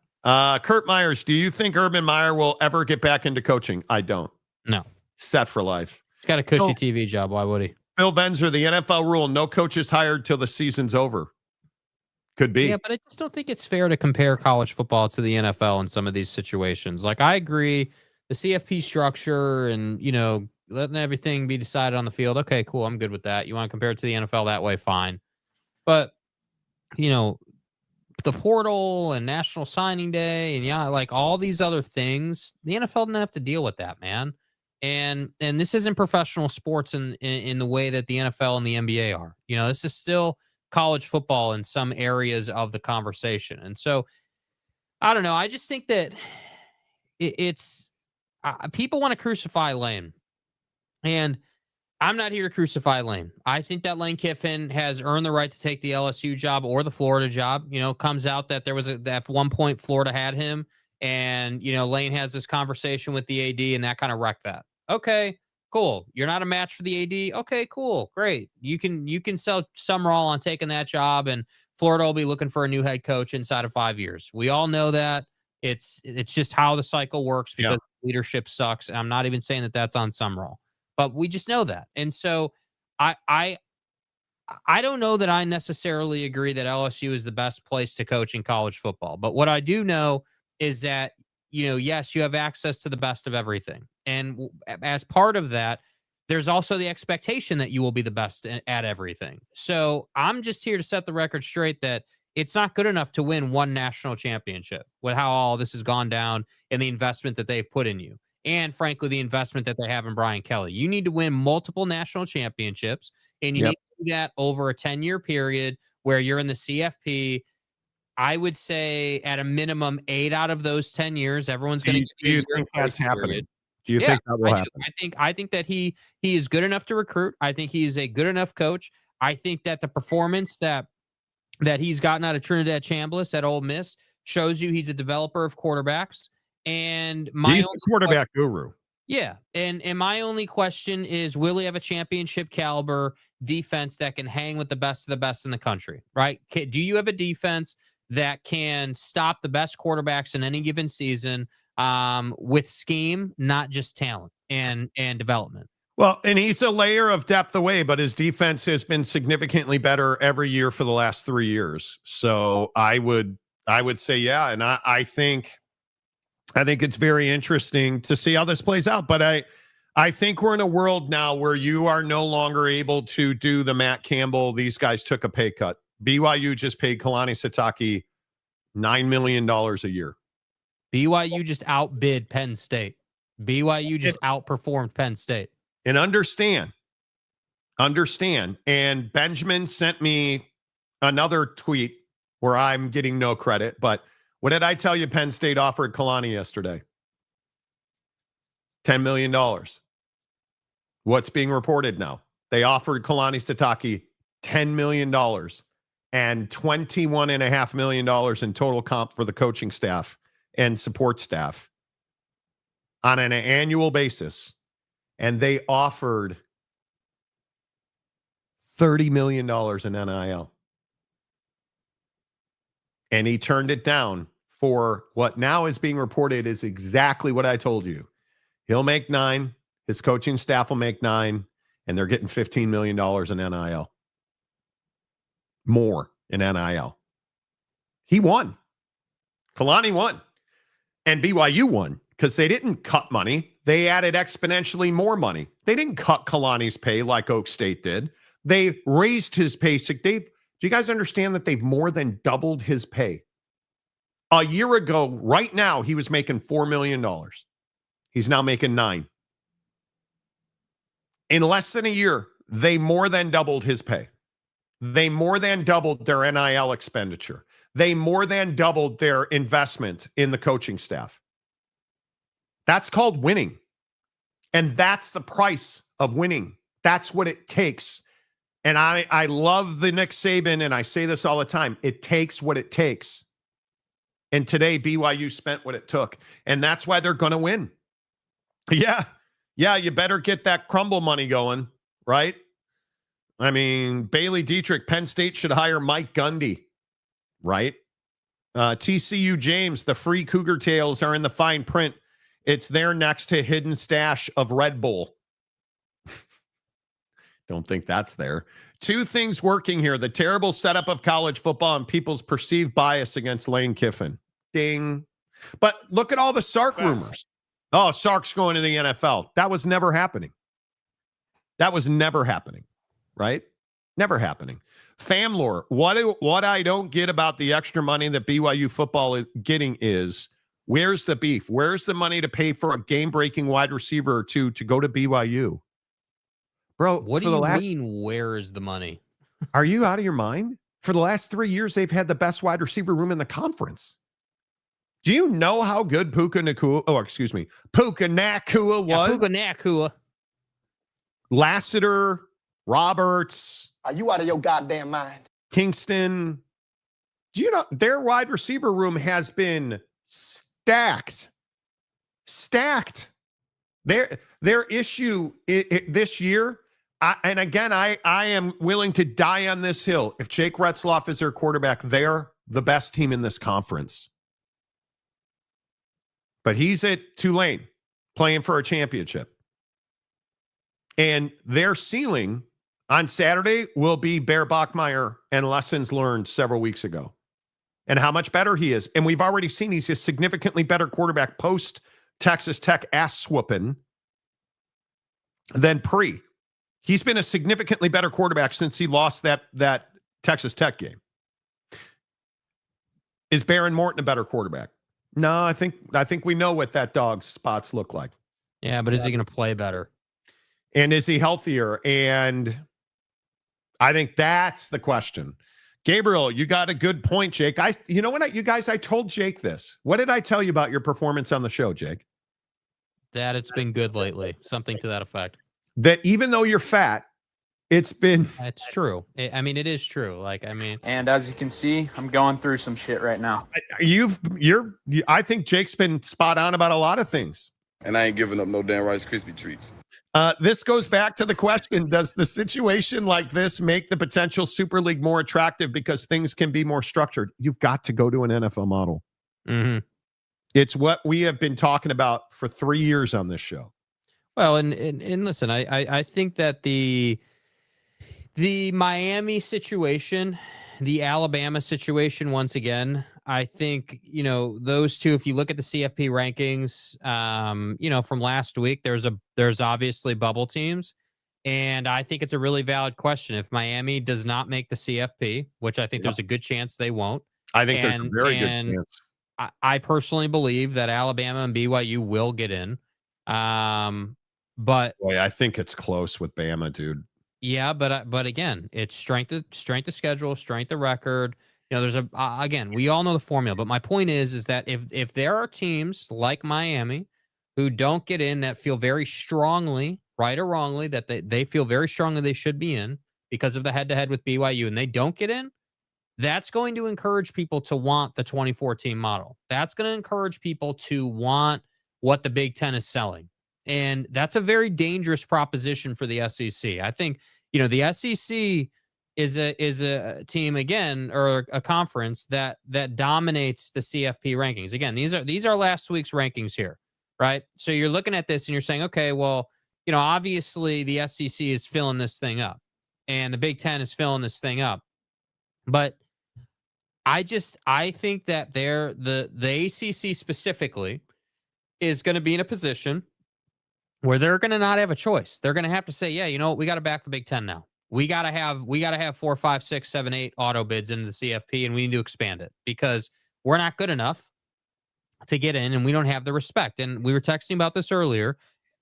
Kurt Myers, do you think Urban Meyer will ever get back into coaching? I don't. No. Set for life. He's got a cushy TV job. Why would he? Phil Benzer, the NFL rule, no coaches hired till the season's over. Could be. Yeah, but I just don't think it's fair to compare college football to the NFL in some of these situations. Like, I agree, the CFP structure and, you know, letting everything be decided on the field. Okay, cool. I'm good with that. You want to compare it to the NFL that way? Fine. But, you know, the portal and National Signing Day and like all these other things, the NFL didn't have to deal with that, man. And this isn't professional sports in the way that the NFL and the NBA are. You know, this is still college football in some areas of the conversation. And so, I don't know. I just think that it's people want to crucify Lane. And I'm not here to crucify Lane. I think that Lane Kiffin has earned the right to take the LSU job or the Florida job. You know, comes out that that at one point Florida had him, and, you know, Lane has this conversation with the AD, and that kind of wrecked that. Okay, cool. You're not a match for the AD. Okay, cool, great. You can sell Summerall on taking that job, and Florida will be looking for a new head coach inside of 5 years. We all know that. It's just how the cycle works because leadership sucks. I'm not even saying that that's on Summerall. But we just know that. And so I don't know that I necessarily agree that LSU is the best place to coach in college football. But what I do know is that, you know, yes, you have access to the best of everything. And as part of that, there's also the expectation that you will be the best at everything. So I'm just here to set the record straight that it's not good enough to win one national championship with how all this has gone down and the investment that they've put in you. And frankly, the investment that they have in Brian Kelly. You need to win multiple national championships, and you need to do that over a 10-year period where you're in the CFP. I would say at a minimum 8 out of those 10 years, everyone's going to. Do you think that's happening? Do you think that will happen? I think that he is good enough to recruit. I think he is a good enough coach. I think that the performance that he's gotten out of Trinidad Chambliss at Ole Miss shows you he's a developer of quarterbacks. And he's the quarterback guru. Yeah. And my only question is, will he have a championship caliber defense that can hang with the best of the best in the country? Right? Do you have a defense that can stop the best quarterbacks in any given season with scheme, not just talent and development? Well, and he's a layer of depth away, but his defense has been significantly better every year for the last 3 years. So I would say, yeah. And I think it's very interesting to see how this plays out. But I think we're in a world now where you are no longer able to do the Matt Campbell. These guys took a pay cut. BYU just paid Kalani Sitake $9 million a year. BYU just outbid Penn State. BYU just outperformed Penn State. And understand. And Benjamin sent me another tweet where I'm getting no credit, but what did I tell you Penn State offered Kalani yesterday? $10 million. What's being reported now? They offered Kalani Sitake $10 million and $21.5 million in total comp for the coaching staff and support staff. on an annual basis, and they offered $30 million in NIL. And he turned it down for what now is being reported is exactly what I told you. He'll make 9, his coaching staff will make 9, and they're getting $15 million in NIL. More in NIL. He won. Kalani won. And BYU won because they didn't cut money. They added exponentially more money. They didn't cut Kalani's pay like Oak State did. They raised his pay. Do you guys understand that they've more than doubled his pay? A year ago, right now, he was making $4 million. He's now making 9. In less than a year, they more than doubled his pay. They more than doubled their NIL expenditure. They more than doubled their investment in the coaching staff. That's called winning. And that's the price of winning. That's what it takes. And I love the Nick Saban, and I say this all the time. It takes what it takes. And today, BYU spent what it took. And that's why they're going to win. Yeah, you better get that crumble money going, right? I mean, Bailey Dietrich, Penn State should hire Mike Gundy, right? TCU James, the free Cougar tails are in the fine print. It's there next to hidden stash of Red Bull. Don't think that's there. 2 things working here. The terrible setup of college football and people's perceived bias against Lane Kiffin. Ding. But look at all the Sark rumors. Oh, Sark's going to the NFL. That was never happening. That was never happening, right? Never happening. Famlore, what I don't get about the extra money that BYU football is getting is, where's the beef? Where's the money to pay for a game-breaking wide receiver or 2 to go to BYU? Bro, what do you mean, where is the money? Are you out of your mind? For the last 3 years, they've had the best wide receiver room in the conference. Do you know how good Puka Nacua was? Puka Nacua. Lassiter, Roberts. Are you out of your goddamn mind? Kingston. Do you know their wide receiver room has been stacked? Stacked. Their issue this year, and again, I am willing to die on this hill. If Jake Retzloff is their quarterback, they're the best team in this conference. But he's at Tulane playing for a championship. And their ceiling on Saturday will be Bear Bachmeier and lessons learned several weeks ago. And how much better he is. And we've already seen he's a significantly better quarterback post Texas Tech ass whooping than pre. He's been a significantly better quarterback since he lost that Texas Tech game. Is Baron Morton a better quarterback? No, I think we know what that dog's spots look like. Yeah, but is he going to play better? And is he healthier? And I think that's the question. Gabriel, you got a good point, Jake. You know what, I told Jake this. What did I tell you about your performance on the show, Jake? That it's been good lately. Something to that effect. That even though you're fat, it's been... It's true. It is true. And as you can see, I'm going through some shit right now. I think Jake's been spot on about a lot of things. And I ain't giving up no damn Rice Krispie treats. This goes back to the question, does the situation like this make the potential Super League more attractive because things can be more structured? You've got to go to an NFL model. Mm-hmm. It's what we have been talking about for 3 years on this show. Well, and listen, I think that the Miami situation, the Alabama situation, once again, I think, those two, if you look at the CFP rankings, from last week, there's obviously bubble teams. And I think it's a really valid question. If Miami does not make the CFP, which I think there's a good chance they won't. I think there's a very good chance. I personally believe that Alabama and BYU will get in. But boy, I think it's close with Bama, dude. Yeah, but again, it's strength of schedule, strength of record. There's again, we all know the formula. But my point is that if there are teams like Miami who don't get in that feel very strongly, right or wrongly, that they feel very strongly they should be in because of the head-to-head with BYU, and they don't get in, that's going to encourage people to want the 2014 model. That's going to encourage people to want what the Big Ten is selling. And that's a very dangerous proposition for the SEC. I think, the SEC is a team, again, or a conference that dominates the CFP rankings. Again, these are last week's rankings here, right? So you're looking at this and you're saying, okay, well, obviously the SEC is filling this thing up and the Big Ten is filling this thing up. But I think that the ACC specifically is going to be in a position where they're going to not have a choice. They're going to have to say, yeah, we got to back the Big Ten now. We got to have 4, 5, 6, 7, 8 auto bids into the CFP, and we need to expand it because we're not good enough to get in, and we don't have the respect. And we were texting about this earlier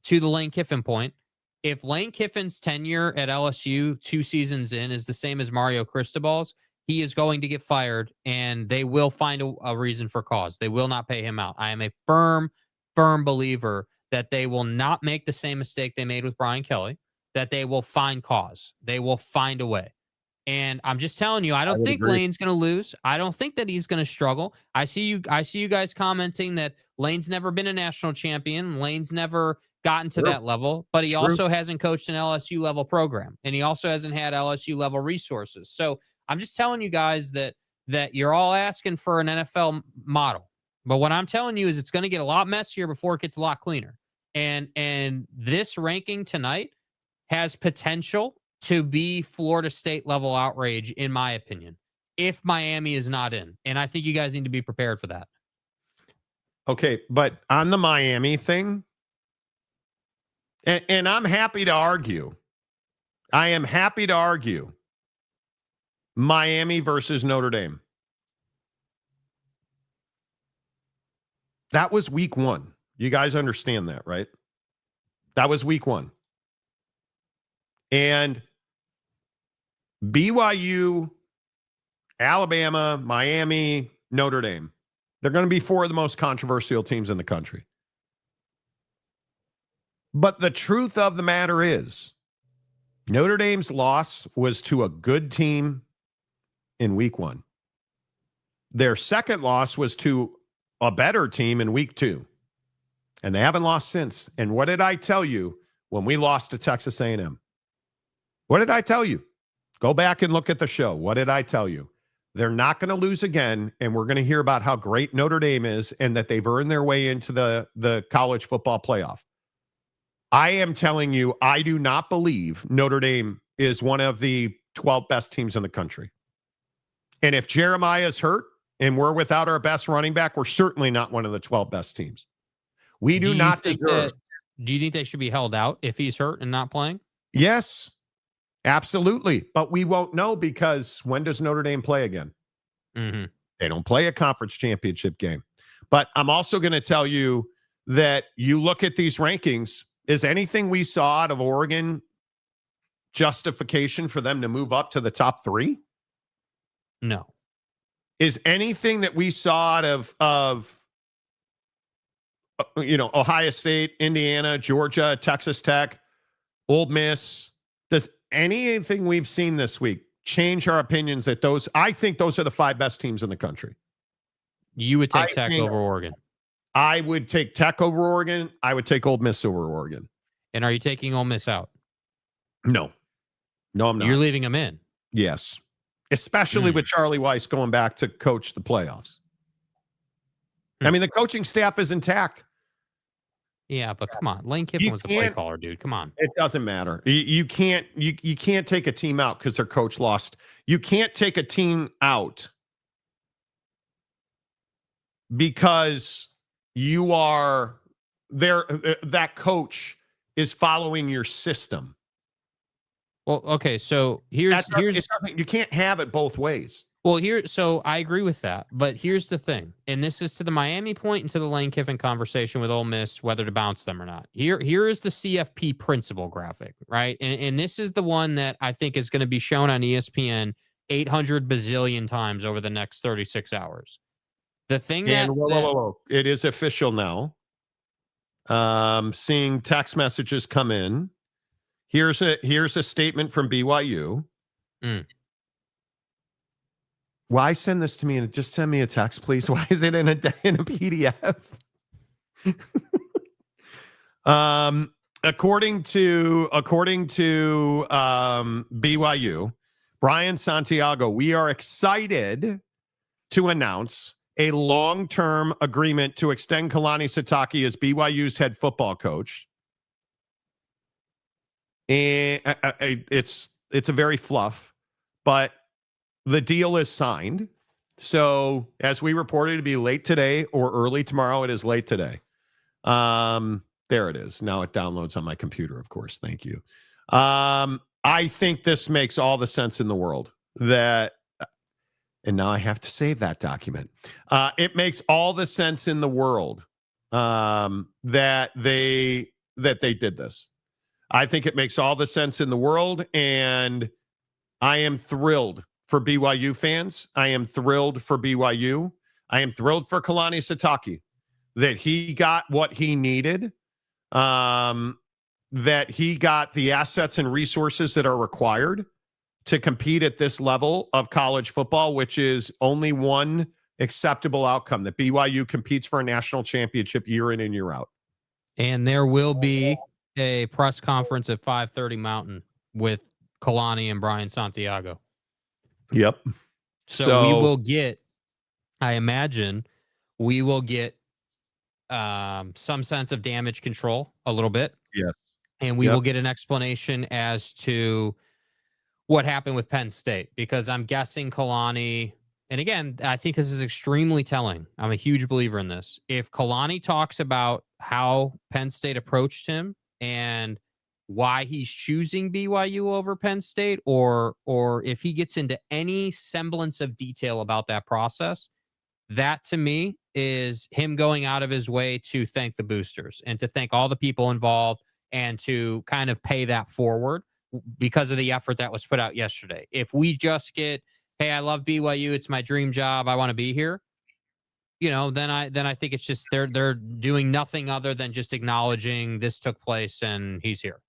to the Lane Kiffin point. If Lane Kiffin's tenure at LSU 2 seasons in is the same as Mario Cristobal's, he is going to get fired, and they will find a reason for cause. They will not pay him out. I am a firm believer that they will not make the same mistake they made with Brian Kelly, that they will find cause. They will find a way. And I'm just telling you, I don't think Lane's going to lose. I don't think that he's going to struggle. I see you guys commenting that Lane's never been a national champion. Lane's never gotten to that level, but he also hasn't coached an LSU level program, and he also hasn't had LSU level resources. So I'm just telling you guys that you're all asking for an NFL model. But what I'm telling you is it's going to get a lot messier before it gets a lot cleaner. And this ranking tonight has potential to be Florida State level outrage, in my opinion, if Miami is not in. And I think you guys need to be prepared for that. Okay, but on the Miami thing, and I'm happy to argue. I am happy to argue Miami versus Notre Dame. That was week 1. You guys understand that, right? That was week 1. And BYU, Alabama, Miami, Notre Dame, they're going to be 4 of the most controversial teams in the country. But the truth of the matter is, Notre Dame's loss was to a good team in week 1. Their second loss was to a better team in week 2. And they haven't lost since. And what did I tell you when we lost to Texas A&M? What did I tell you? Go back and look at the show. What did I tell you? They're not going to lose again, and we're going to hear about how great Notre Dame is and that they've earned their way into the college football playoff. I am telling you, I do not believe Notre Dame is one of the 12 best teams in the country. And if Jeremiah is hurt and we're without our best running back, we're certainly not one of the 12 best teams. We do not deserve. Do you think they should be held out if he's hurt and not playing? Yes, absolutely. But we won't know because when does Notre Dame play again? Mm-hmm. They don't play a conference championship game. But I'm also going to tell you that you look at these rankings, is anything we saw out of Oregon justification for them to move up to the top 3? No. Is anything that we saw out of Ohio State, Indiana, Georgia, Texas Tech, Ole Miss, does anything we've seen this week change our opinions that I think those are the 5 best teams in the country? You would take Tech over Oregon. I would take Tech over Oregon. I would take Ole Miss over Oregon. And are you taking Ole Miss out? No, I'm not. You're leaving them in? Yes. Especially with Charlie Weiss going back to coach the playoffs. I mean, the coaching staff is intact. Yeah, but come on. Lane Kiffin was the play caller, dude. Come on. It doesn't matter. You can't take a team out because their coach lost. You can't take a team out because you are there. That coach is following your system. Well, okay, so here's you can't have it both ways. Well, so I agree with that, but here's the thing, and this is to the Miami point and to the Lane Kiffin conversation with Ole Miss, whether to bounce them or not. Here is the CFP principal graphic, right? And this is the one that I think is going to be shown on ESPN 800 bazillion times over the next 36 hours. The thing whoa. It is official now. Seeing text messages come in. Here's a statement from BYU. Why send this to me and just send me a text, please? Why is it in a PDF? According to BYU, Brian Santiago, we are excited to announce a long-term agreement to extend Kalani Sitake as BYU's head football coach. And it's a very fluff, but the deal is signed. So as we reported, it'd be late today or early tomorrow. It is late today. There it is. Now it downloads on my computer, of course. Thank you. I think this makes all the sense in the world and now I have to save that document. It makes all the sense in the world that they did this. I think it makes all the sense in the world, and I am thrilled for BYU fans. I am thrilled for BYU. I am thrilled for Kalani Sitake that he got what he needed, that he got the assets and resources that are required to compete at this level of college football, which is only one acceptable outcome, that BYU competes for a national championship year in and year out. And there will be a press conference at 5:30 Mountain with Kalani and Brian Santiago. Yep. So we will get, I imagine, we will get some sense of damage control a little bit. Yes. And we will get an explanation as to what happened with Penn State, because I'm guessing Kalani, and again, I think this is extremely telling. I'm a huge believer in this. If Kalani talks about how Penn State approached him and why he's choosing BYU over Penn State, or if he gets into any semblance of detail about that process, that to me is him going out of his way to thank the boosters and to thank all the people involved and to kind of pay that forward because of the effort that was put out yesterday. If we just get, hey, I love BYU, it's my dream job, I want to be here, then I think it's just they're doing nothing other than just acknowledging this took place and he's here.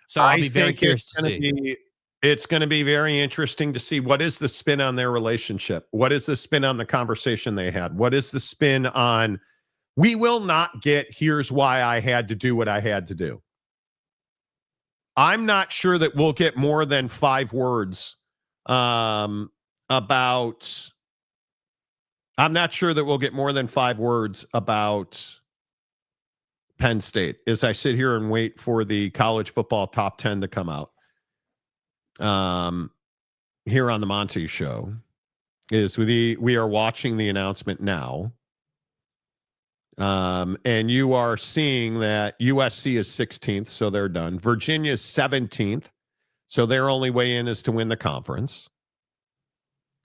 So I'll be very curious to see. It's going to be very interesting to see what is the spin on their relationship. What is the spin on the conversation they had? What is the spin on, we will not get, here's why I had to do what I had to do. I'm not sure that we'll get more than 5 words I'm not sure that we'll get more than 5 words about Penn State as I sit here and wait for the college football top 10 to come out. Here on the Monty Show is we are watching the announcement now. And you are seeing that USC is 16th, so they're done. Virginia's 17th, so their only way in is to win the conference.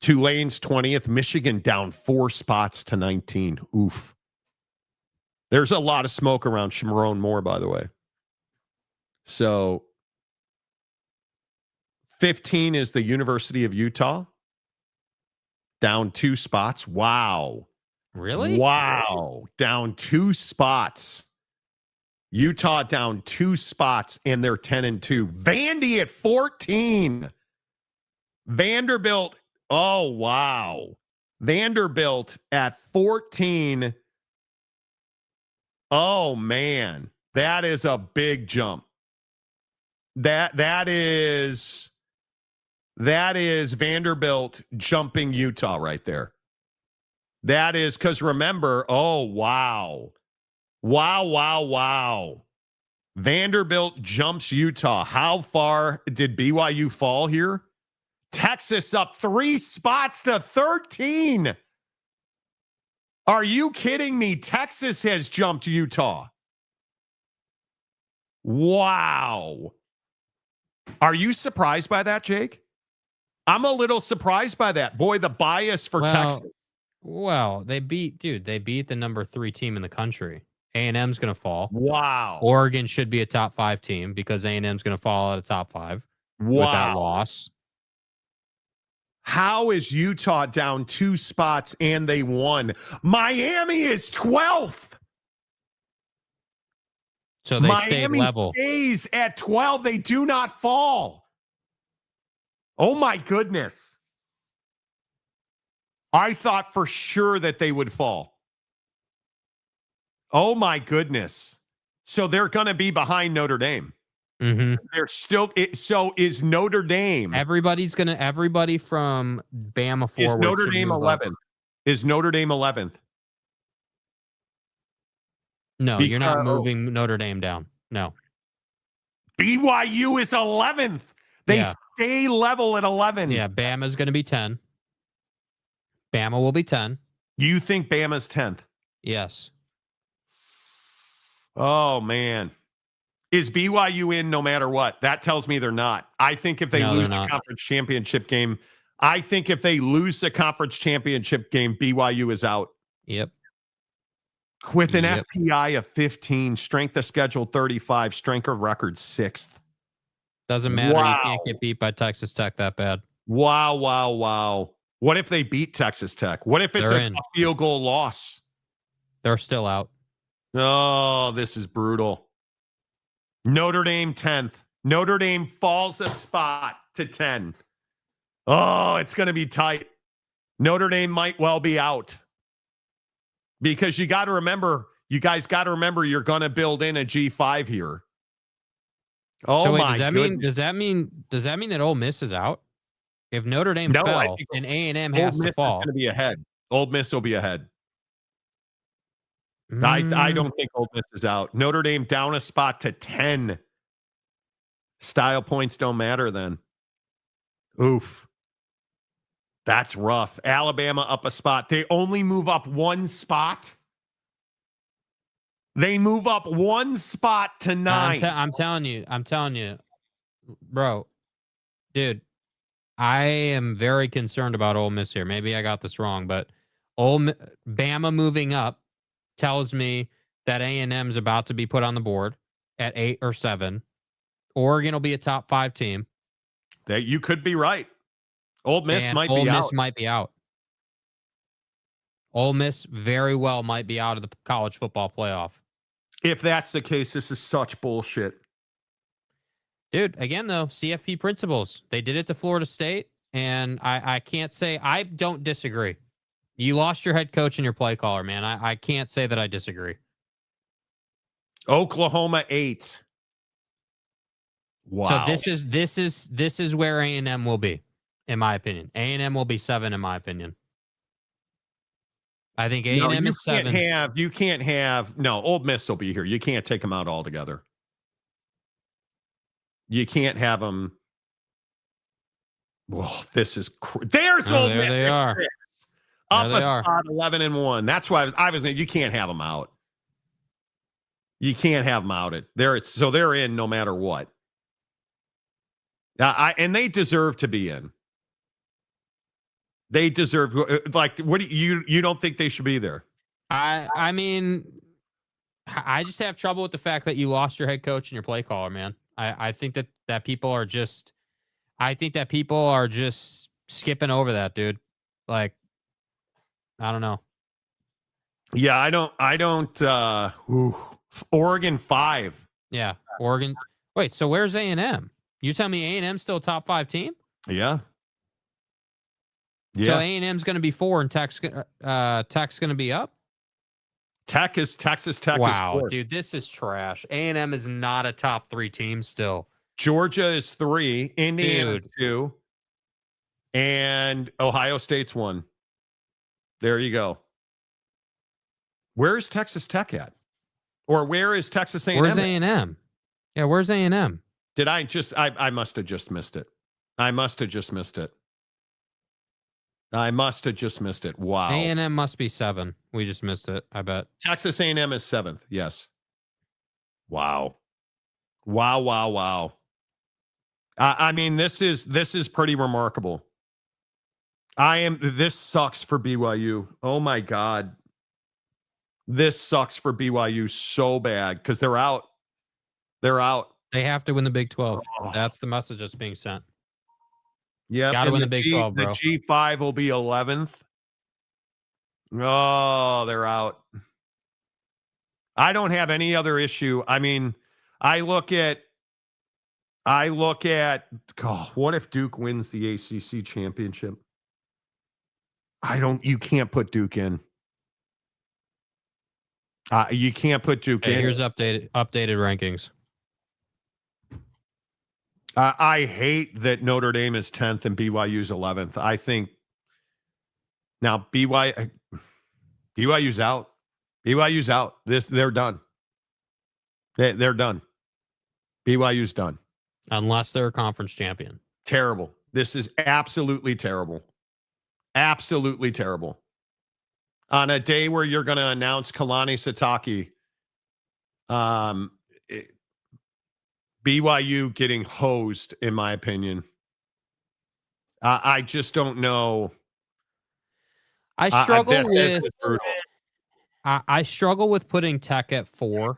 Tulane's 20th. Michigan down 4 spots to 19. Oof. There's a lot of smoke around Sharon Moore, by the way. So 15 is the University of Utah. Down 2 spots. Wow. Really? Wow. Down 2 spots. Utah down 2 spots, and they're 10-2. Vandy at 14. Vanderbilt. Oh, wow. Vanderbilt at 14. Oh, man. That is a big jump. That is Vanderbilt jumping Utah right there. That is, because remember, oh, wow. Wow. Vanderbilt jumps Utah. How far did BYU fall here? Texas up 3 spots to 13. Are you kidding me? Texas has jumped Utah. Wow. Are you surprised by that, Jake? I'm a little surprised by that. Boy, the bias for Texas. Well, they beat the number 3 team in the country. A&M's going to fall. Wow. Oregon should be a top 5 team because A&M's going to fall out of top 5 with that loss. How is Utah down 2 spots and they won? Miami is 12th. So they Miami stayed level. Stays at 12. They do not fall. Oh my goodness. I thought for sure that they would fall. Oh my goodness. So they're going to be behind Notre Dame. Mm-hmm. They're still. So is Notre Dame? Everybody from Bama forward. Is Notre should Dame move 11th? up. Is Notre Dame 11th? No, you're not moving Notre Dame down. No. BYU is 11th. They stay level at 11. Yeah, Bama's going to be 10. Bama will be 10. You think Bama's 10th? Yes. Oh, man. Is BYU in no matter what? That tells me they're not. I think if they lose the conference championship game, BYU is out. Yep. With an FPI of 15, strength of schedule 35, strength of record 6th. Doesn't matter. Wow. You can't get beat by Texas Tech that bad. Wow. What if they beat Texas Tech? What if it's a field goal loss? They're still out. Oh, this is brutal. Notre Dame 10th. Notre Dame falls a spot to 10. Oh, it's going to be tight. Notre Dame might well be out. Because you guys got to remember, you're going to build in a G5 here. Oh, so wait, my goodness. Does that mean that Ole Miss is out? If Notre Dame fell and A&M has to fall, going to be ahead. Ole Miss will be ahead. I don't think Ole Miss is out. Notre Dame down a spot to 10. Style points don't matter then. Oof. That's rough. Alabama up a spot. They only move up one spot. They move up one spot to 9. I'm telling you, bro, dude, I am very concerned about Ole Miss here. Maybe I got this wrong, but Bama moving up tells me that A&M's about to be put on the board at 8 or 7. Oregon will be a top 5 team. That you could be right. Ole Miss might be out. Ole Miss very well might be out of the college football playoff. If that's the case, this is such bullshit. Dude, again, though, CFP principles. They did it to Florida State, and I can't say I don't disagree. You lost your head coach and your play caller, man. I can't say that I disagree. Oklahoma 8. Wow. So this is where A&M will be, in my opinion. A&M will be 7, in my opinion. I think A&M is 7. You can't have. No, Ole Miss will be here. You can't take them out altogether. You can't have them. Well, this is. There's Ole Miss. There they are. Up a spot 11-1. That's why I was. You can't have them out. You can't have them out. So they're in no matter what. And they deserve to be in. They deserve. Like, what do you don't think they should be there? I mean, I just have trouble with the fact that you lost your head coach and your play caller, man. I think that people are just. I think that people are just skipping over that, dude. Like, I don't know. Yeah, I don't. Oregon 5. Yeah, Oregon. Wait, so where's A&M? You tell me A&M still a top 5 team? Yeah. Yes. So A&M's going to be 4 and Tech's going to be up? Texas Tech is 4. Wow, dude, this is trash. A&M is not a top 3 team still. Georgia is 3, Indiana 2, and Ohio State's 1. There you go. Where's Texas Tech at? Or where is Texas A&M? Where's A&M? Yeah, where's A&M? Did I just I must have just missed it. I must have just missed it. Wow. A&M must be 7. We just missed it, I bet. Texas A&M is 7th. Yes. Wow. Wow. I mean, this is pretty remarkable. This sucks for BYU. Oh my God. This sucks for BYU so bad because they're out. They have to win the Big 12. Oh. That's the message that's being sent. Yeah, gotta win the Big 12, bro. The G5 will be 11th. Oh, they're out. I don't have any other issue. I mean, I look at. God, what if Duke wins the ACC championship? You can't put Duke in. You can't put Duke in. Here's updated rankings. I hate that Notre Dame is 10th and BYU's 11th. I think now BYU's out. BYU's out. They're done. They're done. BYU's done. Unless they're a conference champion. Terrible. This is absolutely terrible. Absolutely terrible. On a day where you're going to announce Kalani Sitake, BYU getting hosed, in my opinion. I just don't know. I struggle with putting Tech at 4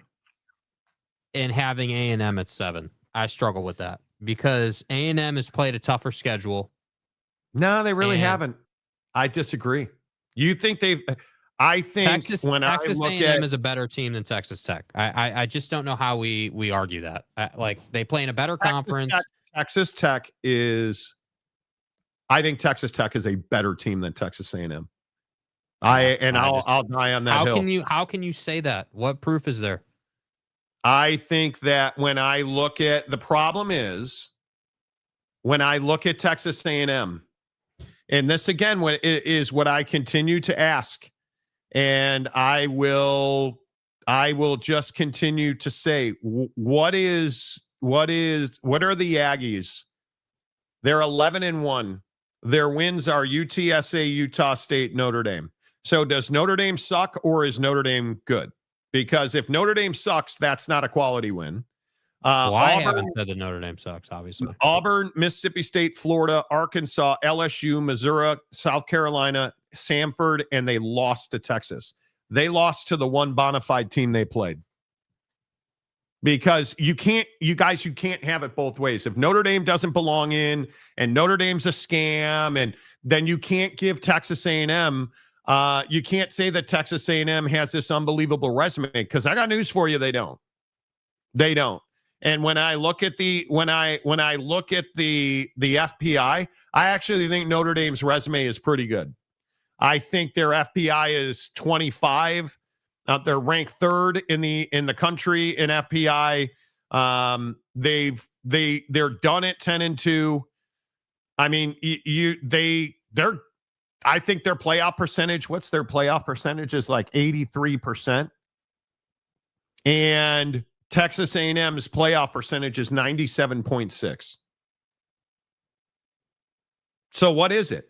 and having A&M at 7. I struggle with that because A&M has played a tougher schedule. No, they really haven't. I disagree. You think they've? I think Texas A&M is a better team than Texas Tech. I just don't know how we argue that. Like they play in a better conference. Texas Tech is. I think Texas Tech is a better team than Texas A&M. I'll die on that hill. How can you say that? What proof is there? I think that when I look at the problem is when I look at Texas A&M, and this again is what I continue to ask, and I will just continue to say, what are the Aggies? They're 11-1. Their wins are UTSA, Utah State, Notre Dame. So does Notre Dame suck or is Notre Dame good? Because if Notre Dame sucks, that's not a quality win. I haven't said that Notre Dame sucks, obviously. Auburn, Mississippi State, Florida, Arkansas, LSU, Missouri, South Carolina, Samford, and they lost to Texas. They lost to the one bona fide team they played. Because you can't have it both ways. If Notre Dame doesn't belong in and Notre Dame's a scam, and then you can't give Texas A&M, you can't say that Texas A&M has this unbelievable resume, because I got news for you, they don't. They don't. And when I look at the FPI, I actually think Notre Dame's resume is pretty good. I think their FPI is 25. They're ranked 3rd in the country in FPI. They're done at 10-2. I mean, I think their playoff percentage, what's their playoff percentage, is like 83%. And Texas A&M's playoff percentage is 97.6. So what is it?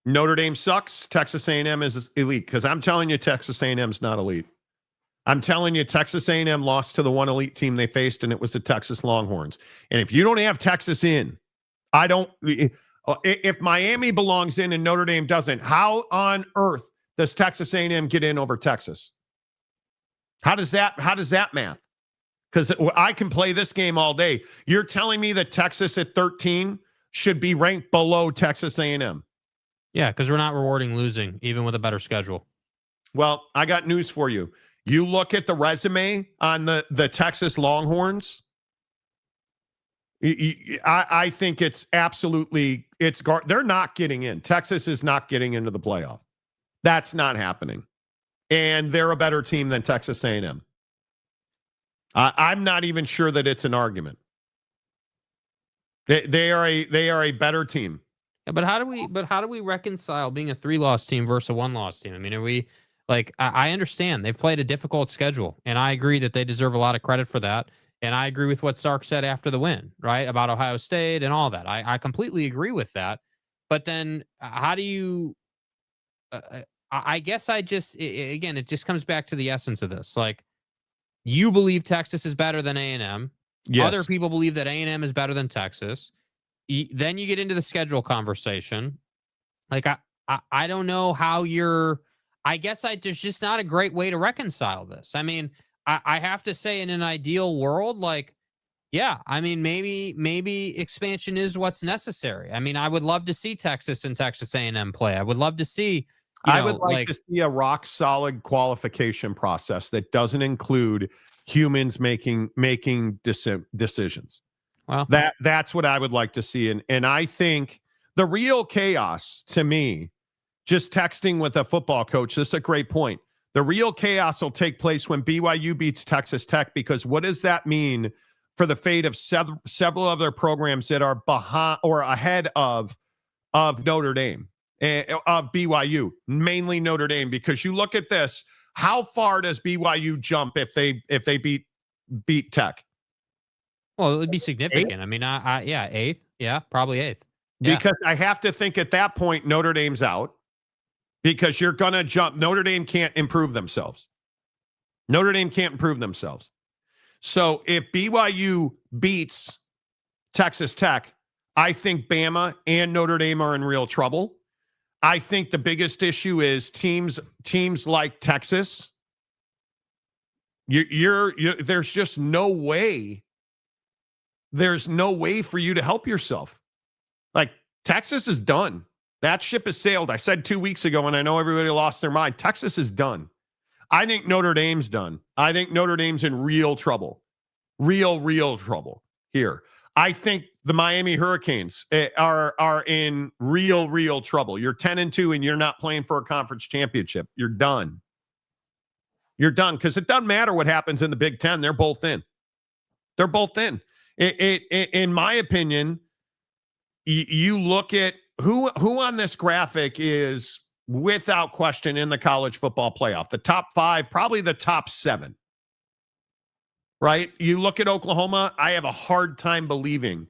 Notre Dame sucks. Texas A&M is elite. Because I'm telling you, Texas A&M's not elite. I'm telling you, Texas A&M lost to the one elite team they faced, and it was the Texas Longhorns. And if you don't have Texas in, if Miami belongs in and Notre Dame doesn't, how on earth does Texas A&M get in over Texas? How does that math? Because I can play this game all day. You're telling me that Texas at 13 should be ranked below Texas A&M? Yeah, because we're not rewarding losing, even with a better schedule. Well, I got news for you. You look at the resume on the Texas Longhorns, I think it's absolutely, they're not getting in. Texas is not getting into the playoff. That's not happening. And they're a better team than Texas A&M. I'm not even sure that it's an argument. They are a better team. Yeah, but how do we reconcile being a 3-loss team versus a 1-loss team? I mean, are we like, I understand they've played a difficult schedule, and I agree that they deserve a lot of credit for that. And I agree with what Sark said after the win, right? About Ohio State and all that. I completely agree with that. But then how do you, I guess it just comes back to the essence of this. Like, you believe Texas is better than A&M. Yes. Other people believe that A&M is better than Texas. Then you get into the schedule conversation. Like, I don't know how I guess there's just not a great way to reconcile this. I mean, I have to say, in an ideal world, like, yeah, I mean, maybe expansion is what's necessary. I mean, I would love to see Texas and Texas A&M play. I would love to see, I would like to see a rock solid qualification process that doesn't include humans making decisions. Well, that's what I would like to see. And I think the real chaos to me, just texting with a football coach, this is a great point. The real chaos will take place when BYU beats Texas Tech, because what does that mean for the fate of several other programs that are behind or ahead of Notre Dame, of BYU, mainly Notre Dame? Because you look at this, how far does BYU jump if they beat Tech? Well, it would be significant. 8th? I mean, yeah, 8th. Yeah, probably 8th. Yeah. Because I have to think at that point Notre Dame's out, because you're going to jump. Notre Dame can't improve themselves. Notre Dame can't improve themselves. So if BYU beats Texas Tech, I think Bama and Notre Dame are in real trouble. I think the biggest issue is teams like Texas. There's just no way. There's no way for you to help yourself. Like, Texas is done. That ship has sailed. I said 2 weeks ago, and I know everybody lost their mind. Texas is done. I think Notre Dame's done. I think Notre Dame's in real trouble. Real trouble here. I think the Miami Hurricanes are in real trouble. You're 10-2 and you're not playing for a conference championship. You're done. You're done, because it doesn't matter what happens in the Big Ten. They're both in. They're both in. In my opinion, you look at who on this graphic is without question in the college football playoff. The top 5, probably the top 7. Right? You look at Oklahoma, I have a hard time believing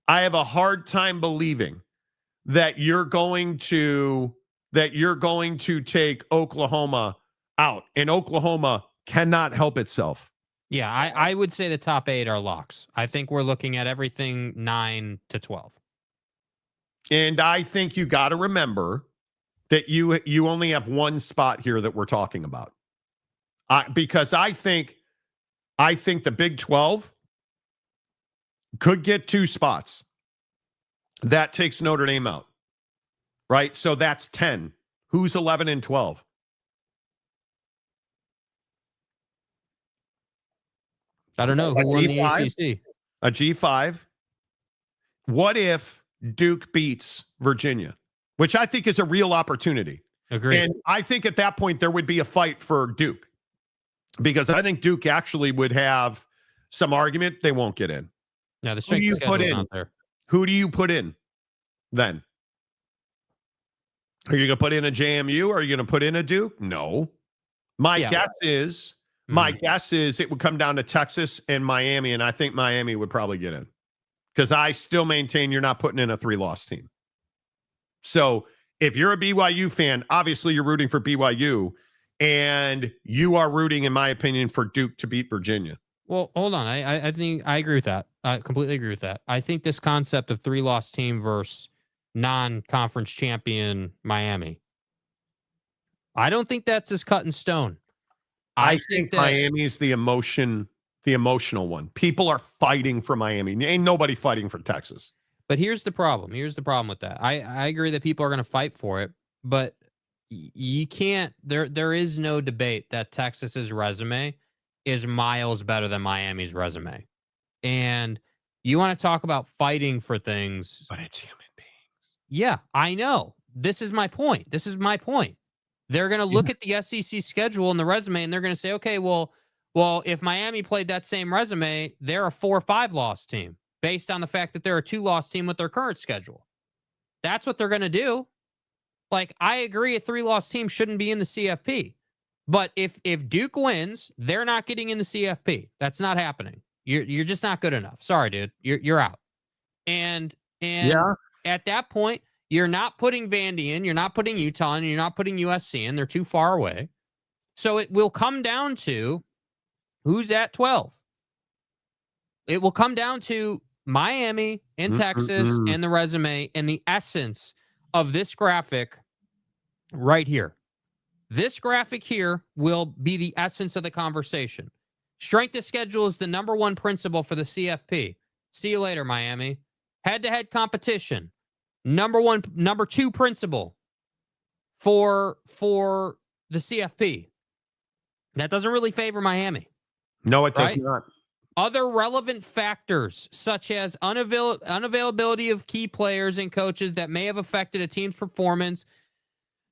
that you're going to take Oklahoma out, and Oklahoma cannot help itself. Yeah, I would say the top 8 are locks. I think we're looking at everything 9 to 12. And I think you got to remember that you only have one spot here that we're talking about. Because I think the Big 12 could get 2 spots. That takes Notre Dame out. Right? So that's 10. Who's 11 and 12? I don't know. Who won the ACC? A G5. What if Duke beats Virginia? Which I think is a real opportunity. Agreed. And I think at that point there would be a fight for Duke, because I think Duke actually would have some argument. They won't get in. Yeah, the strength of schedule is not there. Who do you put in then? Are you going to put in a JMU, or are you going to put in a Duke? No. My guess is it would come down to Texas and Miami, and I think Miami would probably get in, because I still maintain you're not putting in a 3-loss team. So if you're a BYU fan, obviously you're rooting for BYU, and you are rooting, in my opinion, for Duke to beat Virginia. Well, hold on. I think I agree with that. I completely agree with that. I think this concept of 3-loss team versus non-conference champion Miami, I don't think that's as cut in stone. I think Miami's the emotional one. People are fighting for Miami. Ain't nobody fighting for Texas. But here's the problem. Here's the problem with that. I agree that people are going to fight for it, but you can't. There is no debate that Texas's resume is miles better than Miami's resume. And you want to talk about fighting for things. But it's human beings. Yeah, I know. This is my point. They're going to look at the SEC schedule and the resume, and they're going to say, okay, well, if Miami played that same resume, they're a 4 or 5-loss team based on the fact that they're a 2-loss team with their current schedule. That's what they're going to do. Like, I agree a 3-loss team shouldn't be in the CFP. But if Duke wins, they're not getting in the CFP. That's not happening. You're just not good enough. Sorry, dude. You're out. And at that point, you're not putting Vandy in, you're not putting Utah in, you're not putting USC in. They're too far away. So it will come down to who's at 12. It will come down to Miami and Texas and the resume and the essence of this graphic right here. This graphic here will be the essence of the conversation. Strength of schedule is the number 1 principle for the CFP. See you later, Miami. Head-to-head competition. Number 2 principle for the CFP. That doesn't really favor Miami. No, it does not. Other relevant factors, such as unavailability of key players and coaches that may have affected a team's performance,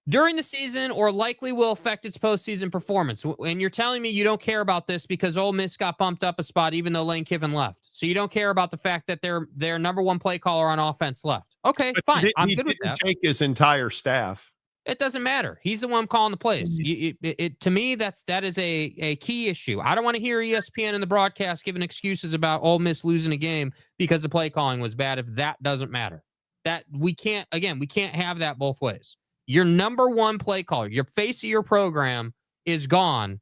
during the season or likely will affect its postseason performance. And you're telling me you don't care about this because Ole Miss got bumped up a spot even though Lane Kiffin left. So you don't care about the fact that their number one play caller on offense left. Okay, fine. I'm good with that. Take his entire staff. It doesn't matter. He's the one calling the plays. To me, that is a key issue. I don't want to hear ESPN in the broadcast giving excuses about Ole Miss losing a game because the play calling was bad. If that doesn't matter, that we can't have that both ways. Your number one play caller, your face of your program is gone.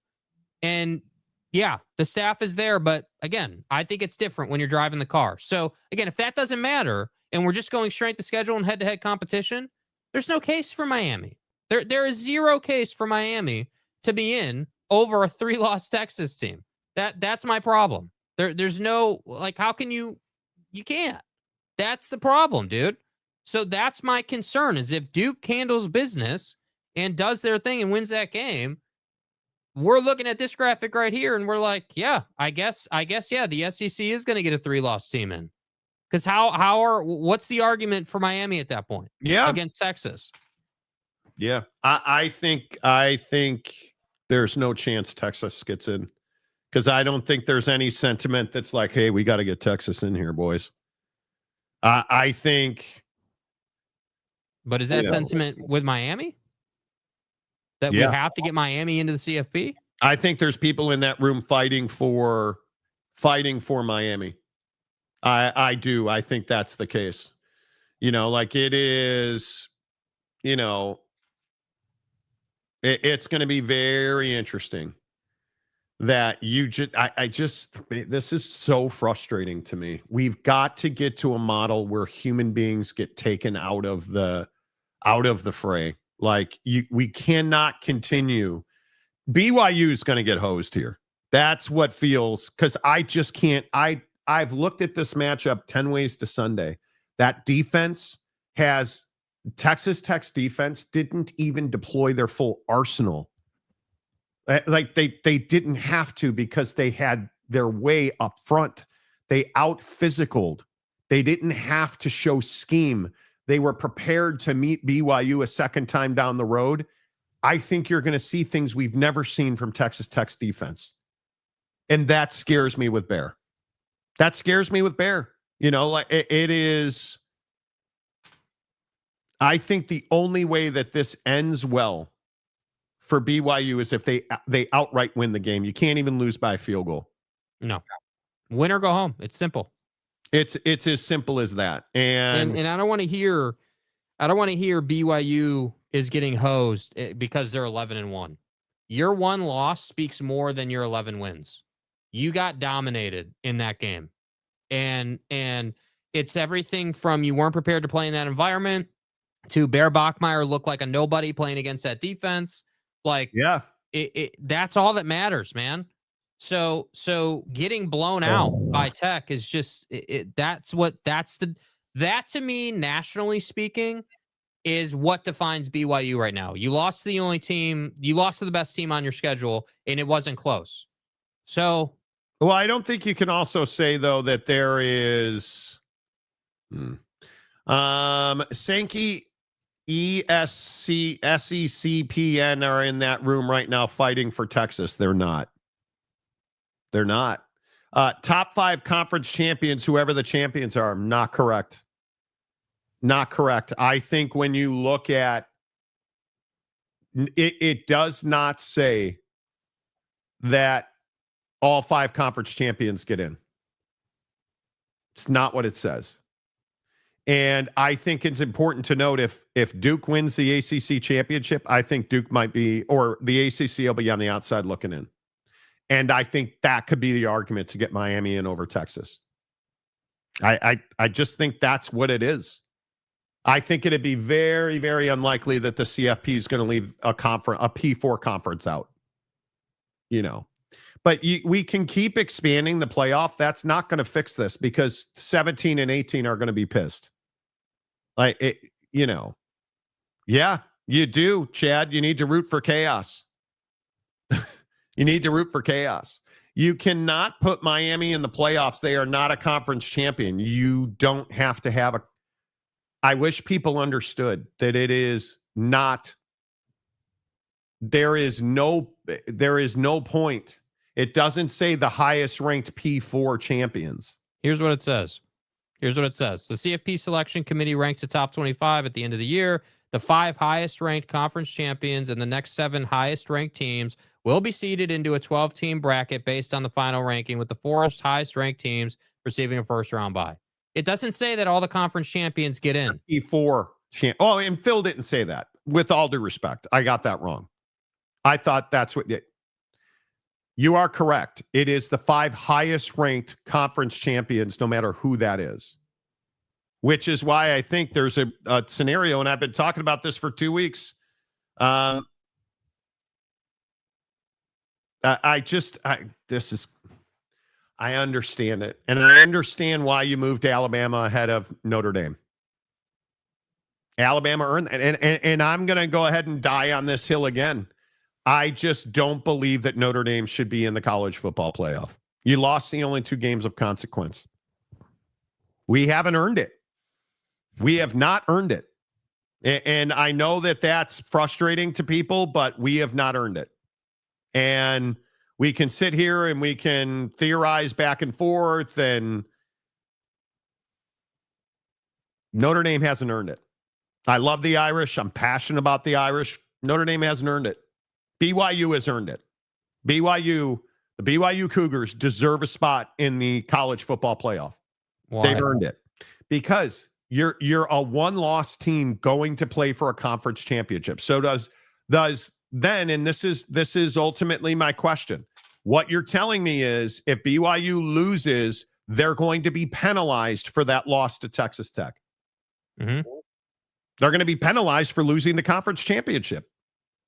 And yeah, the staff is there. But again, I think it's different when you're driving the car. So again, if that doesn't matter and we're just going straight to schedule and head-to-head competition, there's no case for Miami. There is zero case for Miami to be in over a 3-loss Texas team. That's my problem. There's no, like, how can you can't. That's the problem, dude. So that's my concern is if Duke handles business and does their thing and wins that game, we're looking at this graphic right here and we're like, yeah, I guess, yeah, the SEC is going to get a 3-loss team in. Because what's the argument for Miami at that point? Yeah. Against Texas. Yeah. I think there's no chance Texas gets in. Because I don't think there's any sentiment that's like, hey, we got to get Texas in here, boys. I think. But is that sentiment with Miami? That we have to get Miami into the CFP? I think there's people in that room fighting for Miami. I do. I think that's the case. Like it is, it's going to be very interesting that this is so frustrating to me. We've got to get to a model where human beings get taken out of the fray. Like we cannot continue. BYU is going to get hosed here. That's what feels, because I just can't. I've looked at this matchup 10 ways to Sunday. That defense Texas Tech's defense didn't even deploy their full arsenal. Like they didn't have to because they had their way up front. They out-physicaled. They didn't have to show scheme. They were prepared to meet BYU a second time down the road. I think you're going to see things we've never seen from Texas Tech's defense. And that scares me with Bear. Like it is. I think the only way that this ends well for BYU is if they outright win the game. You can't even lose by a field goal. No. Win or go home. It's simple. It's as simple as that. And I don't want to hear BYU is getting hosed because they're 11-1. Your one loss speaks more than your 11 wins. You got dominated in that game. And it's everything from you weren't prepared to play in that environment to Bear Bachmeier looked like a nobody playing against that defense. Like, yeah, that's all that matters, man. So getting blown out by Tech is just that to me, nationally speaking, is what defines BYU right now. You lost to the best team on your schedule, and it wasn't close. So, well, I don't think you can also say though that there is Sankey, ESC, SECPN are in that room right now fighting for Texas. They're not. Top 5 conference champions, whoever the champions are, not correct. I think when you look at it, it does not say that all 5 conference champions get in. It's not what it says. And I think it's important to note if Duke wins the ACC championship, I think Duke might be, or the ACC will be on the outside looking in. And I think that could be the argument to get Miami in over Texas. I just think that's what it is. I think it'd be very, very unlikely that the CFP is going to leave a P4 conference out. But we can keep expanding the playoff. That's not going to fix this because 17 and 18 are going to be pissed. Like it, yeah, you do, Chad. You need to root for chaos. You need to root for chaos. You cannot put Miami in the playoffs. They are not a conference champion. You don't have to have I wish people understood that it is not there is no point. It doesn't say the highest ranked P4 champions. Here's what it says. The CFP selection committee ranks the top 25 at the end of the year. The 5 highest ranked conference champions and the next 7 highest ranked teams will be seeded into a 12-team bracket based on the final ranking, with the 4 highest ranked teams receiving a first-round bye. It doesn't say that all the conference champions get in. P4 Oh, and Phil didn't say that. With all due respect, I got that wrong. I thought that's what you are correct. It is the 5 highest ranked conference champions, no matter who that is. Which is why I think there's a scenario, and I've been talking about this for 2 weeks. I understand it. And I understand why you moved Alabama ahead of Notre Dame. Alabama earned that. And I'm going to go ahead and die on this hill again. I just don't believe that Notre Dame should be in the college football playoff. You lost the only 2 games of consequence. We haven't earned it. We have not earned it. And I know that that's frustrating to people, but we have not earned it. And we can sit here and we can theorize back and forth, and Notre Dame hasn't earned it. I love the Irish. I'm passionate about the Irish. Notre Dame hasn't earned it. BYU has earned it. The BYU Cougars deserve a spot in the college football playoff. Why? They've earned it because you're a one-loss team going to play for a conference championship. So does then, and this is ultimately my question. What you're telling me is if BYU loses, they're going to be penalized for that loss to Texas Tech. Mm-hmm. They're going to be penalized for losing the conference championship.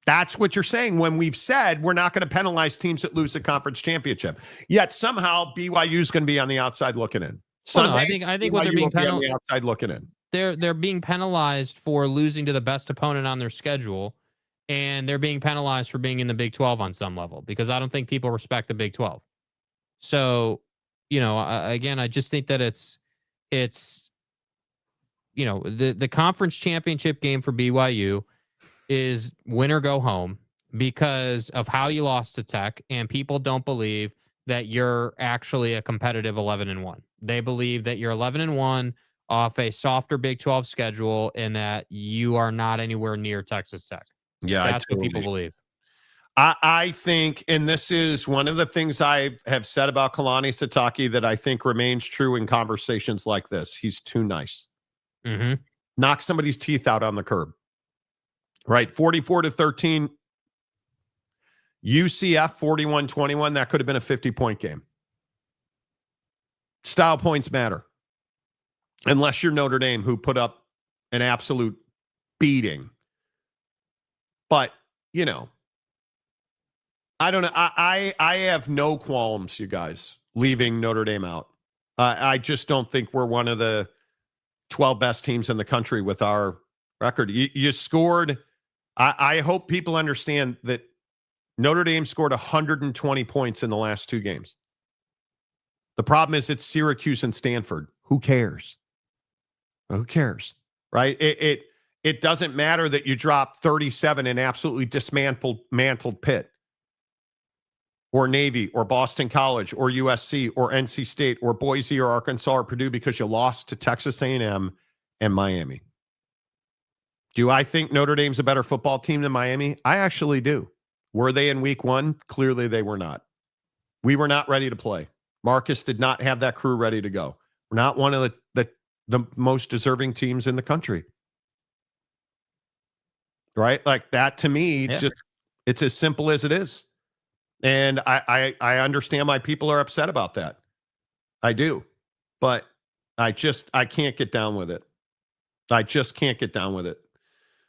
That's what you're saying when we've said we're not going to penalize teams that lose the conference championship. Yet somehow BYU is going to be on the outside looking in. Well, no, I think what they're being on the outside looking in. They're being penalized for losing to the best opponent on their schedule, and they're being penalized for being in the Big 12 on some level, because I don't think people respect the Big 12. So, again, I just think that it's the conference championship game for BYU is win or go home because of how you lost to Tech, and people don't believe that you're actually a competitive 11-1. They believe that you're 11-1 off a softer Big 12 schedule and that you are not anywhere near Texas Tech. Yeah, that's what people believe. I think, and this is one of the things I have said about Kalani Sitake that I think remains true in conversations like this. He's too nice. Mm-hmm. Knock somebody's teeth out on the curb. Right, 44-13. UCF 41-21. That could have been a 50-point game. Style points matter. Unless you're Notre Dame, who put up an absolute beating. But, I don't know. I have no qualms, you guys, leaving Notre Dame out. I just don't think we're one of the 12 best teams in the country with our record. You scored. I hope people understand that Notre Dame scored 120 points in the last 2 games. The problem is it's Syracuse and Stanford. Who cares? Who cares? Right? It doesn't matter that you dropped 37 and absolutely dismantled Pitt or Navy or Boston College or USC or NC State or Boise or Arkansas or Purdue because you lost to Texas A&M and Miami. Do I think Notre Dame's a better football team than Miami? I actually do. Were they in week 1? Clearly they were not. We were not ready to play. Marcus did not have that crew ready to go. We're not one of the most deserving teams in the country. Right? Like that to me, just it's as simple as it is. And I understand why people are upset about that. I do. But I can't get down with it. I just can't get down with it.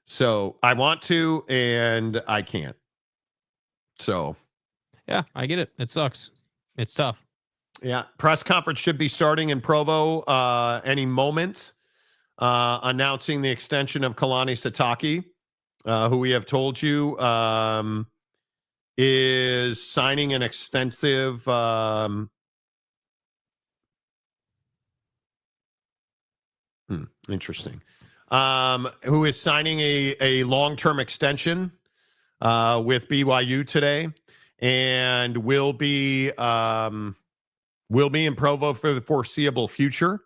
So I want to, and I can't. So. Yeah, I get it. It sucks. It's tough. Yeah. Press conference should be starting in Provo any moment, announcing the extension of Kalani Sitake, who we have told you is signing an extensive interesting. Who is signing a long-term extension with BYU today, and will be in Provo for the foreseeable future.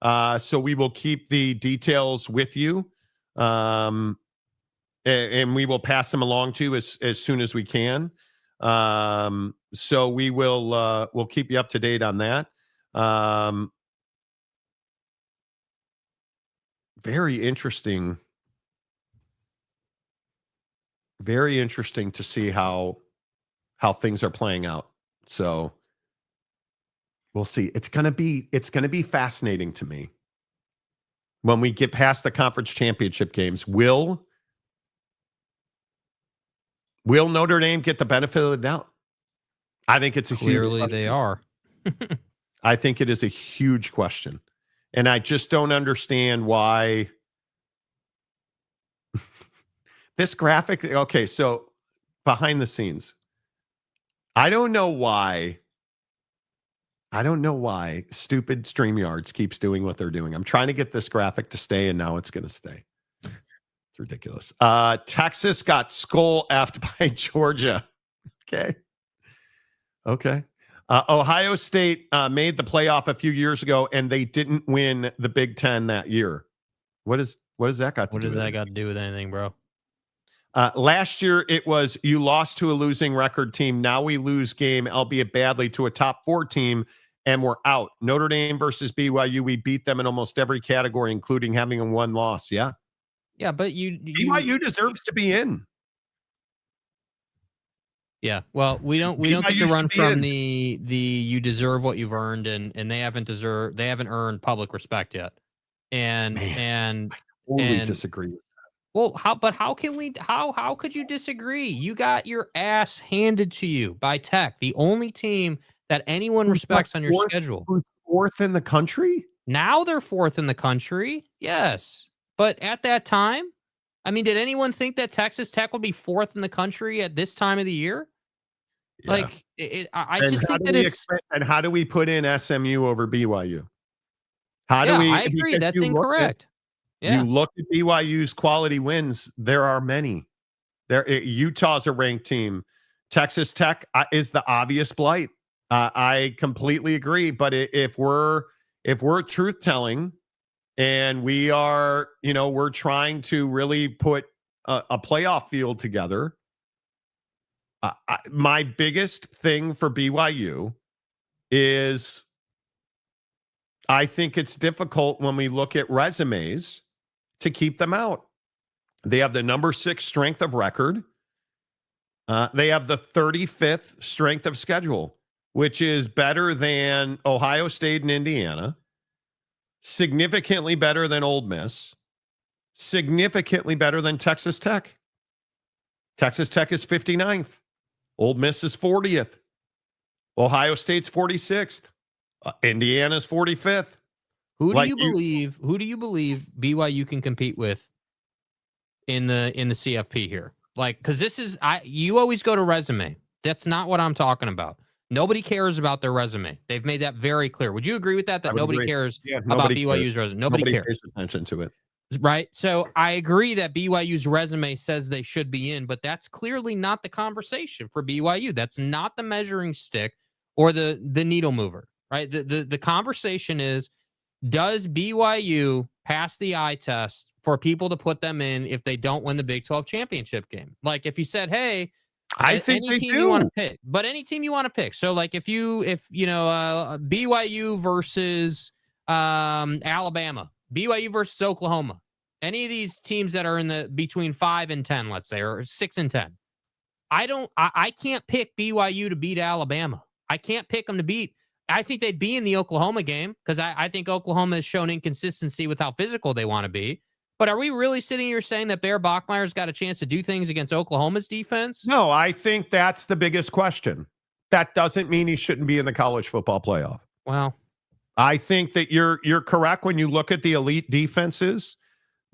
So we will keep the details with you, and we will pass them along to you as soon as we can. So we'll keep you up to date on that. Very interesting. Very interesting to see how things are playing out. So we'll see. It's gonna be fascinating to me when we get past the conference championship games. Will Notre Dame get the benefit of the doubt? I think it's Clearly they are. I think it is a huge question. And I just don't understand why this graphic. Okay, so behind the scenes, I don't know why stupid StreamYards keeps doing what they're doing. I'm trying to get this graphic to stay, and now it's going to stay. It's ridiculous. Texas got skull-effed by Georgia. Okay. Ohio State made the playoff a few years ago, and they didn't win the Big Ten that year. What does that got to do? What does that got to do with anything, bro? Last year, it was you lost to a losing record team. Now we lose game, albeit badly, to a top 4 team, and we're out. Notre Dame versus BYU, we beat them in almost every category, including having a 1 loss. Yeah. Yeah, but BYU deserves to be in. Yeah, well, we don't get to run from the you deserve what you've earned, and they haven't earned public respect yet. And I totally disagree with that. Well, how could you disagree? You got your ass handed to you by Tech, the only team that anyone respects on your schedule. Who's 4th in the country? Now they're 4th in the country. Yes. But at that time, I mean, did anyone think that Texas Tech would be 4th in the country at this time of the year? Yeah. Like, I just think that it's... And how do we put in SMU over BYU? I agree. That's incorrect. You look at BYU's quality wins. There are many. Utah's a ranked team. Texas Tech is the obvious blight. I completely agree. But if we're truth telling, and we are, we're trying to really put a playoff field together. My biggest thing for BYU is I think it's difficult when we look at resumes to keep them out. They have the number 6 strength of record. They have the 35th strength of schedule, which is better than Ohio State and Indiana, significantly better than Ole Miss, significantly better than Texas Tech. Texas Tech is 59th. Ole Miss is 40th. Ohio State's 46th. Indiana's 45th. Who do you believe BYU can compete with in the CFP here? Like, because this is you always go to resume. That's not what I'm talking about. Nobody cares about their resume. They've made that very clear. Would you agree with that? That nobody cares about BYU's resume. Nobody cares. Pays attention to it. Right. So I agree that BYU's resume says they should be in, but that's clearly not the conversation for BYU. That's not the measuring stick or the needle mover. Right. The conversation is, does BYU pass the eye test for people to put them in if they don't win the Big 12 championship game? Like if you said, hey, I think any they team do. you want to pick, but any team you want to pick. So like if BYU versus Alabama, BYU versus Oklahoma, any of these teams that are in the between 5 and 10, let's say, or 6 and 10, I can't pick BYU to beat Alabama. I can't pick them to beat. I think they'd be in the Oklahoma game because I think Oklahoma has shown inconsistency with how physical they want to be. But are we really sitting here saying that Bear Bachmeier's got a chance to do things against Oklahoma's defense? No, I think that's the biggest question. That doesn't mean he shouldn't be in the college football playoff. Well, I think that you're correct when you look at the elite defenses,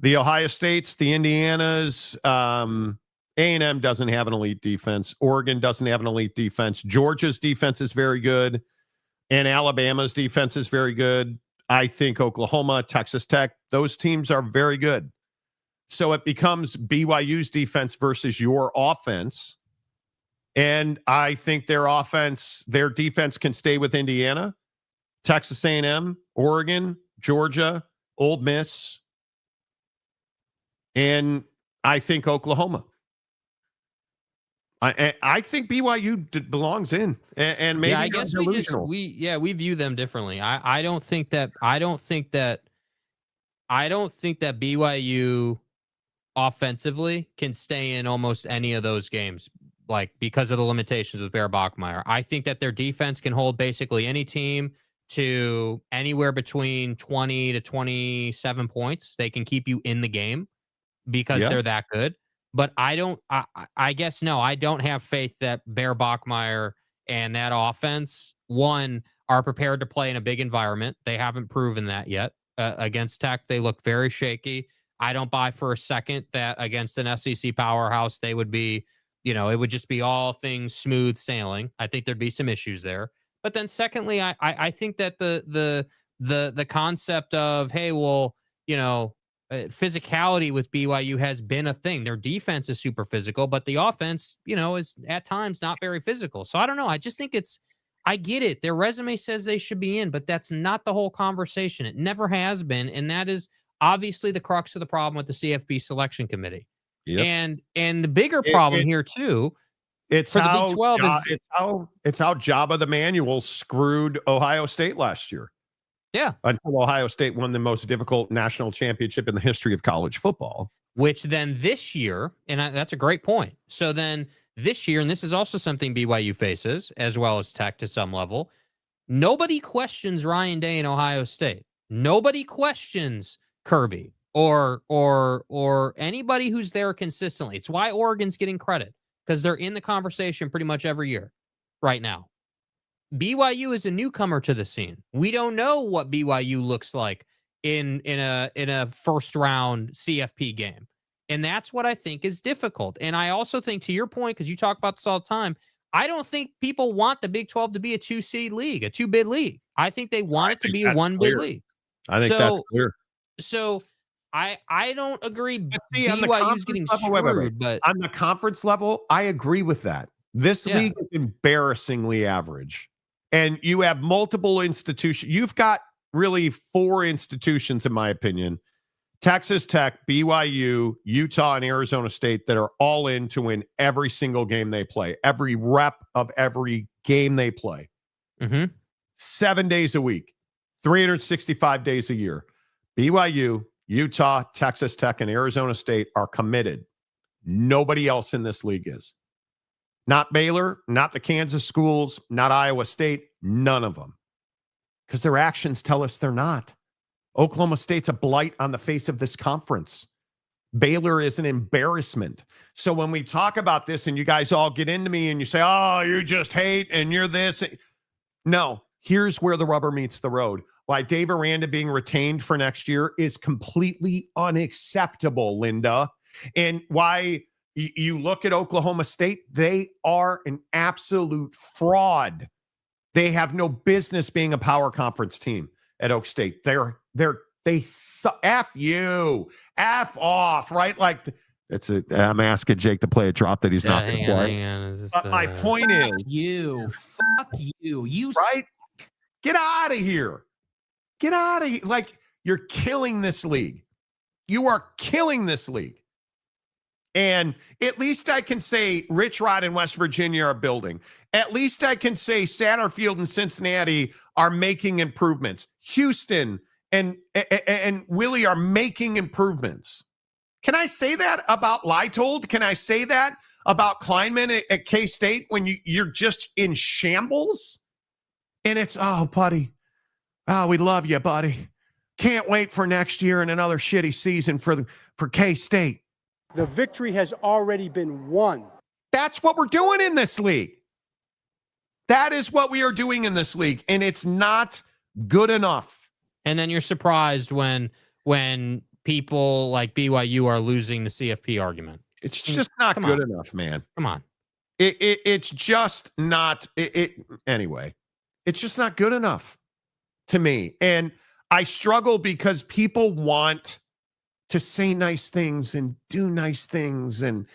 the Ohio States, the Indianas. A&M doesn't have an elite defense. Oregon doesn't have an elite defense. Georgia's defense is very good, and Alabama's defense is very good. I think Oklahoma, Texas Tech, those teams are very good. So it becomes BYU's defense versus your offense. And I think their defense can stay with Indiana, Texas A&M, Oregon, Georgia, Ole Miss, and I think Oklahoma. I think BYU belongs in, and maybe I guess we view them differently. I don't think that BYU offensively can stay in almost any of those games, like because of the limitations with Bear Bachmeier. I think that their defense can hold basically any team to anywhere between 20 to 27 points. They can keep you in the game because they're that good. But I don't have faith that Bear Bachmeier and that offense, one, are prepared to play in a big environment. They haven't proven that yet. Against Tech, they look very shaky. I don't buy for a second that against an SEC powerhouse, they would be, it would just be all things smooth sailing. I think there'd be some issues there. But then secondly, I think that the concept of, hey, well, physicality with BYU has been a thing. Their defense is super physical, but the offense, is at times not very physical. So I don't know. I just think I get it. Their resume says they should be in, but that's not the whole conversation. It never has been. And that is obviously the crux of the problem with the CFB selection committee. Yep. And the bigger problem here too, it's for how the Big 12 it's how Jabba the Manual screwed Ohio State last year. Yeah. Until Ohio State won the most difficult national championship in the history of college football. Which then this year, and that's a great point. So then this year, and this is also something BYU faces, as well as Tech to some level, nobody questions Ryan Day in Ohio State. Nobody questions Kirby or anybody who's there consistently. It's why Oregon's getting credit, because they're in the conversation pretty much every year right now. BYU is a newcomer to the scene. We don't know what BYU looks like in a first round CFP game. And that's what I think is difficult. And I also think, to your point, because you talk about this all the time, I don't think people want the Big 12 to be a 2-seed league, a 2-bid league. I think they want it to be a 1-bid league. I think that's clear. So I don't agree. BYU's getting screwed, but on the conference level, I agree with that. This league is embarrassingly average. And you have multiple institutions. You've got really 4 institutions, in my opinion: Texas Tech, BYU, Utah, and Arizona State, that are all in to win every single game they play, every rep of every game they play. 7 days a week, 365 days a year. BYU, Utah, Texas Tech, and Arizona State are committed. Nobody else in this league is. Not Baylor, not the Kansas schools, not Iowa State, none of them. Because their actions tell us they're not. Oklahoma State's a blight on the face of this conference. Baylor is an embarrassment. So when we talk about this and you guys all get into me and you say, oh, you just hate and you're this. No, here's where the rubber meets the road. Why Dave Aranda being retained for next year is completely unacceptable, Linda. And why you look at Oklahoma State, they are an absolute fraud. They have no business being a power conference team at Oak State. They F you, F off, right? Like I'm asking Jake to play a drop that he's not going to play. But my point is, fuck you, right? Get out of here. Get out of here. Like, you're killing this league. You are killing this league. And at least I can say Rich Rod in West Virginia are building. At least I can say Satterfield and Cincinnati are making improvements. Houston and Willie are making improvements. Can I say that about Leitold? Can I say that about Kleinman at K-State when you're just in shambles? And it's, oh, buddy. Oh, we love you, buddy. Can't wait for next year and another shitty season for K-State. The victory has already been won. That's what we're doing in this league. That is what we are doing in this league, and it's not good enough. And then you're surprised when people like BYU are losing the CFP argument. It's just not good enough, man. Come on. It's just not anyway. It's just not good enough to me. And I struggle because people want to say nice things and do nice things. And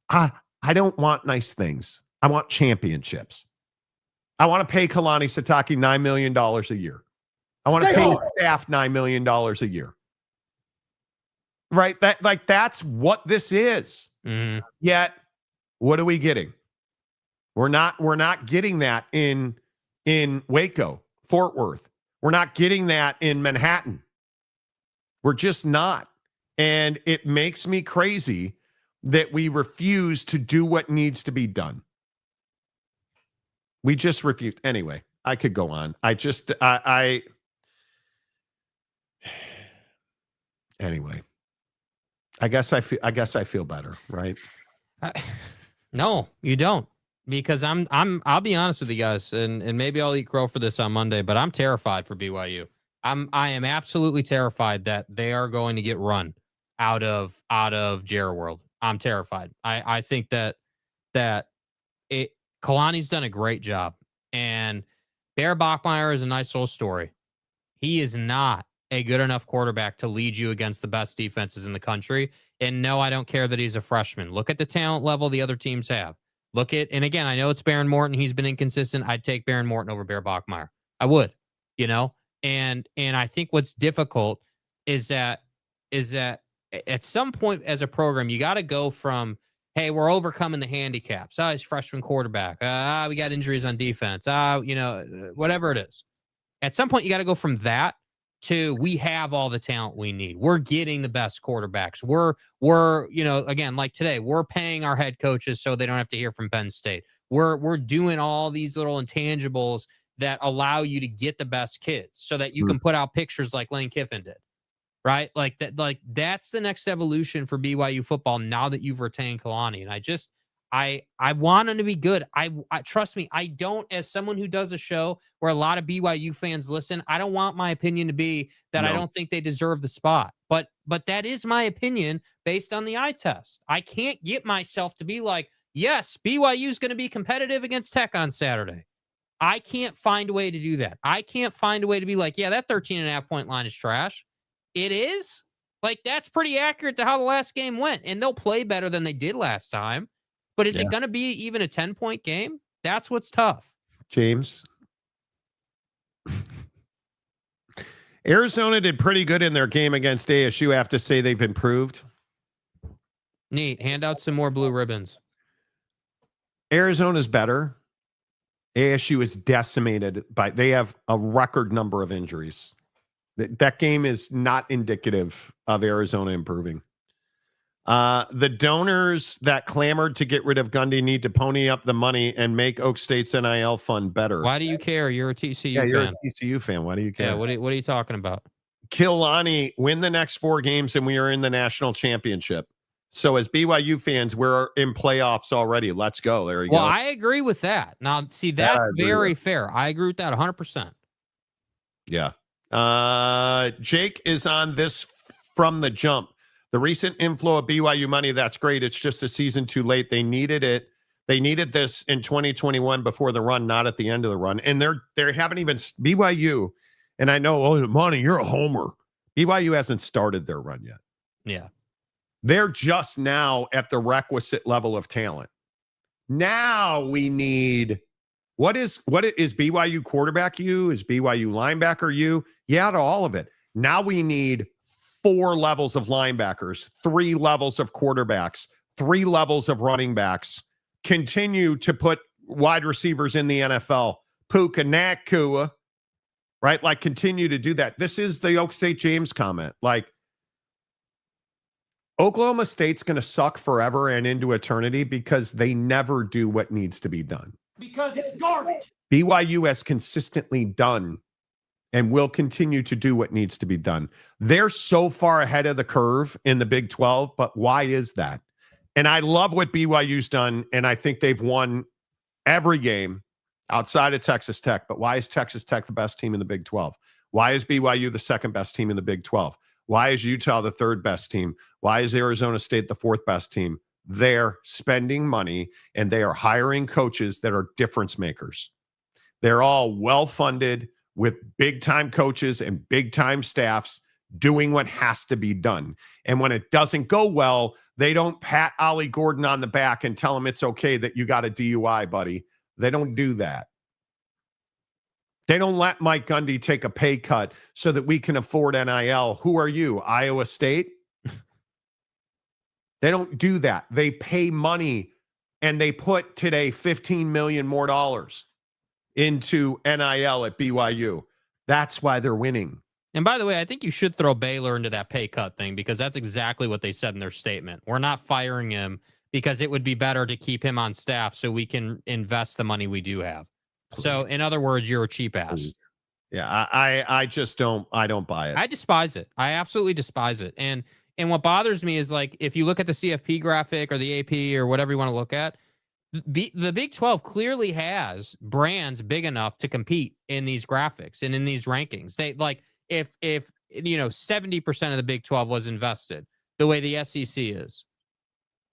I don't want nice things. I want championships. I want to pay Kalani Sitake $9 million a year. I want to pay staff $9 million a year. Right? That's what this is. Mm-hmm. Yet, what are we getting? We're not getting that in Waco, Fort Worth. We're not getting that in Manhattan. We're just not. And it makes me crazy that we refuse to do what needs to be done. We just refuse. Anyway, I could go on. Anyway, I guess I feel better, right? No, you don't. Because I'll be honest with you guys, and maybe I'll eat crow for this on Monday, but I'm terrified for BYU. I am absolutely terrified that they are going to get run out of Jarrah World. I'm terrified. I think that Kalani's done a great job, and Bear Bachmeier is a nice little story. He is not a good enough quarterback to lead you against the best defenses in the country. And no, I don't care that he's a freshman. Look at the talent level the other teams have. Look at, and again, I know it's Baron Morton. He's been inconsistent. I'd take Baron Morton over Bear Bachmeier. I would, and I think what's difficult is that at some point as a program, you got to go from, hey, we're overcoming the handicaps. He's freshman quarterback. We got injuries on defense. Whatever it is. At some point, you got to go from that to we have all the talent we need. We're getting the best quarterbacks. We're again, like today, we're paying our head coaches so they don't have to hear from Penn State. We're doing all these little intangibles that allow you to get the best kids so that you can put out pictures like Lane Kiffin did. Right? Like that's the next evolution for BYU football now that you've retained Kalani. And I want him to be good. I trust me, I don't, as someone who does a show where a lot of BYU fans listen, I don't want my opinion to be that I don't think they deserve the spot. But that is my opinion based on the eye test. I can't get myself to be like, yes, BYU is going to be competitive against Tech on Saturday. I can't find a way to do that. I can't find a way to be like, yeah, that 13.5-point line is trash. It is? Like, that's pretty accurate to how the last game went. And they'll play better than they did last time. But is it going to be even a 10-point game? That's what's tough. James. Arizona did pretty good in their game against ASU. I have to say they've improved. Neat. Hand out some more blue ribbons. Arizona's better. ASU is decimated they have a record number of injuries. That game is not indicative of Arizona improving. The donors that clamored to get rid of Gundy need to pony up the money and make Oak State's NIL fund better. Why do you care? You're a TCU fan. You're a TCU fan. Why do you care? Yeah, what are you talking about? Kalani, win the next 4 games and we are in the national championship. So as BYU fans, we're in playoffs already. Let's go. There you go. Well, I agree with that. Now, see, that's very fair. I agree with that 100%. Yeah. Jake is on this from the jump. The recent inflow of BYU money, that's great. It's just a season too late. They needed it. They needed this in 2021 before the run, not at the end of the run. And they haven't even BYU. And I know, Monty, you're a homer. BYU hasn't started their run yet. Yeah. They're just now at the requisite level of talent. Now we need what is BYU quarterback you? Is BYU linebacker you? Yeah, to all of it. Now we need 4 levels of linebackers, 3 levels of quarterbacks, 3 levels of running backs. Continue to put wide receivers in the NFL. Puka Nakua, right? Like, continue to do that. This is the Oak State James comment. Like, Oklahoma State's going to suck forever and into eternity because they never do what needs to be done. Because it's garbage. BYU has consistently done and will continue to do what needs to be done. They're so far ahead of the curve in the Big 12, but why is that? And I love what BYU's done, and I think they've won every game outside of Texas Tech, but why is Texas Tech the best team in the Big 12? Why is BYU the second best team in the Big 12? Why is Utah the third best team? Why is Arizona State the fourth best team? They're spending money, and they are hiring coaches that are difference makers. They're all well-funded with big-time coaches and big-time staffs doing what has to be done. And when it doesn't go well, they don't pat Ollie Gordon on the back and tell him it's okay that you got a DUI, buddy. They don't do that. They don't let Mike Gundy take a pay cut so that we can afford NIL. Who are you, Iowa State? They don't do that. They pay money, and they put today $15 million more into NIL at BYU. That's why they're winning. And by the way, I think you should throw Baylor into that pay cut thing, because that's exactly what they said in their statement. We're not firing him because it would be better to keep him on staff so we can invest the money we do have. So, in other words, you're a cheap ass. Yeah, I just don't buy it. I despise it. I absolutely despise it. And what bothers me is, like, if you look at the CFP graphic or the AP or whatever you want to look at, the Big 12 clearly has brands big enough to compete in these graphics and in these rankings. They, like, if 70% of the Big 12 was invested the way the SEC is,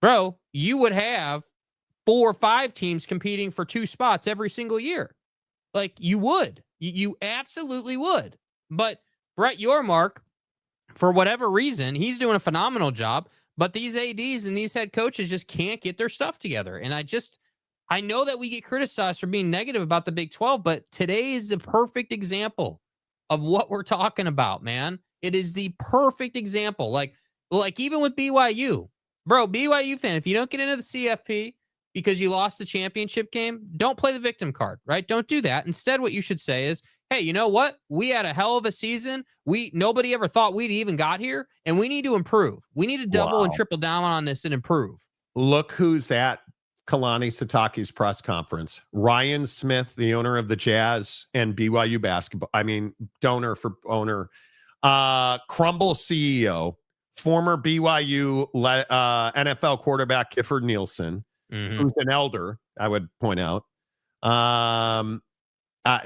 bro, you would have 4 or 5 teams competing for 2 spots every single year. Like, you would. You absolutely would. But Brett Yormark, for whatever reason, he's doing a phenomenal job, but these ADs and these head coaches just can't get their stuff together. And I know that we get criticized for being negative about the Big 12, but today is the perfect example of what we're talking about, man. It is the perfect example. Like even with BYU, bro, BYU fan, if you don't get into the CFP because you lost the championship game, don't play the victim card, right? Don't do that. Instead, what you should say is, hey, you know what? We had a hell of a season. Nobody ever thought we'd even got here, and we need to improve. We need to double and triple down on this and improve. Look who's at Kalani Sitake's press conference. Ryan Smith, the owner of the Jazz and BYU basketball. Owner. Crumble CEO, former BYU NFL quarterback Kiffin Nielsen, who's an elder, I would point out.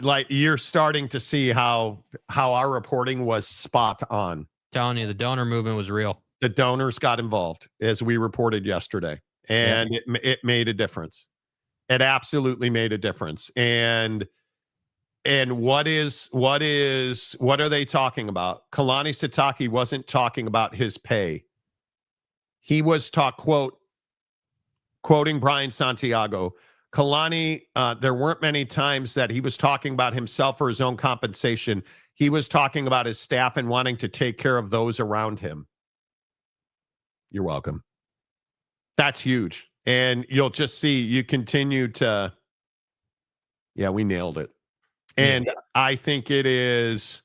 Like, you're starting to see how our reporting was spot on. Telling you, the donor movement was real. The donors got involved, as we reported yesterday, and it made a difference. It absolutely made a difference. And what are they talking about? Kalani Sitake wasn't talking about his pay. He was quoting Brian Santiago. Kalani, there weren't many times that he was talking about himself or his own compensation. He was talking about his staff and wanting to take care of those around him. You're welcome. That's huge. And you'll just see, you continue to, we nailed it. And I think it is,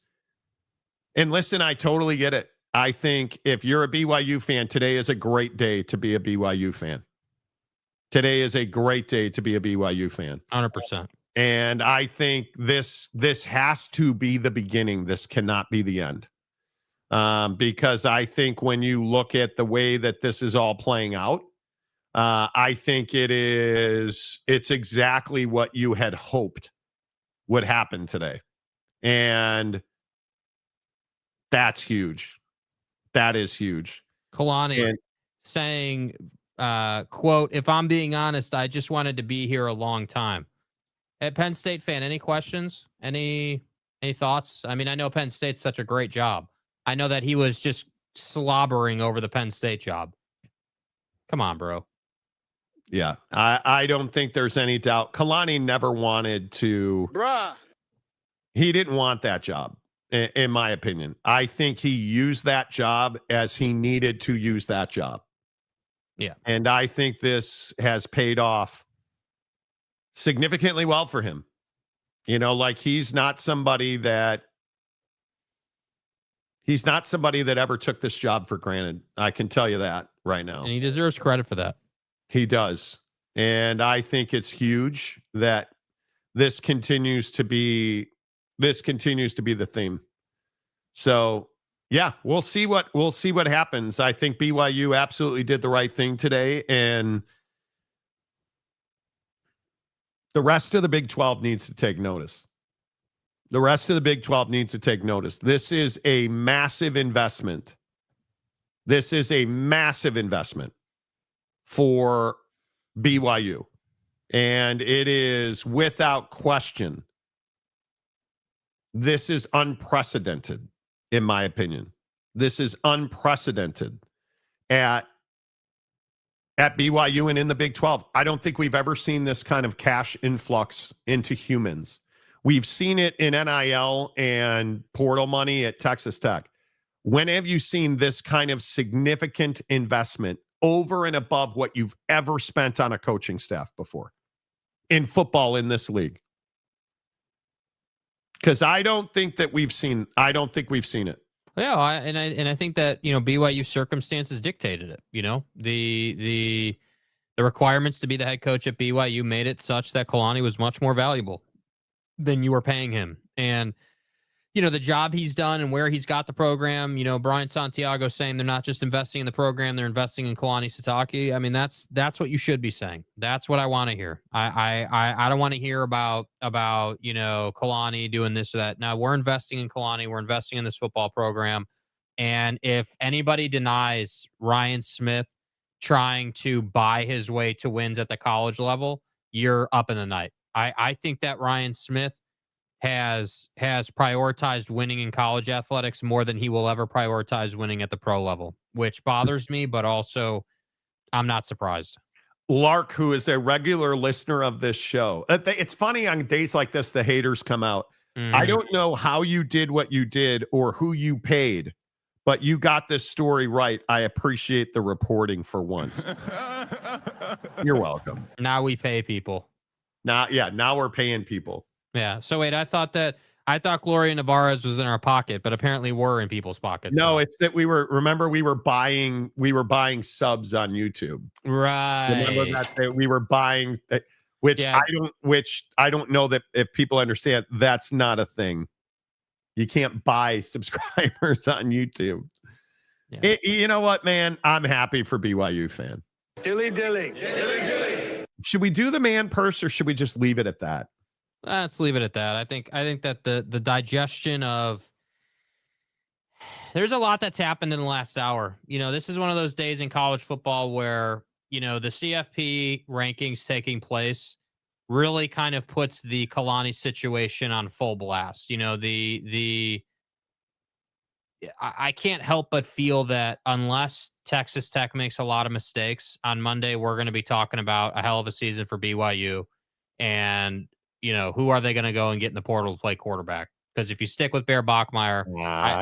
and listen, I totally get it. I think if you're a BYU fan, today is a great day to be a BYU fan. Today is a great day to be a BYU fan. 100%. And I think this has to be the beginning. This cannot be the end. Because I think when you look at the way that this is all playing out, I think it's exactly what you had hoped would happen today. And that's huge. That is huge. Kalani saying, quote, if I'm being honest, I just wanted to be here a long time. At Penn State fan, any questions? Any thoughts? I mean, I know Penn State's such a great job. I know that he was just slobbering over the Penn State job. Come on, bro. Yeah, I don't think there's any doubt. Kalani never wanted to. He didn't want that job, in my opinion. I think he used that job as he needed to use that job. Yeah. And I think this has paid off significantly well for him. Like, he's not somebody that ever took this job for granted. I can tell you that right now. And he deserves credit for that. He does. And I think it's huge that this continues to be the theme. So, yeah, we'll see what happens. I think BYU absolutely did the right thing today, and the rest of the Big 12 needs to take notice. The rest of the Big 12 needs to take notice. This is a massive investment. This is a massive investment for BYU. And it is, without question, this is unprecedented, in my opinion. This is unprecedented at BYU and in the Big 12. I don't think we've ever seen this kind of cash influx into humans. We've seen it in NIL and portal money at Texas Tech. When have you seen this kind of significant investment over and above what you've ever spent on a coaching staff before in football in this league? Because I don't think we've seen it. Yeah, I think that, BYU circumstances dictated it. The requirements to be the head coach at BYU made it such that Kalani was much more valuable than you were paying him. And the job he's done and where he's got the program, Brian Santiago saying they're not just investing in the program, they're investing in Kalani Sitake. I mean, that's what you should be saying. That's what I want to hear. I don't want to hear about Kalani doing this or that. No, we're investing in Kalani. We're investing in this football program. And if anybody denies Ryan Smith trying to buy his way to wins at the college level, you're up in the night. I think that Ryan Smith has prioritized winning in college athletics more than he will ever prioritize winning at the pro level, which bothers me, but also I'm not surprised. Lark, who is a regular listener of this show, it's funny on days like this, the haters come out. Mm-hmm. I don't know how you did what you did or who you paid, but you got this story right. I appreciate the reporting for once. You're welcome. Now we pay people. Now we're paying people. Yeah. So wait, I thought Gloria Navarez was in our pocket, but apparently we're in people's pockets. No, so. It's that we were buying subs on YouTube. Right. Remember that we were buying, which I don't know that if people understand, that's not a thing. You can't buy subscribers on YouTube. Yeah. You know what, man? I'm happy for BYU fan. Dilly. Should we do the man purse or should we just leave it at that? Let's leave it at that. I think that the digestion of there's a lot that's happened in the last hour. This is one of those days in college football where, the CFP rankings taking place really kind of puts the Kalani situation on full blast. I can't help but feel that unless Texas Tech makes a lot of mistakes on Monday, we're going to be talking about a hell of a season for BYU. And who are they going to go and get in the portal to play quarterback? Because if you stick with Bear Bachmeier,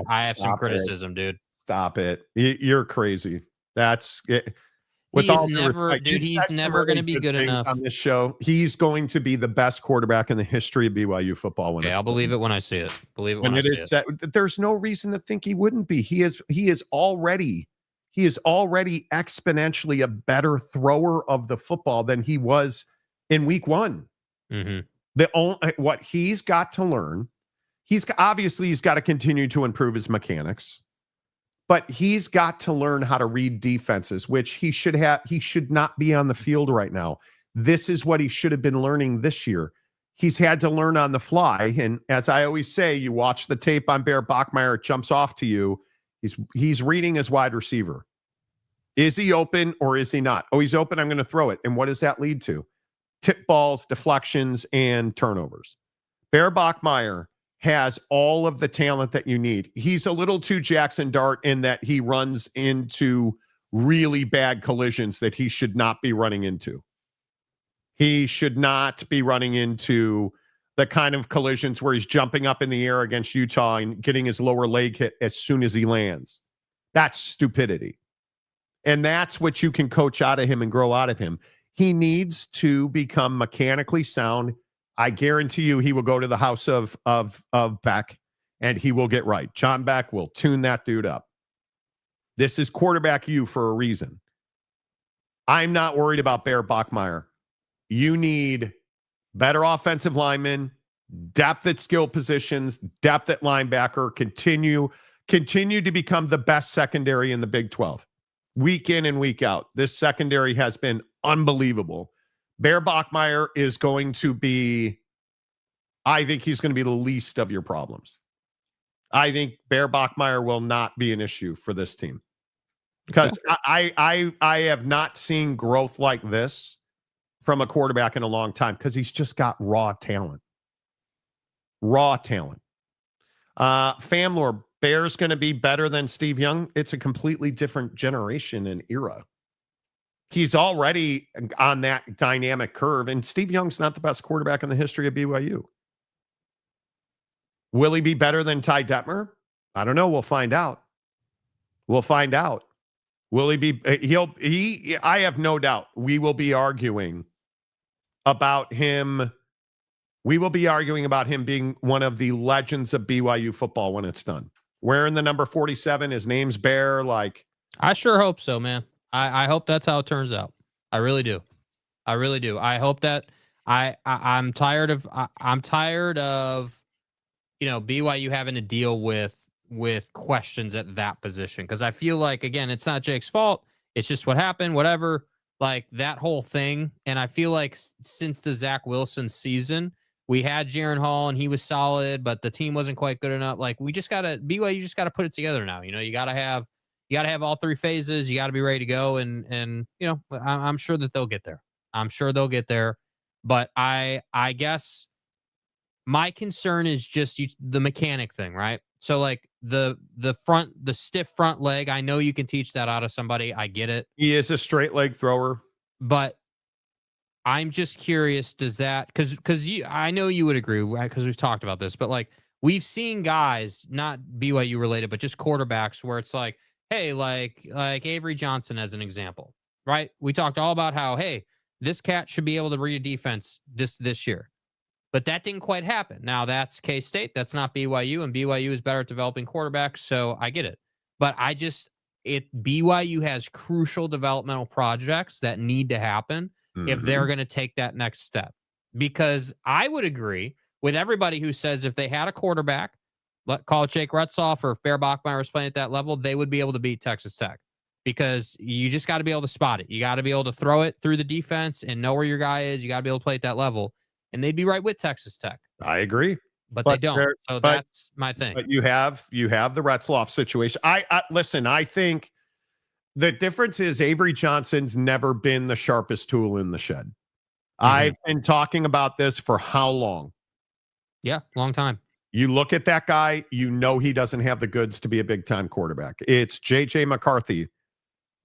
I have some criticism, dude. Stop it. You're crazy. That's it. He's never going to be good enough on this show. He's going to be the best quarterback in the history of BYU football. I'll believe it when I see it. When I see it. There's no reason to think he wouldn't be. He is already exponentially a better thrower of the football than he was in week one. Mm-hmm. What he's got to learn, he's got to continue to improve his mechanics, but he's got to learn how to read defenses, which he should not be on the field right now. This is what he should have been learning this year. He's had to learn on the fly. And as I always say, you watch the tape on Bear Bachmeier, it jumps off to you. He's reading his wide receiver. Is he open or is he not? Oh, he's open. I'm going to throw it. And what does that lead to? Tip balls, deflections, and turnovers. Bear Bachmeier has all of the talent that you need. He's a little too Jackson Dart in that he runs into really bad collisions that he should not be running into. He should not be running into the kind of collisions where he's jumping up in the air against Utah and getting his lower leg hit as soon as he lands. That's stupidity. And that's what you can coach out of him and grow out of him. He needs to become mechanically sound. I guarantee you he will go to the house of Beck and he will get right. John Beck will tune that dude up. This is quarterback you for a reason. I'm not worried about Bear Bachmeier. You need better offensive linemen, depth at skill positions, depth at linebacker, continue to become the best secondary in the Big 12. Week in and week out. This secondary has been unbelievable. Bear Bachmeier is going to be, I think he's going to be the least of your problems. I think Bear Bachmeier will not be an issue for this team. Because I have not seen growth like this from a quarterback in a long time because he's just got raw talent. Famlor, Bear's going to be better than Steve Young? It's a completely different generation and era. He's already on that dynamic curve, and Steve Young's not the best quarterback in the history of BYU. Will he be better than Ty Detmer? I don't know. We'll find out. We'll find out. Will he be? I have no doubt we will be arguing about him. We will be arguing about him being one of the legends of BYU football when it's done. Wearing the number 47, his name's Bear. Like, I sure hope so, man. I hope that's how it turns out. I really do. I really do. I hope that I'm tired of BYU having to deal with questions at that position, because I feel like, again, it's not Jake's fault. It's just what happened, whatever, like that whole thing. And I feel like since the Zach Wilson season, we had Jaron Hall and he was solid, but the team wasn't quite good enough. Like, BYU just got to put it together now. You got to have all three phases. You got to be ready to go. And I'm sure that they'll get there. I'm sure they'll get there. But I guess my concern is just the mechanic thing, right? So like the stiff front leg, I know you can teach that out of somebody. I get it. He is a straight leg thrower. But I'm just curious, does that, because I know you would agree, because we've talked about this, but like we've seen guys, not BYU related, but just quarterbacks where it's like, hey, like Avery Johnson as an example, right? We talked all about how, hey, this cat should be able to read a defense this year. But that didn't quite happen. Now, that's K-State. That's not BYU, and BYU is better at developing quarterbacks, so I get it. But BYU has crucial developmental projects that need to happen if they're going to take that next step. Because I would agree with everybody who says if they had a quarterback, call it Jake Retzloff, or if Bear Bachmeier was playing at that level, they would be able to beat Texas Tech. Because you just got to be able to spot it. You got to be able to throw it through the defense and know where your guy is. You got to be able to play at that level. And they'd be right with Texas Tech. I agree. But they don't. So that's my thing. But you have the Retzloff situation. Listen, I think the difference is Avery Johnson's never been the sharpest tool in the shed. I've been talking about this for how long? Yeah, long time. You look at that guy, you know he doesn't have the goods to be a big-time quarterback. It's J.J. McCarthy.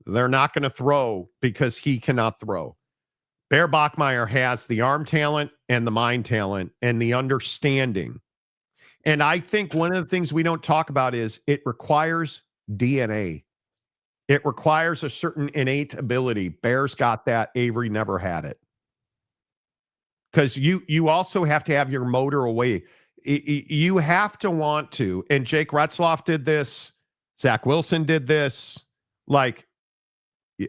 They're not going to throw because he cannot throw. Bear Bachmeier has the arm talent and the mind talent and the understanding. And I think one of the things we don't talk about is it requires DNA. It requires a certain innate ability. Bear's got that. Avery never had it. Because you also have to have your motor away. You have to want to. And Jake Retzloff did this. Zach Wilson did this. Like,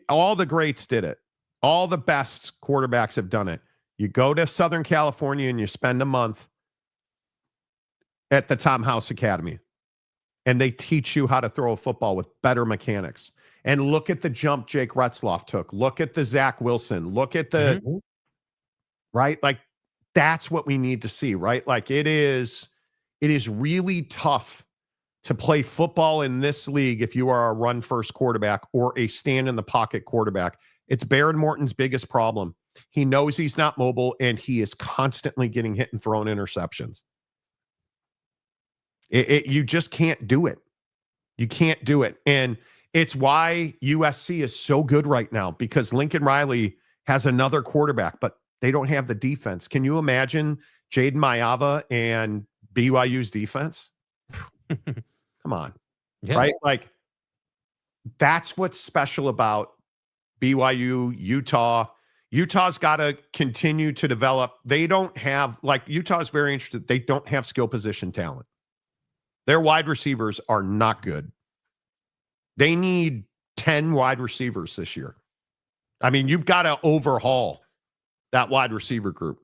all the greats did it. All the best quarterbacks have done it. You go to Southern California and you spend a month at the Tom House Academy, and they teach you how to throw a football with better mechanics. And look at the jump Jake Retzloff took. Look at the Zach Wilson. Look at the right. Like, that's what we need to see, right? Like, it is really tough to play football in this league if you are a run first quarterback or a stand in the pocket quarterback. It's Baron Morton's biggest problem. He knows he's not mobile, and he is constantly getting hit and thrown interceptions. You just can't do it. You can't do it. And it's why USC is so good right now, because Lincoln Riley has another quarterback, but they don't have the defense. Can you imagine Jaden Mayava and BYU's defense? Come on. Yeah. Right? Like, that's what's special about BYU, Utah. Utah's got to continue to develop. They don't have, like, Utah's very interested. They don't have skill position talent. Their wide receivers are not good. They need 10 wide receivers this year. I mean, you've got to overhaul that wide receiver group.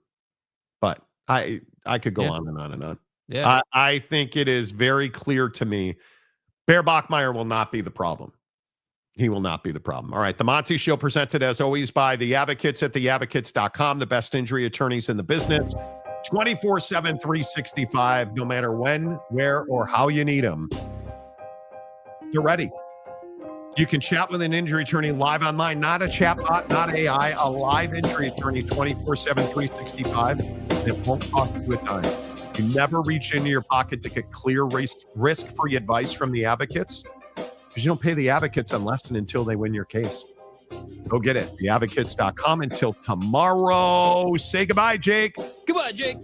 But I could go on and on and on. Yeah. I think it is very clear to me, Bear Bachmeier will not be the problem. He will not be the problem. All right. The Monty Show, presented as always by the Advocates at theadvocates.com, the best injury attorneys in the business. 24/7, 365, no matter when, where, or how you need them. They're ready. You can chat with an injury attorney live online, not a chat bot, not AI, a live injury attorney 24/7, 365. It won't cost you a dime. You never reach into your pocket to get clear risk-free advice from the advocates because you don't pay the advocates unless and until they win your case. Go get it. Theadvocates.com. Until tomorrow. Say goodbye, Jake. Goodbye, Jake.